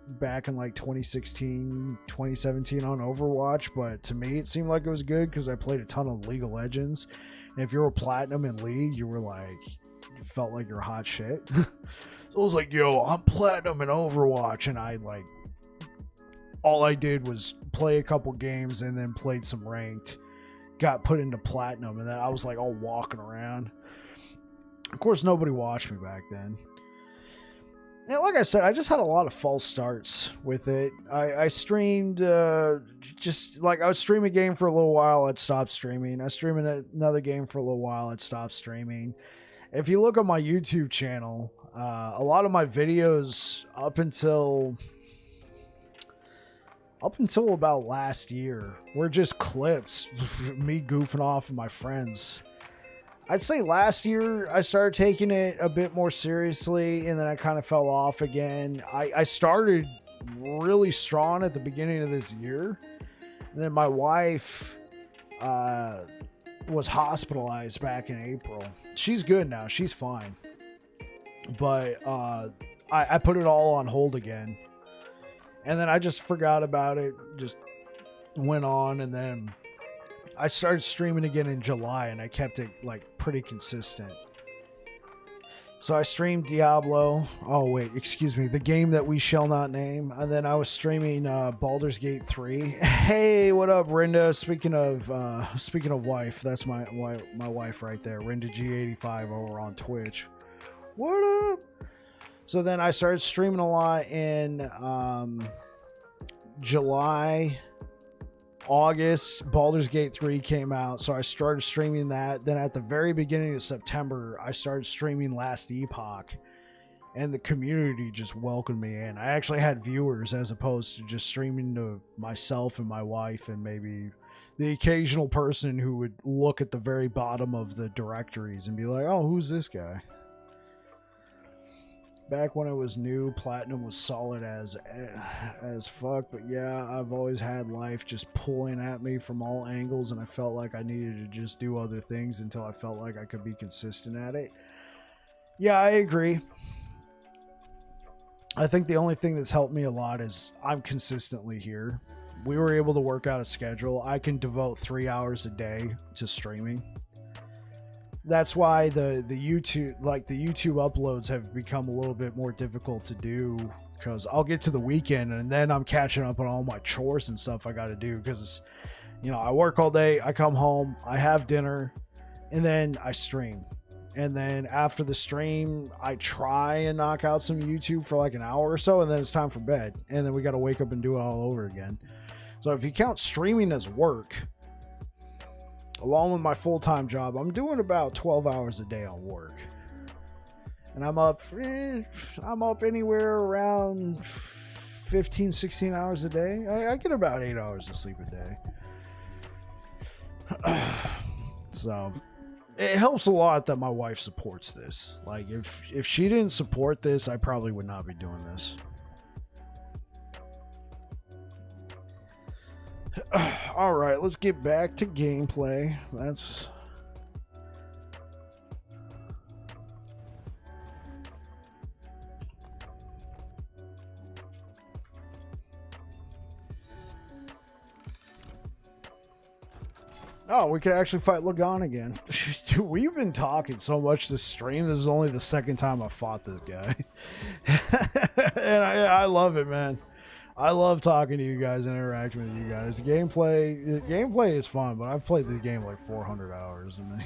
in like 2016, 2017 on Overwatch. But to me, it seemed like it was good because I played a ton of League of Legends. And if you were platinum in League, you were like, you felt like you're hot shit. So I was like, yo, I'm platinum in Overwatch. And I like, all I did was play a couple games and then played some ranked, got put into platinum. And then I was like all walking around. Of course, nobody watched me back then. And like I said, I just had a lot of false starts with it. I streamed, just like I would stream a game for a little while, I'd stop streaming. I stream another game for a little while, I'd stop streaming. If you look at my YouTube channel, a lot of my videos up until about last year were just clips, me goofing off with my friends. I'd say last year I started taking it a bit more seriously, and then I kind of fell off again. I started really strong at the beginning of this year, and then my wife was hospitalized back in April. She's good now. She's fine. But I put it all on hold again, and then I just forgot about it, just went on, and then I started streaming again in July, and I kept it like pretty consistent. So I streamed Diablo. Oh wait, excuse me, the game that we shall not name. And then I was streaming Baldur's Gate 3. Hey, what up, Rinda? Speaking of wife, that's my wife right there, Rinda G85 over on Twitch. What up? So then I started streaming a lot in July. August, Baldur's Gate 3 came out, so I started streaming that. Then at the very beginning of September, I started streaming Last Epoch, and the community just welcomed me in. I actually had viewers as opposed to just streaming to myself and my wife and maybe the occasional person who would look at the very bottom of the directories and be like, oh, who's this guy? Back when it was new, platinum was solid as fuck, but yeah, I've always had life just pulling at me from all angles, and I felt like I needed to just do other things until I felt like I could be consistent at it. Yeah, I agree. I think the only thing that's helped me a lot is I'm consistently here. We were able to work out a schedule. I can devote 3 hours a day to streaming. That's why the YouTube uploads have become a little bit more difficult to do, because I'll get to the weekend and then I'm catching up on all my chores and stuff I got to do, because I work all day, I come home, I have dinner, and then I stream. And then after the stream, I try and knock out some YouTube for like an hour or so, and then it's time for bed. And then we got to wake up and do it all over again. So if you count streaming as work, along with my full-time job, I'm doing about 12 hours a day on work. And I'm up anywhere around 15, 16 hours a day. I get about 8 hours of sleep a day. So it helps a lot that my wife supports this. Like if she didn't support this, I probably would not be doing this. All right, let's get back to gameplay. Oh, we could actually fight Lagon again. Dude, we've been talking so much this stream. This is only the second time I fought this guy. And I love it, man. I love talking to you guys and interacting with you guys. Gameplay is fun, but I've played this game like 400 hours. I mean,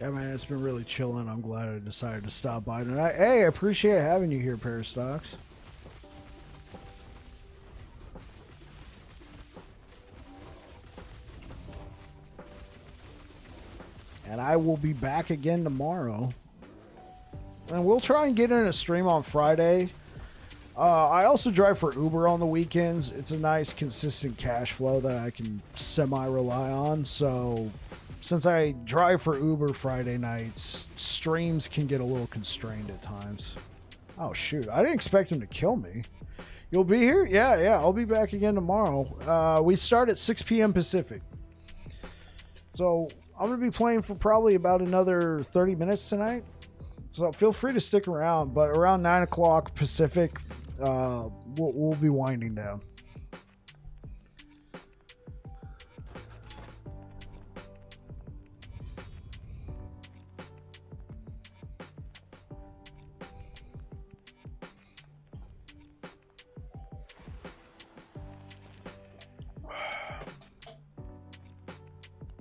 Yeah, man, it's been really chilling. I'm glad I decided to stop by tonight. Hey, I appreciate having you here, Parastox. And I will be back again tomorrow. And we'll try and get in a stream on Friday. I also drive for Uber on the weekends. It's a nice, consistent cash flow that I can semi-rely on. So, since I drive for Uber Friday nights, streams can get a little constrained at times. Oh, shoot. I didn't expect him to kill me. You'll be here? Yeah. I'll be back again tomorrow. We start at 6 p.m. Pacific. So, I'm going to be playing for probably about another 30 minutes tonight. So feel free to stick around, but around 9 o'clock Pacific, we'll be winding down.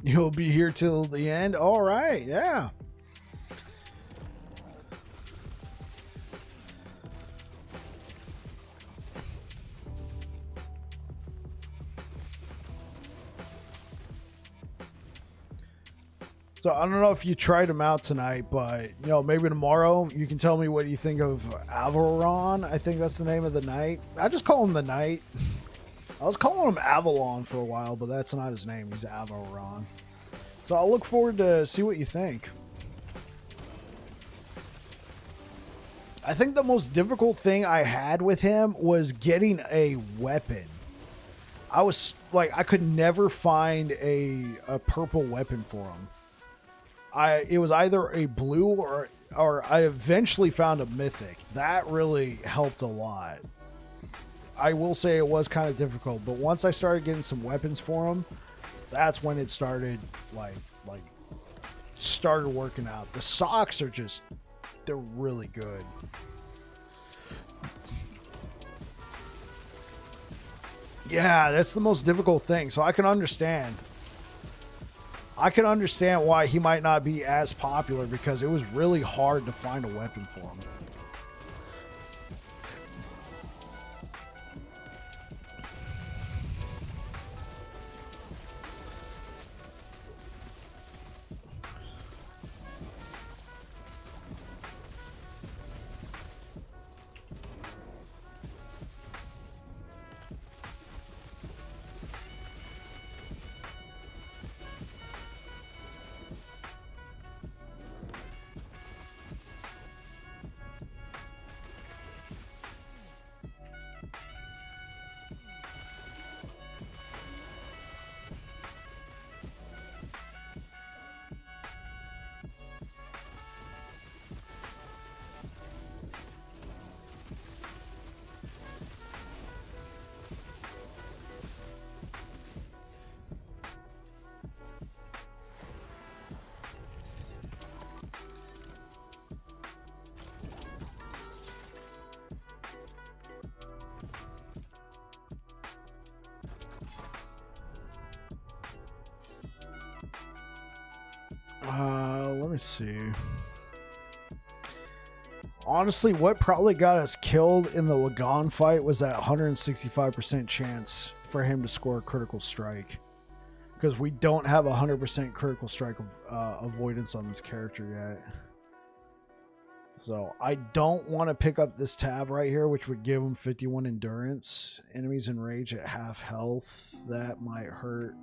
You'll be here till the end? All right, yeah. So I don't know if you tried them out tonight, but maybe tomorrow you can tell me what you think of Avalon. I think that's the name of the knight. I just call him the knight. I was calling him Avalon for a while, but that's not his name. He's Avalon. So I'll look forward to see what you think. I think the most difficult thing I had with him was getting a weapon. I was like, I could never find a purple weapon for him. It was either a blue or I eventually found a mythic. That really helped a lot. I will say it was kind of difficult, but once I started getting some weapons for him, that's when it started started working out. The socks are they're really good. Yeah, that's the most difficult thing. So I can understand why he might not be as popular, because it was really hard to find a weapon for him. Let me see. Honestly, what probably got us killed in the Lagon fight was that 165% chance for him to score a critical strike. Because we don't have 100% critical strike avoidance on this character yet. So I don't want to pick up this tab right here, which would give him 51 endurance. Enemies in rage at half health. That might hurt.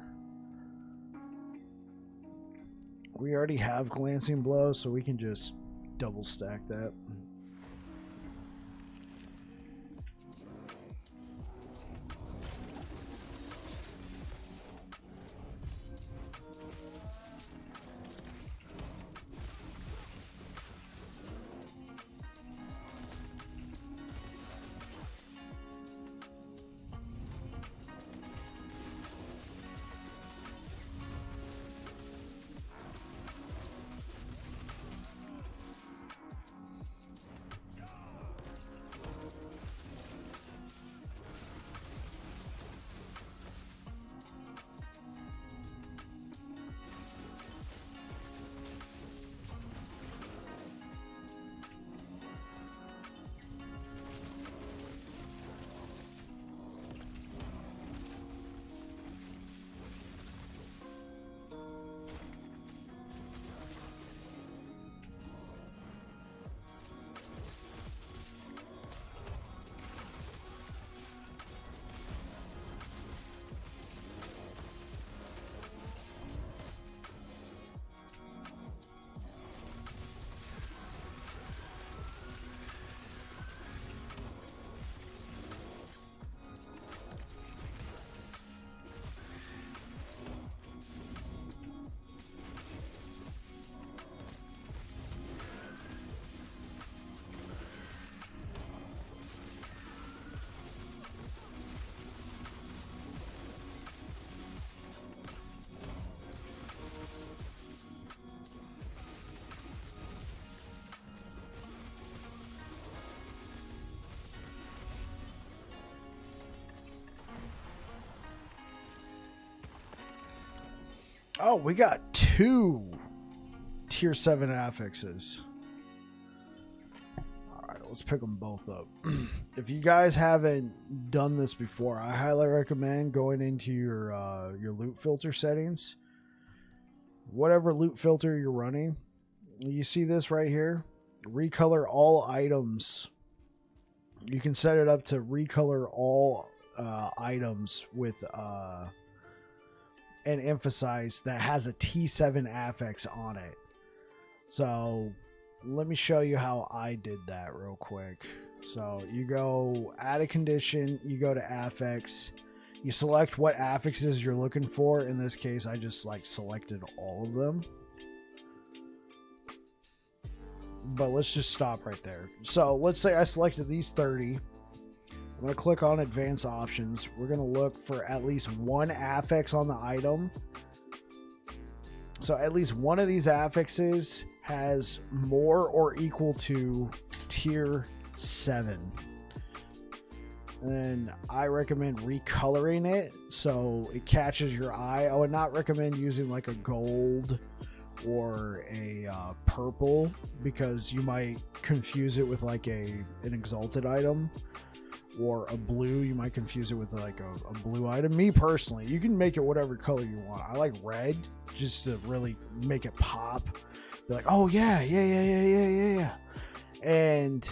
We already have glancing blow, so we can just double stack that. Oh, we got 2 tier 7 affixes. Alright, let's pick them both up. If you guys haven't done this before, I highly recommend going into your loot filter settings. Whatever loot filter you're running. You see this right here? Recolor all items. You can set it up to recolor all items with and emphasize that has a T7 affix on it. So let me show you how I did that real quick. So you go add a condition, you go to affix, you select what affixes you're looking for. In this case, I just like selected all of them. But let's just stop right there. So let's say I selected these 30. I'm going to click on advanced options. We're going to look for at least 1 affix on the item. So at least one of these affixes has more or equal to tier 7. And I recommend recoloring it so it catches your eye. I would not recommend using like a gold or a purple, because you might confuse it with like an exalted item, or a blue. You might confuse it with like a blue item. Me personally, you can make it whatever color you want. I like red just to really make it pop. Be like, oh yeah. And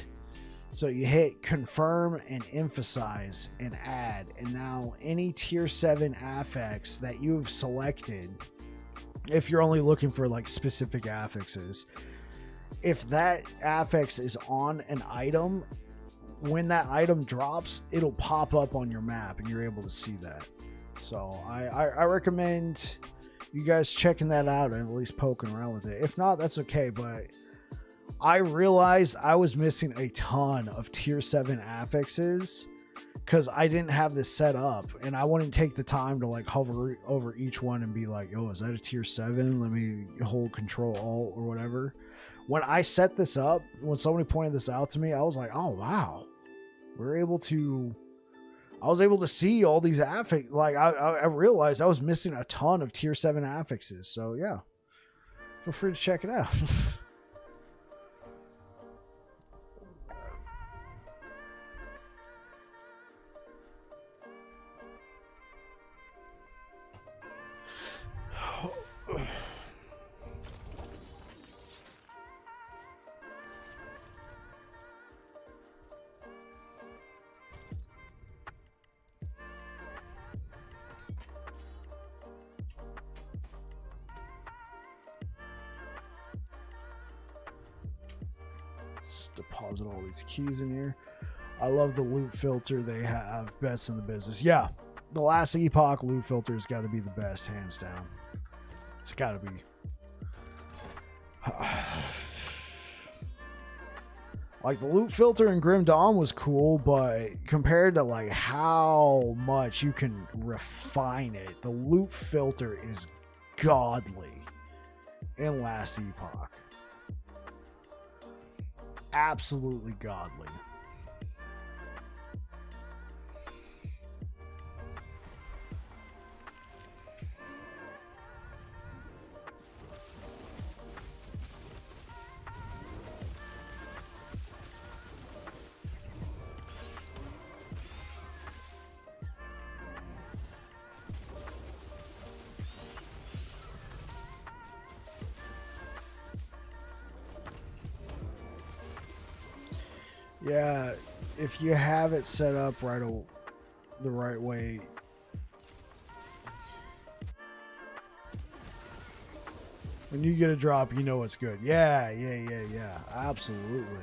so you hit confirm and emphasize and add, and now any tier 7 affix that you've selected, if you're only looking for like specific affixes, if that affix is on an item, when that item drops, it'll pop up on your map and you're able to see that. So I recommend you guys checking that out and at least poking around with it. If not, that's okay. But I realized I was missing a ton of tier 7 affixes because I didn't have this set up, and I wouldn't take the time to like hover over each one and be like, oh, is that a tier 7? Let me hold control alt or whatever. When I set this up, when somebody pointed this out to me, I was like, oh wow, I was able to see all these affixes. Like I realized I was missing a ton of tier 7 affixes. So yeah, feel free to check it out. Let's deposit all these keys in here. I love the loot filter they have, best in the business. Yeah, the last Epoch loot filter has got to be the best, hands down. It's got to be. Like the loot filter in Grim Dawn was cool, but compared to like how much you can refine it, the loot filter is godly in last Epoch. Absolutely godly. Yeah, if you have it set up the right way, when you get a drop, you know it's good. Yeah, absolutely.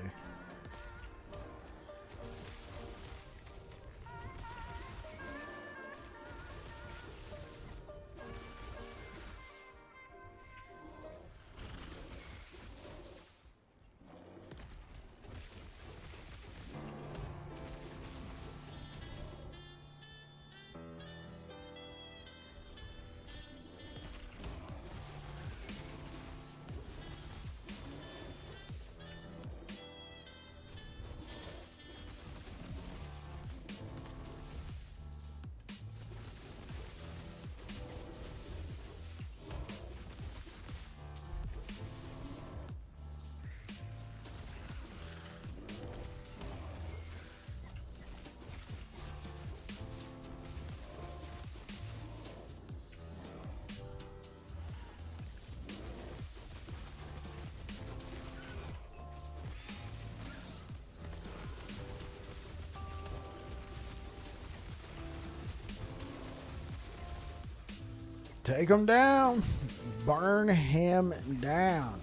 Take him down. Burn him down.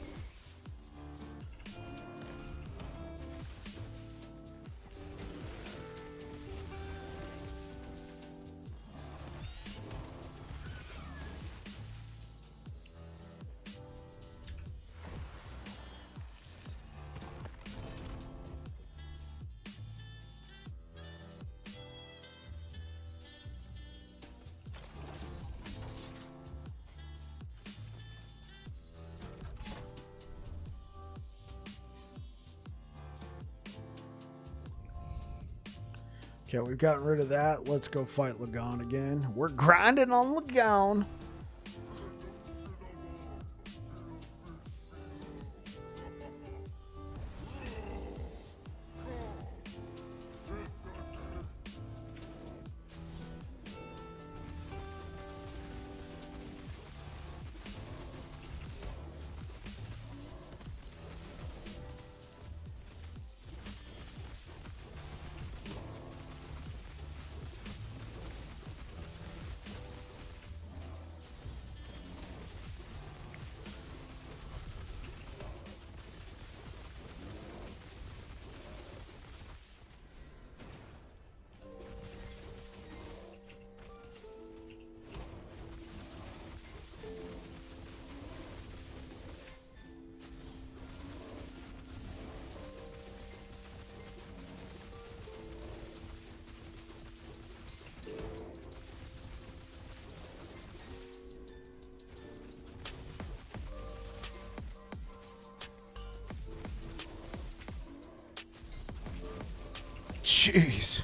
Okay, we've gotten rid of that. Let's go fight Lagon again. We're grinding on Lagon. Jeez.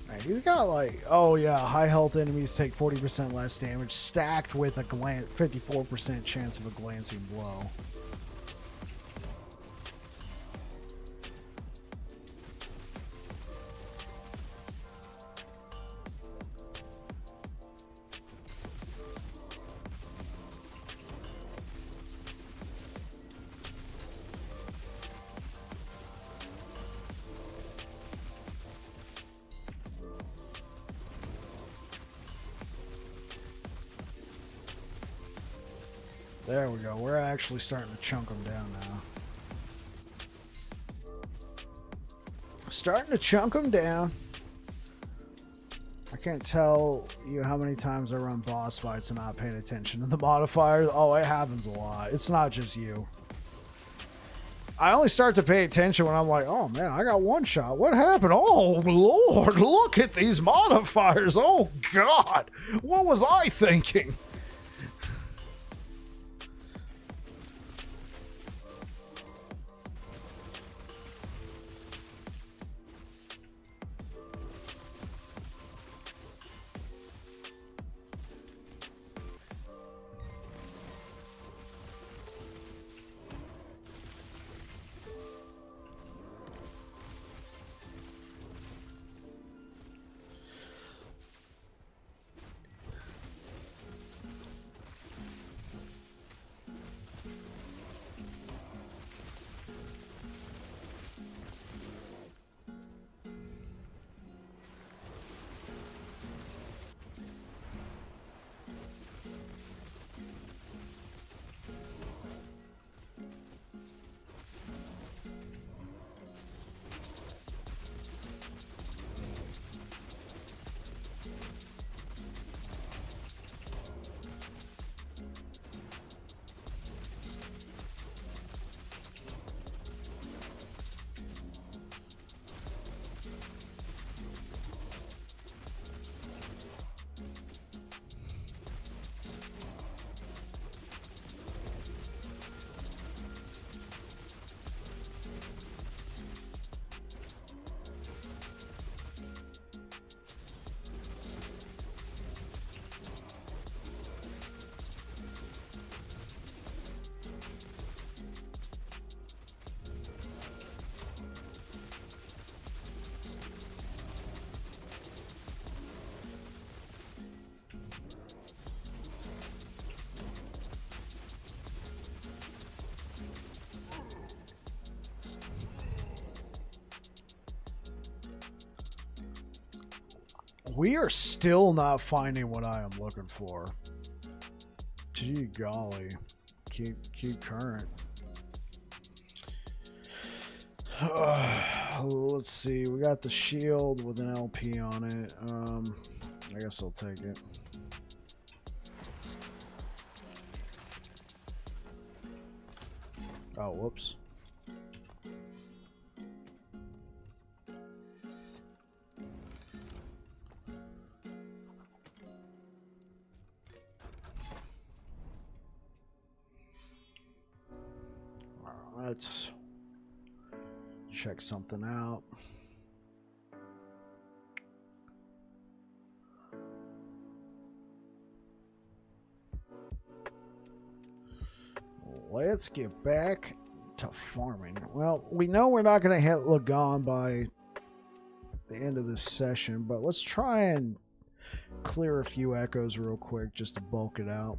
Right, he's got like, oh yeah, high health enemies take 40% less damage, stacked with a 54% chance of a glancing blow. There we go. We're actually starting to chunk them down now. Starting to chunk them down. I can't tell you how many times I run boss fights and not paying attention to the modifiers. Oh, it happens a lot. It's not just you. I only start to pay attention when I'm like, oh man, I got one shot. What happened? Oh Lord, look at these modifiers. Oh God, what was I thinking? We are still not finding what I am looking for. Gee golly. Keep current. Let's see. We got the shield with an LP on it. I guess I'll take it. Oh, whoops. Let's check something out. Let's get back to farming. Well, we know we're not going to hit Lagon by the end of this session, but let's try and clear a few echoes real quick just to bulk it out.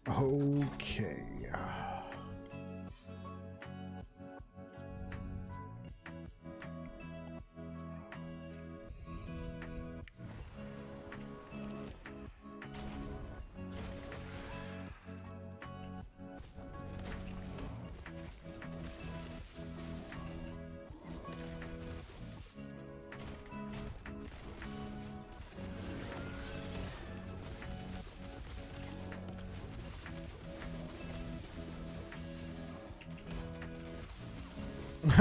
Okay.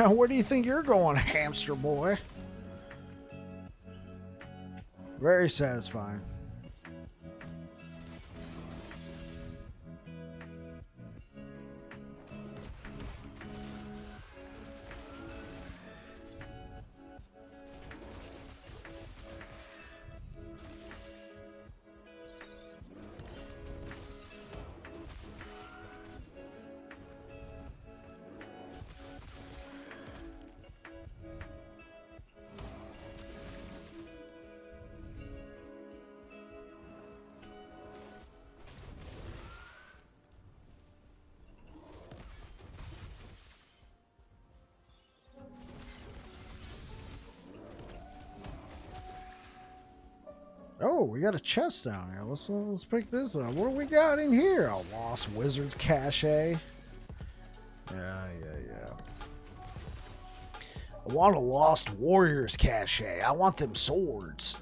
Where do you think you're going, hamster boy? Very satisfying. Oh, we got a chest down here. Let's pick this up. What do we got in here? A Lost Wizard's Cache. Yeah. I want a Lost Warriors cache. I want them swords.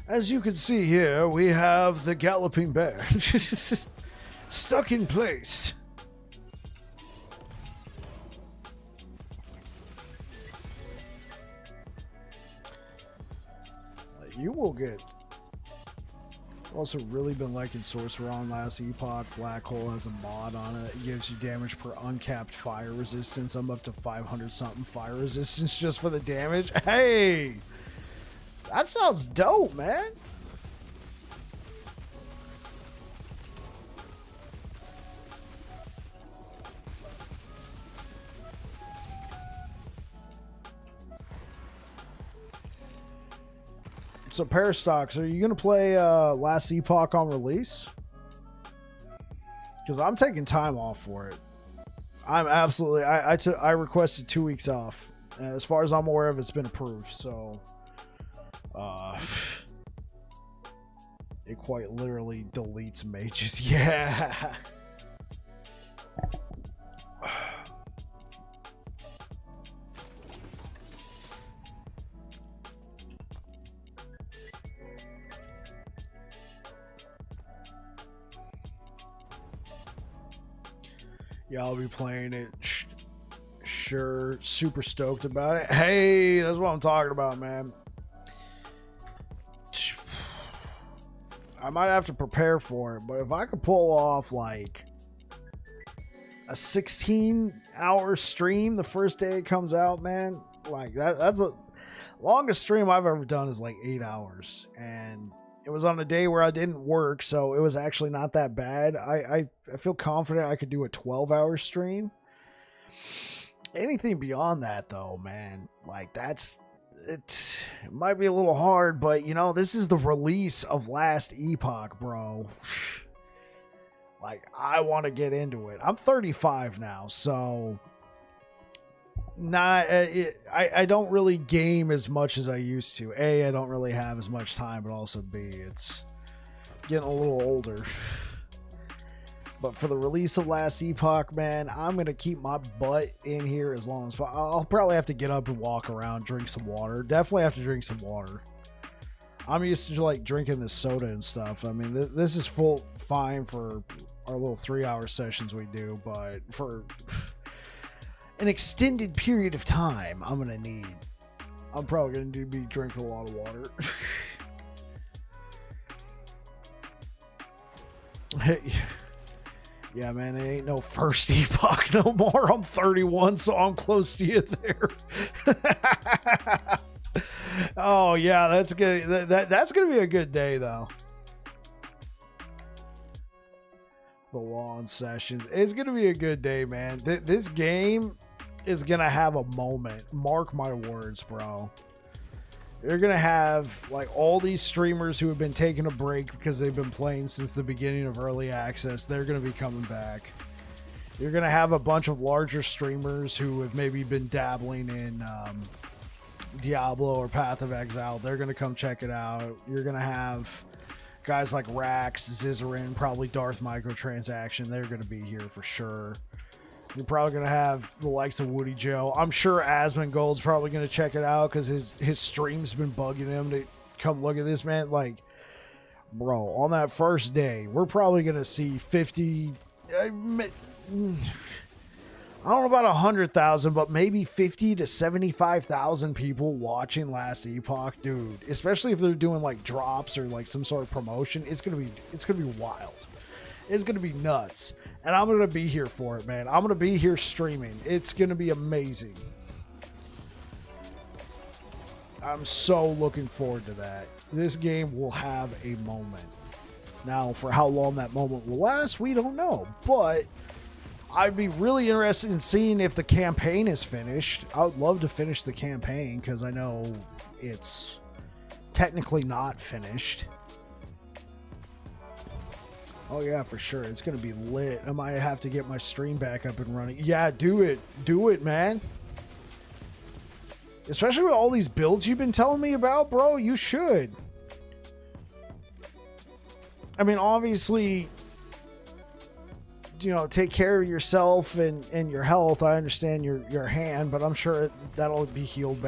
As you can see here, we have the Galloping Bear. Stuck in place. You will get... Also really been liking Sorcerer on last Epoch. Black Hole has a mod on it. It gives you damage per uncapped fire resistance. I'm up to 500 something fire resistance just for the damage. Hey! That sounds dope, man. So Parastox, are you gonna play Last Epoch on release? Because I'm taking time off for it. I'm absolutely. I requested 2 weeks off, and as far as I'm aware of, it's been approved. So, it quite literally deletes mages. Yeah. Yeah, I'll be playing it. Sure, super stoked about it. Hey, that's what I'm talking about, man. I might have to prepare for it, but if I could pull off like a 16-hour stream the first day it comes out, man, like that's the longest stream I've ever done is like 8 hours, and it was on a day where I didn't work, so it was actually not that bad. I feel confident I could do a 12-hour stream. Anything beyond that, though, man, like it might be a little hard, but you know, this is the release of Last Epoch, bro. Like, I want to get into it. I'm 35 now, so I don't really game as much as I used to. A, I don't really have as much time, but also B, it's getting a little older. But for the release of Last Epoch, man, I'm going to keep my butt in here as long as possible. I'll probably have to get up and walk around, drink some water. Definitely have to drink some water. I'm used to like drinking this soda and stuff. I mean, this is fine for our little 3-hour sessions we do, but for an extended period of time, I'm probably going to be drinking a lot of water. Hey. Yeah, man, it ain't no first Epoch no more. I'm 31, so I'm close to you there. Oh, yeah, that's gonna be a good day, though. The lawn sessions. It's gonna be a good day, man. This game is gonna have a moment. Mark my words, bro. You're gonna have like all these streamers who have been taking a break because they've been playing since the beginning of early access. They're gonna be coming back. You're gonna have a bunch of larger streamers who have maybe been dabbling in Diablo or Path of Exile. They're gonna come check it out. You're gonna have guys like Rax, Zizarin, probably Darth Microtransaction. They're gonna be here for sure. You're probably going to have the likes of Woody Joe. I'm sure Asmongold's probably going to check it out because his stream's been bugging him to come look at this, man. Like, bro, on that first day, we're probably going to see 50... I don't know about 100,000, but maybe 50 to 75,000 people watching Last Epoch, dude. Especially if they're doing like drops or like some sort of promotion, it's gonna be wild. It's gonna be nuts. And I'm going to be here for it, man. I'm going to be here streaming. It's going to be amazing. I'm so looking forward to that. This game will have a moment. Now, for how long that moment will last, we don't know. But I'd be really interested in seeing if the campaign is finished. I would love to finish the campaign because I know it's technically not finished. Oh, yeah, for sure. It's going to be lit. I might have to get my stream back up and running. Yeah, do it. Do it, man. Especially with all these builds you've been telling me about, bro. You should. I mean, obviously, take care of yourself and your health. I understand your hand, but I'm sure that'll be healed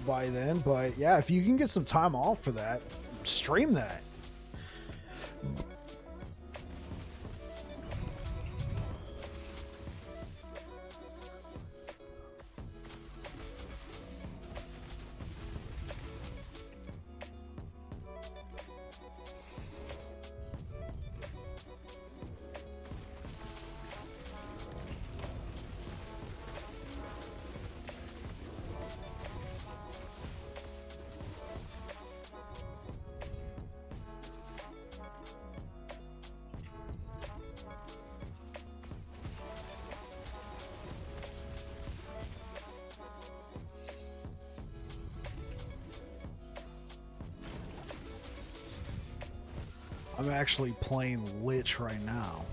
by then. But yeah, if you can get some time off for that, stream that. I'm actually playing Lich right now.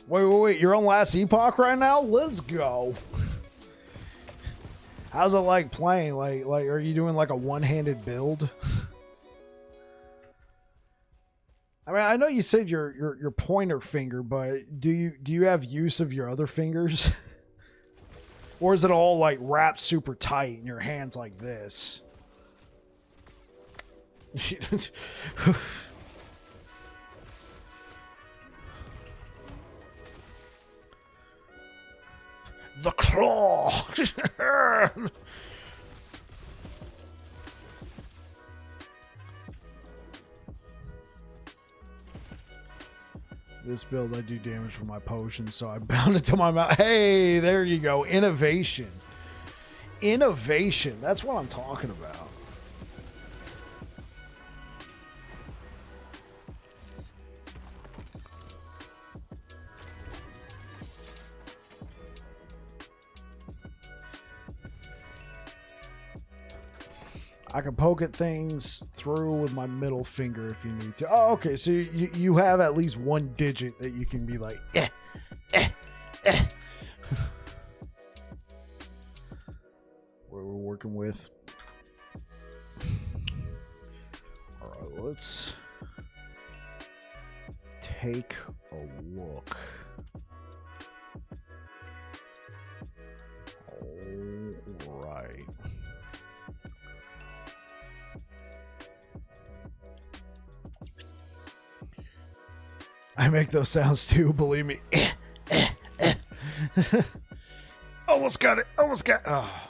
Wait. You're on last Epoch right now? Let's go. How's it like playing? Like, are you doing like a one-handed build? I mean, I know you said your pointer finger, but do you have use of your other fingers? Or is it all like wrapped super tight in your hands like this? The claw. This build, I do damage with my potions, so I bound it to my mouth. Hey, there you go. Innovation. Innovation. That's what I'm talking about. I can poke at things through with my middle finger if you need to. Oh, okay. So you have at least one digit that you can be like, eh. What we're working with. All right, let's take a look. All right. I make those sounds too, believe me. Almost got it. Almost got it. Oh.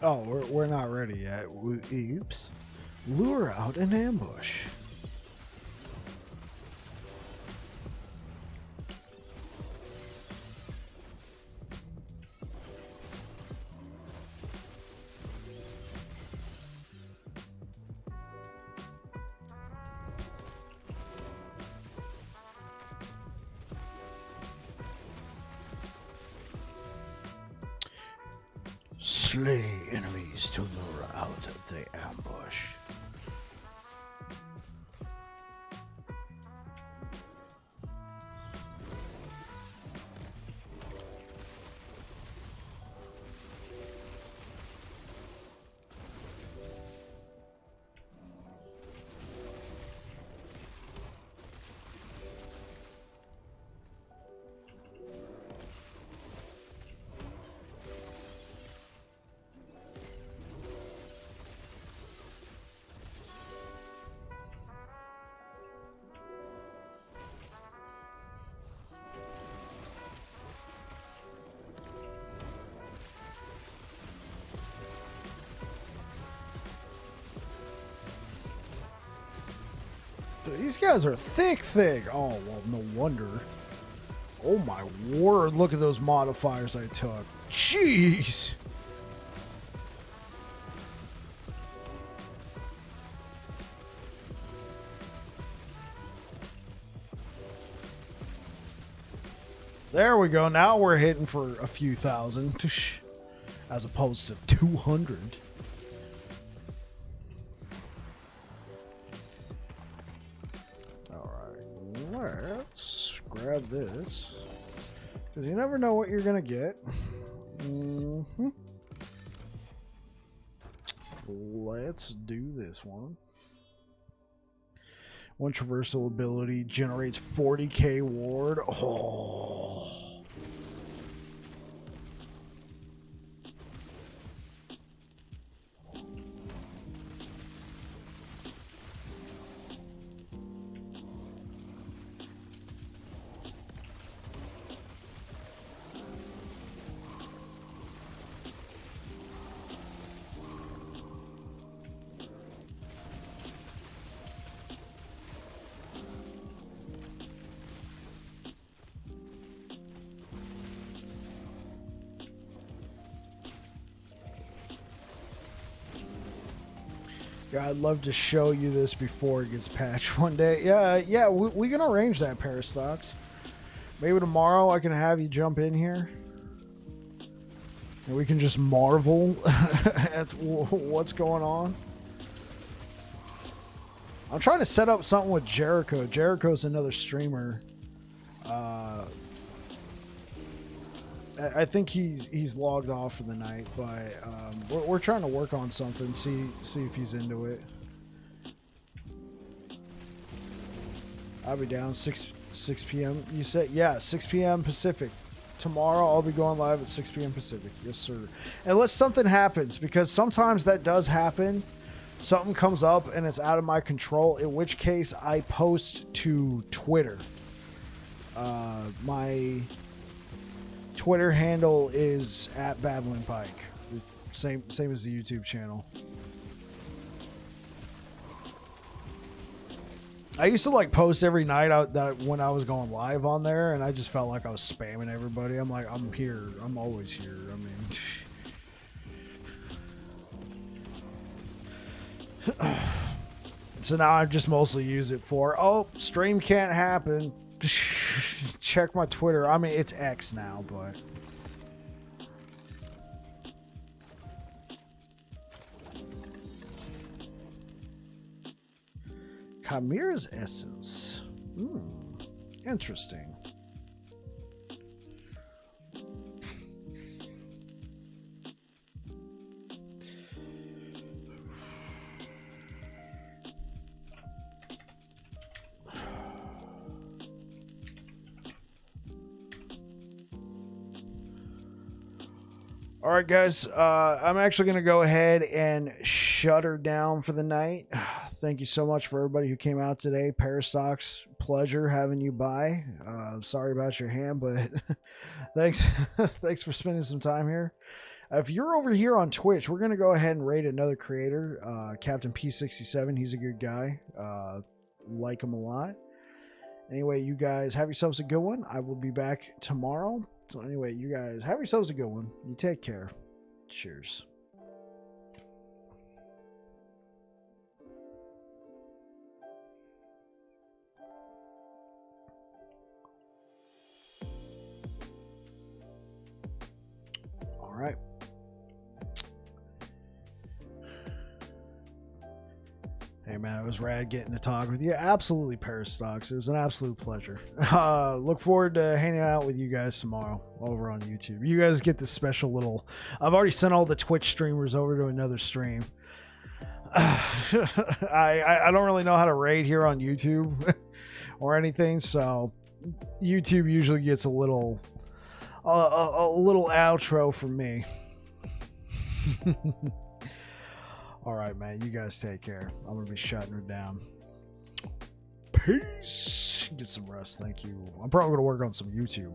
Oh, we're not ready yet. Oops. Lure out an ambush. Slay enemies to lure out the ambush. These guys are thick. Oh, well, no wonder. Oh my word, look at those modifiers I took. Jeez. There we go. Now we're hitting for a few thousand as opposed to 200. Let's grab this, because you never know what you're gonna get. Let's do this one. One traversal ability generates 40k ward. Oh. Yeah, I'd love to show you this before it gets patched one day. Yeah, we can arrange that, Parastox. Maybe tomorrow I can have you jump in here. And we can just marvel at what's going on. I'm trying to set up something with Jericho. Jericho's another streamer. I think he's logged off for the night, but we're trying to work on something. See if he's into it. I'll be down 6 p.m. You said, yeah, 6 p.m. Pacific. Tomorrow I'll be going live at 6 p.m. Pacific. Yes, sir. Unless something happens, because sometimes that does happen. Something comes up and it's out of my control, in which case I post to Twitter. My Twitter handle is @BabblinPike. Same as the YouTube channel. I used to like post every night when I was going live on there, and I just felt like I was spamming everybody. I'm like, I'm here. I'm always here. I mean, so now I just mostly use it for, oh, stream can't happen. Check my Twitter. I mean, it's X now, but Chimera's essence. Interesting. All right, guys, I'm actually going to go ahead and shut her down for the night. Thank you so much for everybody who came out today. Parastox, pleasure having you by. Sorry about your hand, but thanks for spending some time here. If you're over here on Twitch, we're going to go ahead and raid another creator, Captain P67. He's a good guy. Like him a lot. Anyway, you guys have yourselves a good one. I will be back tomorrow. So anyway, you guys have yourselves a good one. You take care. Cheers. All right. Hey man, it was rad getting to talk with you. Absolutely, Parastox. It was an absolute pleasure. Look forward to hanging out with you guys tomorrow over on YouTube. You guys get this special little... I've already sent all the Twitch streamers over to another stream. I don't really know how to raid here on YouTube or anything, so YouTube usually gets a little outro from me. All right, man. You guys take care. I'm going to be shutting her down. Peace. Get some rest. Thank you. I'm probably going to work on some YouTube.